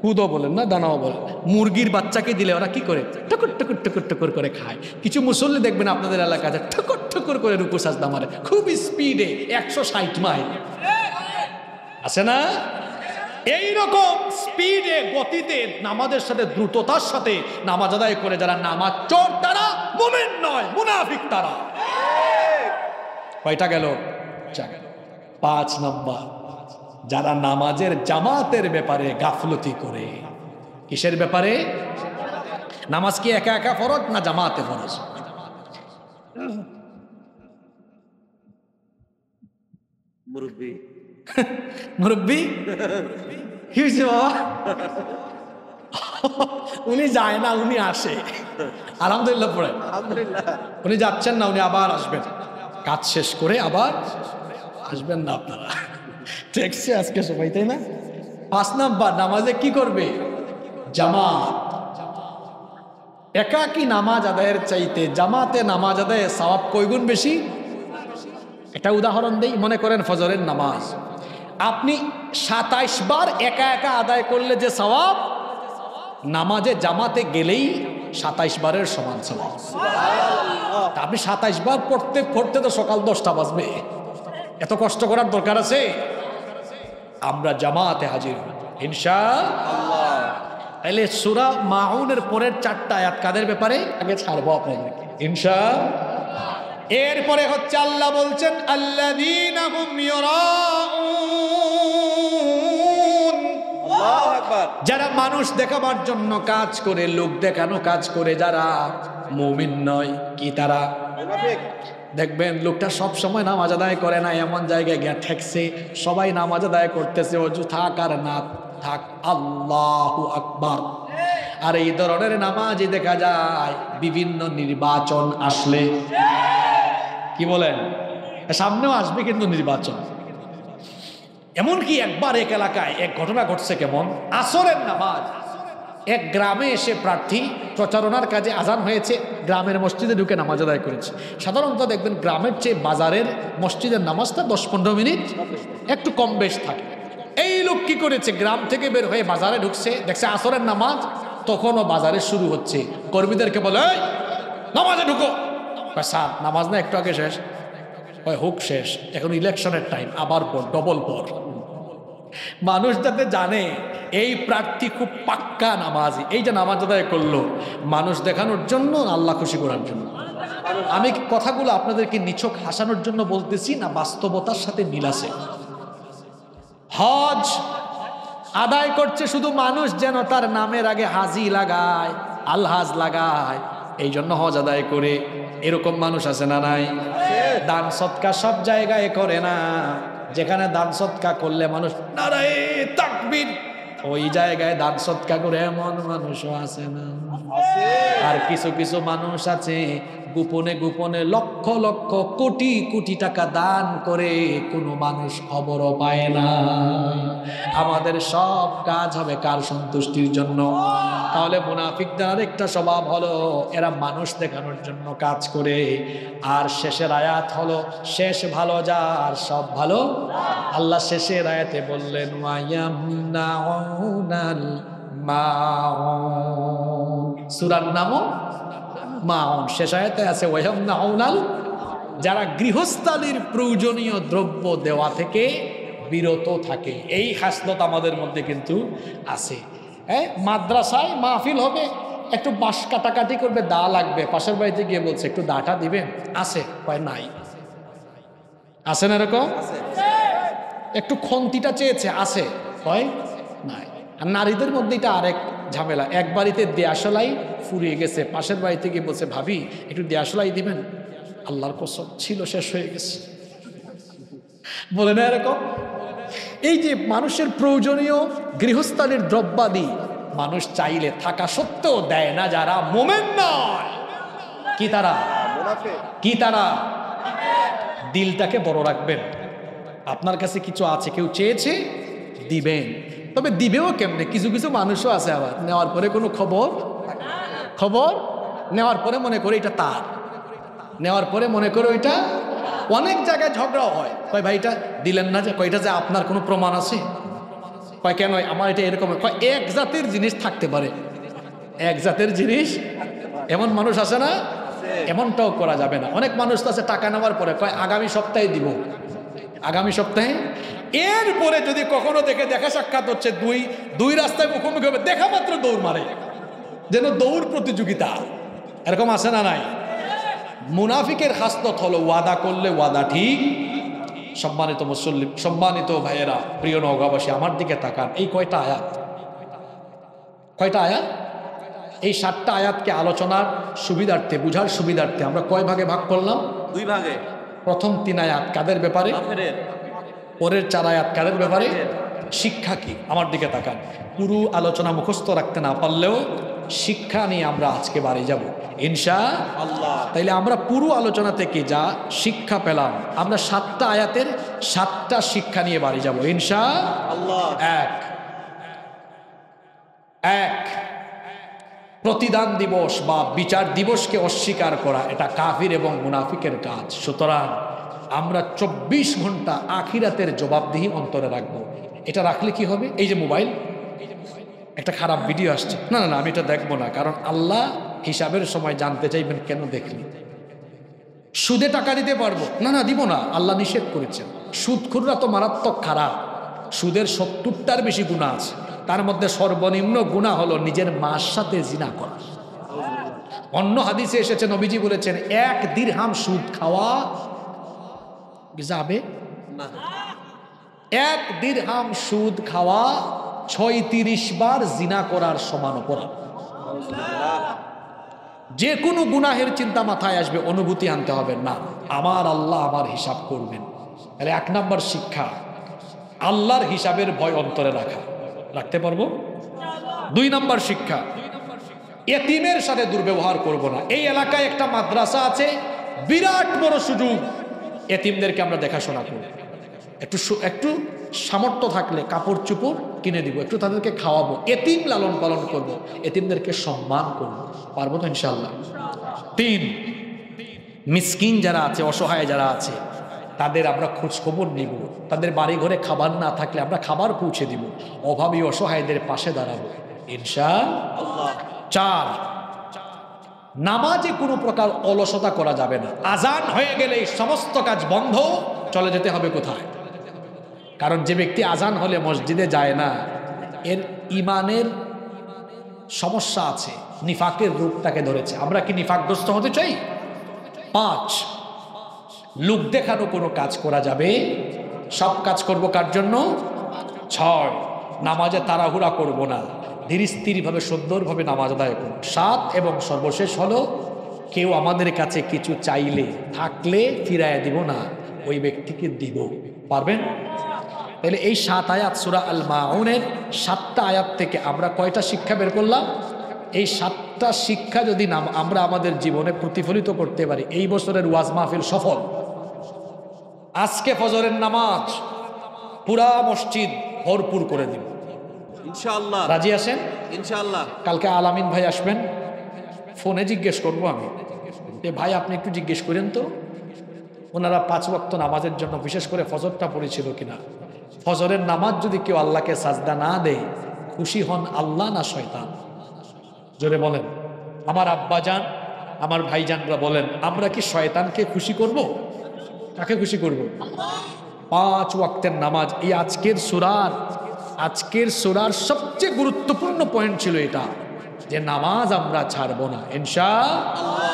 কুদো বলেন না, দানাও বলেন। মুরগির বাচ্চাকে দিলে ওরা কি করে? টুকুর টুকুর টুকুর টুকুর করে খায়। কিছু মুসল্লি দেখবেন আপনাদের এলাকাতে ঠুকুর ঠুকুর করে রুকু সাজদা মারে, খুব স্পিডে 160 মাইল আছে না? এইরকম স্পিডে গতিতে নামাজের সাথে দ্রুততার সাথে নামাজ আদায় করে যারা নামাজ চোর, তারা মুমিন নয়, মুনাফিক তারা। কয়টা গেল? 5 নাম্বার, যারা নামাজের জামাতের ব্যাপারে গাফলতি করে। কিসের ব্যাপারে? নামাজ কি একা একা ফরজ না জামাতে ফরজ? মুরব্বি মুরব্বি কি হয়েছে বাবা? উনি যায় না, উনি আসে। আলহামদুলিল্লাহ পড়ে, আলহামদুলিল্লাহ। উনি যাচ্ছেন না, উনি আবার আসবেন, কাজ শেষ করে আবার আসবেন না আপনারা। দেখছে আজকে সবাই, তাই না? 5 নাম্বার, নামাজে কি করবে? জামাত। একাকী নামাজ আদায়ের চাইতে জামাতে নামাজ আদায়ে সওয়াব কয় গুণ বেশি? একটা উদাহরণ দেই, মনে করেন ফজরের নামাজ আপনি 27 বার একা একা আদায় করলে যে সওয়াব, নামাজে জামাতে গেলেই 27 বারের সমান সওয়াব। তা আপনি 27 বার পড়তে পড়তে তো সকাল 10টা বাজবে, এত কষ্ট করার দরকার আছে? আমরা জামাতে হাজির হব ইনশাআল্লাহ। তাহলে সূরা মাউনের পরের 4টা আয়াত কাদের ব্যাপারে? আগে ছাড়বো আপনাদেরকে ইনশাআল্লাহ। এরপরে হচ্ছে আল্লাহ বলছেন আল্লাযীনা হুম ইউরাউন, আল্লাহু আকবার। যারা মানুষ দেখাবার জন্য কাজ করে, লোক দেখানো কাজ করে, যারা মুমিন নয়। কি তারা? মুনাফিক। দেখবেন লোকটা সব সময় নামাজ আদায় করে না, এমন জায়গায় গিয়ে ঠেকছে, সবাই নামাজ আদায় করতেছে, অজু থাক আর না থাক আল্লাহু আকবার। আর এই ধরনের নামাজই দেখা যায় বিভিন্ন নির্বাচন আসলে। কি বলেন? সামনেও আসবে কিন্তু নির্বাচন। এমনকি একবার এক এলাকায় এক ঘটনা ঘটছে, কেমন আসরের নামাজ এক গ্রামে এসে প্রার্থী প্রচারণার কাজে আজান হয়েছে, গ্রামের মসজিদে ঢুকে নামাজ আদায় করেছে। সাধারণত দেখবেন গ্রামের চেয়ে বাজারের মসজিদের নামাজটা 10-15 মিনিট একটু কম বেশ থাকে। এই লোক কি করেছে, গ্রাম থেকে বের হয়ে বাজারে ঢুকছে, দেখছে আসরের নামাজ তখনও বাজারে শুরু হচ্ছে। কর্মীদেরকে বলে, এই নামাজে ঢুকো। স্যার নামাজ না একটু আগে শেষ। হোক শেষ, এখন ইলেকশনের টাইম, আবার পর, ডবল পর। মানুষ যাতে জানে এই প্রার্থী খুব পাক্কা নামাজি, এই যে নামাজ আদায় করলো মানুষ দেখানোর জন্য, আল্লাহ খুশি করার জন্য। আমি কথাগুলো আপনাদেরকে নিছক হাসানোর জন্য বলতেছি না, বাস্তবতার সাথে মিল আছে। হজ আদায় করছে শুধু মানুষ যেন তার নামের আগে হাজি লাগায়, আলহাজ লাগায়, এই জন্য হজ আদায় করে। এরকম মানুষ আছে না নাই? দান সৎকা সব জায়গায় করে না, যেখানে দান সৎকা করলে মানুষ নারায়ে তাকবীর, ওই জায়গায় দান সৎকা করে এমন মানুষও আছে না? আর কিছু কিছু মানুষ আছে গোপনে গোপনে লক্ষ লক্ষ কোটি কোটি টাকা দান করে, কোনো মানুষ খবরও পায় না। আমাদের সব কাজ হবে কার সন্তুষ্টির জন্য? তাহলে মুনাফিকদের আরেকটা স্বভাব হলো, এরা মানুষ দেখানোর জন্য কাজ করে। আর শেষের আয়াত হলো, শেষ ভালো যার সব ভালো। আল্লাহ শেষের আয়াতে বললেন ওয়ায়ামনাউনাল মাউন, সূরার নামও মাউন, শেষ আয়াতে আছে ওয়ায়ামনাউনাল, যারা গৃহস্থালির প্রয়োজনীয় দ্রব্য দেওয়া থেকে বিরত থাকে। এই খাসলত আমাদের মধ্যে কিন্তু আছে। মাদ্রাসায় মাহফিল হবে, একটু বাঁশ কাটাকাটি করবে, দা লাগবে, পাশের বাড়িতে গিয়ে বলছে একটু দাটা দিবেন, আছে? কয় নাই। আছে না এরকম? একটু খন্তিটা চেয়েছে, আছে? কয় নাই। আর নারীদের মধ্যে এটা আরেক ঝামেলা, এক বাড়িতে দেয়াশলাই ফুরিয়ে গেছে, পাশের বাড়িতে গিয়ে বলছে ভাবি একটু দেয়াশলাই দিবেন, আল্লাহর কসম ছিল শেষ হয়ে গেছে। বলে না এরকম? এই যে মানুষের প্রয়োজনীয় গৃহস্থালির দ্রব্যাদি মানুষ চাইলে থাকা সত্ত্বেও দেয় না, যারা মোমেন নয়। কি তারা? কি তারা? দিলটাকে বড় রাখবেন। আপনার কাছে কিছু আছে, কেউ চেয়েছে, দিবেন। তবে দিবেও কেমনে? কিছু কিছু মানুষও আছে আবার নেওয়ার পরে কোনো খবর নেওয়ার পরে মনে করে এটা তার, নেওয়ার পরে মনে করে ওইটা। অনেক জায়গায় ঝগড়াও হয়, কয় ভাই এটা দিলেন না, যে কয়টা যে আপনার কোনো প্রমাণ আছে? কয় কেন আমার এটা এরকম? কয় এক জাতের জিনিস থাকতে পারে, এক জাতের জিনিস। এমন মানুষ আছে না? এমনটাও করা যাবে না। অনেক মানুষ তো আছে টাকা নেওয়ার পরে কয় আগামী সপ্তাহে দিব, আগামী সপ্তাহে। এরপরে যদি কখনো দেখা সাক্ষাৎ হচ্ছে, দুই রাস্তায় মুখোমুখি হবে, দেখা মাত্র দৌড় মারে, যেন দৌড় প্রতিযোগিতা। এরকম আছে না নাই? মুনাফিকের খাসলত হলো ওয়াদা করলে ওয়াদা ঠিক। সম্মানিত মুসল্লি, সম্মানিত ভাইয়েরা, প্রিয় নওগাঁবাসী, আমার দিকে তাকান। এই কয়টা আয়াত? এই 7টা আয়াতকে আলোচনার সুবিধার্থে, বুঝার সুবিধার্থে আমরা কয় ভাগে ভাগ করলাম? 2 ভাগে। প্রথম 3 আয়াত কাদের ব্যাপারে? পরের 4 আয়াত কাদের ব্যাপারে? শিক্ষা কি? আমার দিকে তাকান। পুরো আলোচনা মুখস্থ রাখতে না পারলেও শিক্ষা নিয়ে আমরা আজকে বাড়ি যাব ইনশাআল্লাহ। তাইলে আমরা পুরো আলোচনা থেকে যা শিক্ষা পেলাম, আমরা 7টা আয়াতের 7টা শিক্ষা নিয়ে বাড়ি যাব ইনশাআল্লাহ। এক, প্রতিদান দিবস বা বিচার দিবসকে অস্বীকার করা এটা কাফির এবং মুনাফিকের কাজ। সুতরাং আমরা 24 ঘন্টা আখিরাতের জবাবদিহি অন্তরে রাখবো। এটা রাখলে কি হবে? এই যে মোবাইল, একটা খারাপ ভিডিও আসছে, না না না আমি এটা দেখবো না, কারণ আল্লাহ হিসাবের সময় জানতে চাইবেন কেন দেখলি। সুদে টাকা দিতে পারবো, না না দিব না, আল্লাহ নিষেধ করেছেন। সুদখোররা তো মারাত্মক খারাপ, সুদের 70টার বেশি গুনাহ আছে, তার মধ্যে সর্বনিম্ন গুনাহ হলো নিজের মার সাথে জিনা করা। অন্য হাদিসে এসেছে, নবীজি বলেছেন 1 দিরহাম সুদ খাওয়া যাবে না। 1 দিরহাম সুদ খাওয়া 36 বার জিনা করার সমান অপরাধ। যে কোনো গুনাহের চিন্তা মাথায় আসবে, অনুভূতি আনতে হবে, না আমার আল্লাহ আমার হিসাব করবেন। তাহলে 1 নম্বর শিক্ষা, আল্লাহর হিসাবের ভয় অন্তরে রাখতে পারবো। 2 নম্বর শিক্ষা, এতিমের সাথে দুর্ব্যবহার করব না। এই এলাকায় একটা মাদ্রাসা আছে, বিরাট বড় সুযোগ, এতিমদেরকে আমরা দেখাশোনা করব। একটু সামর্থ্য থাকলে কাপড় চোপড় কিনে দিব, একটু তাদেরকে খাওয়াবো, এতিম লালন পালন করব, এতিমদেরকে সম্মান করব, পারবো তো ইনশাআল্লাহ। 3, মিসকিন যারা আছে, অসহায় যারা আছে, তাদের আমরা খোঁজ খবর নিব, তাদের বাড়ি ঘরে খাবার না থাকলে আমরা খাবার পৌঁছে দিব, অভাবী অসহায়দের পাশে দাঁড়াবো ইনশাআল্লাহ। 4, নামাজে কোনো প্রকার অলসতা করা যাবে না। আজান হয়ে গেলে সমস্ত কাজ বন্ধ, চলে যেতে হবে কোথায়? কারণ যে ব্যক্তি আজান হলে মসজিদে যায় না, এর ইমানের সমস্যা আছে, নিফাকের রূপ তাকে ধরেছে। আমরা কি নিফাকগ্রস্ত হতে চাই? 5, লোক দেখানো কোনো কাজ করা যাবে, সব কাজ করব কার জন্য? 6, নামাজে তাড়াহুড়া করব না, ধীর স্থিরভাবে সুন্দরভাবে নামাজ আদায় করব। 7 এবং সর্বশেষ হলো, কেউ আমাদের কাছে কিছু চাইলে থাকলে ফিরাইয়া দিব না, ওই ব্যক্তিকে দিব। পারবেন? তাহলে এই 7 আয়াত সূরা আল মাউনের 7টা আয়াত থেকে আমরা কয়টা শিক্ষা বের করলাম? এই 7টা শিক্ষা যদি আমরা আমাদের জীবনে প্রতিফলিত করতে পারি, এই বছরের ওয়াজ মাহফিল সফল। আজকে ফজরের নামাজ পুরা মসজিদ ভরপুর করে দিব ইনশাআল্লাহ। রাজি আছেন? ইনশাআল্লাহ। কালকে আলামিন ভাই আসবেন, ফোনে জিজ্ঞেস করবো আমি, ভাই আপনি একটু জিজ্ঞেস করেন তো ওনারা 5 ওয়াক্ত নামাজের জন্য বিশেষ করে ফজরটা পড়েছিল কিনা। ফজরের নামাজ যদি কেউ আল্লাহকে সাজদা না দেয়, খুশি হন আল্লাহ না শয়তান? জোরে বলেন। আমার আব্বাজান, আমার ভাইজানরা বলেন, আমরা কি শয়তানকে খুশি করব? কাকে খুশি করব? 5 ওয়াক্তের নামাজ। এই আজকের সূরার সবচেয়ে গুরুত্বপূর্ণ পয়েন্ট ছিল এটা, যে নামাজ আমরা ছাড়বো না ইনশাআল্লাহ।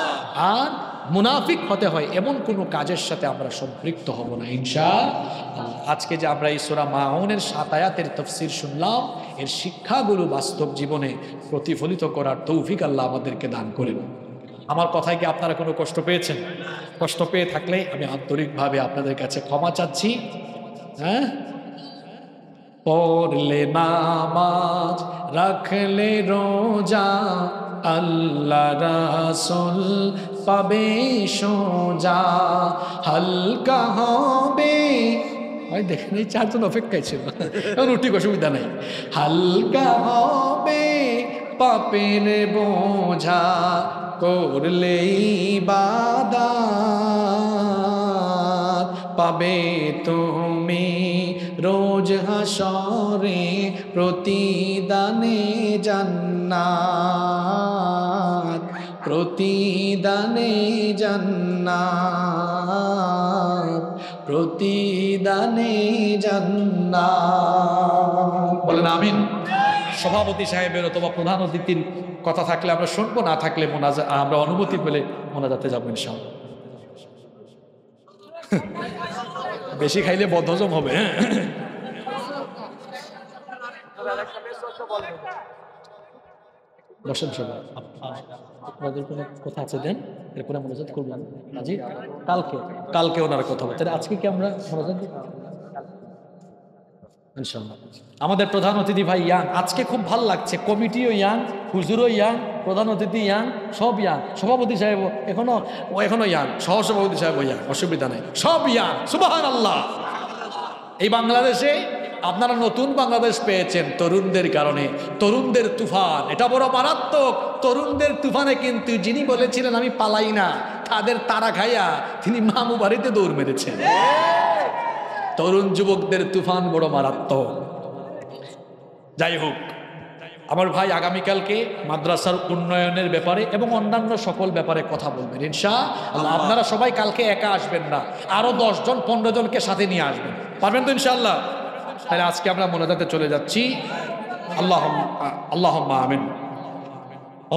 আর মুনাফিক হতে হয় এমন কোনো কাজের সাথে আমরা সম্পৃক্ত হব না ইনশাআল্লাহ। আজকে যে আমরা এই সূরা মাউনের 7 আয়াতের তাফসীর শুনলাম, এর শিক্ষাগুলো বাস্তব জীবনে প্রতিফলিত করার তৌফিক আল্লাহ আমাদেরকে দান করেন। আমার কথায় কি আপনারা কোনো কষ্ট পেয়েছেন? কষ্ট পেয়ে থাকলে আমি আন্তরিকভাবে আপনাদের কাছে ক্ষমা চাচ্ছি। হ্যাঁ, পড়লে নামাজ, রাখলে রোজা, আল্লাহ রাসূল পাবে সোজা, হালকা হবে। ভাই দেখেন, এই 4 জন অপেক্ষায় ছিল, রুটি অসুবিধা নেই। হালকা হবে পাপের বোঝা, করলে ইবাদত, পাবে তুমি রোজ হাসরে প্রতিদানে জান্নাত, প্রতিদানে জান্নাত, প্রতিদানে জান্নাত। বলেন আমিন। সভাপতি সাহেবের অথবা প্রধান অতিথির কথা থাকলে আমরা শুনবো, না থাকলে আমরা অনুমতি পেলে মোনাজাতে যাবো ইনশাআল্লাহ। বেশি খাইলে বদহজম হবে। বসেন সবাই, আপনাদের কোনো কথা আছে দেন, এরপরে মোনাজাত করবেন। আজি কালকে ওনার কথা বলতে, আজকে কি আমরা মোনাজাত দিব ইনশাআল্লাহ। আমাদের প্রধান অতিথি ভাই ইয়াং, আজকে খুব ভালো লাগছে, কমিটিও ইয়াং, হুজুরও ইয়াং, প্রধান অতিথি ইয়াং, সব ইয়াং, সভাপতি সাহেব এখনো ইয়াং, সহসভাপতি সাহেব ইয়াং, অসুবিধা নেই, সব ইয়াং। সুবহানাল্লাহ। এই বাংলাদেশে আপনারা নতুন বাংলাদেশ পেয়েছেন তরুণদের কারণে, তরুণদের তুফান, এটা বড় মারাত্মক। তরুণদের তুফানে কিন্তু যিনি বলেছিলেন আমি পালাই না, তাদের তারা খাইয়া তিনি মামু বাড়িতে দৌড় মেরেছেন। তরুণ যুবকদের তুফান বড় মারাত্মক। যাই হোক, আমার ভাই আগামীকালকে মাদ্রাসার উন্নয়নের ব্যাপারে এবং অন্যান্য সকল ব্যাপারে কথা বলবেন ইনশাআল্লাহ। আপনারা সবাই কালকে একা আসবেন না, আরো 10 জন 15 জনকে সাথে নিয়ে আসবেন, পারবেন তো ইনশাআল্লাহ? তাহলে আজকে আমরা মোনাজাতে চলে যাচ্ছি। আল্লাহুম্মা আমিন।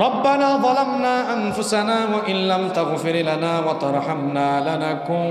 ربنا ظلمنا أنفسنا وإن لم تغفر لنا وترحمنا لنكون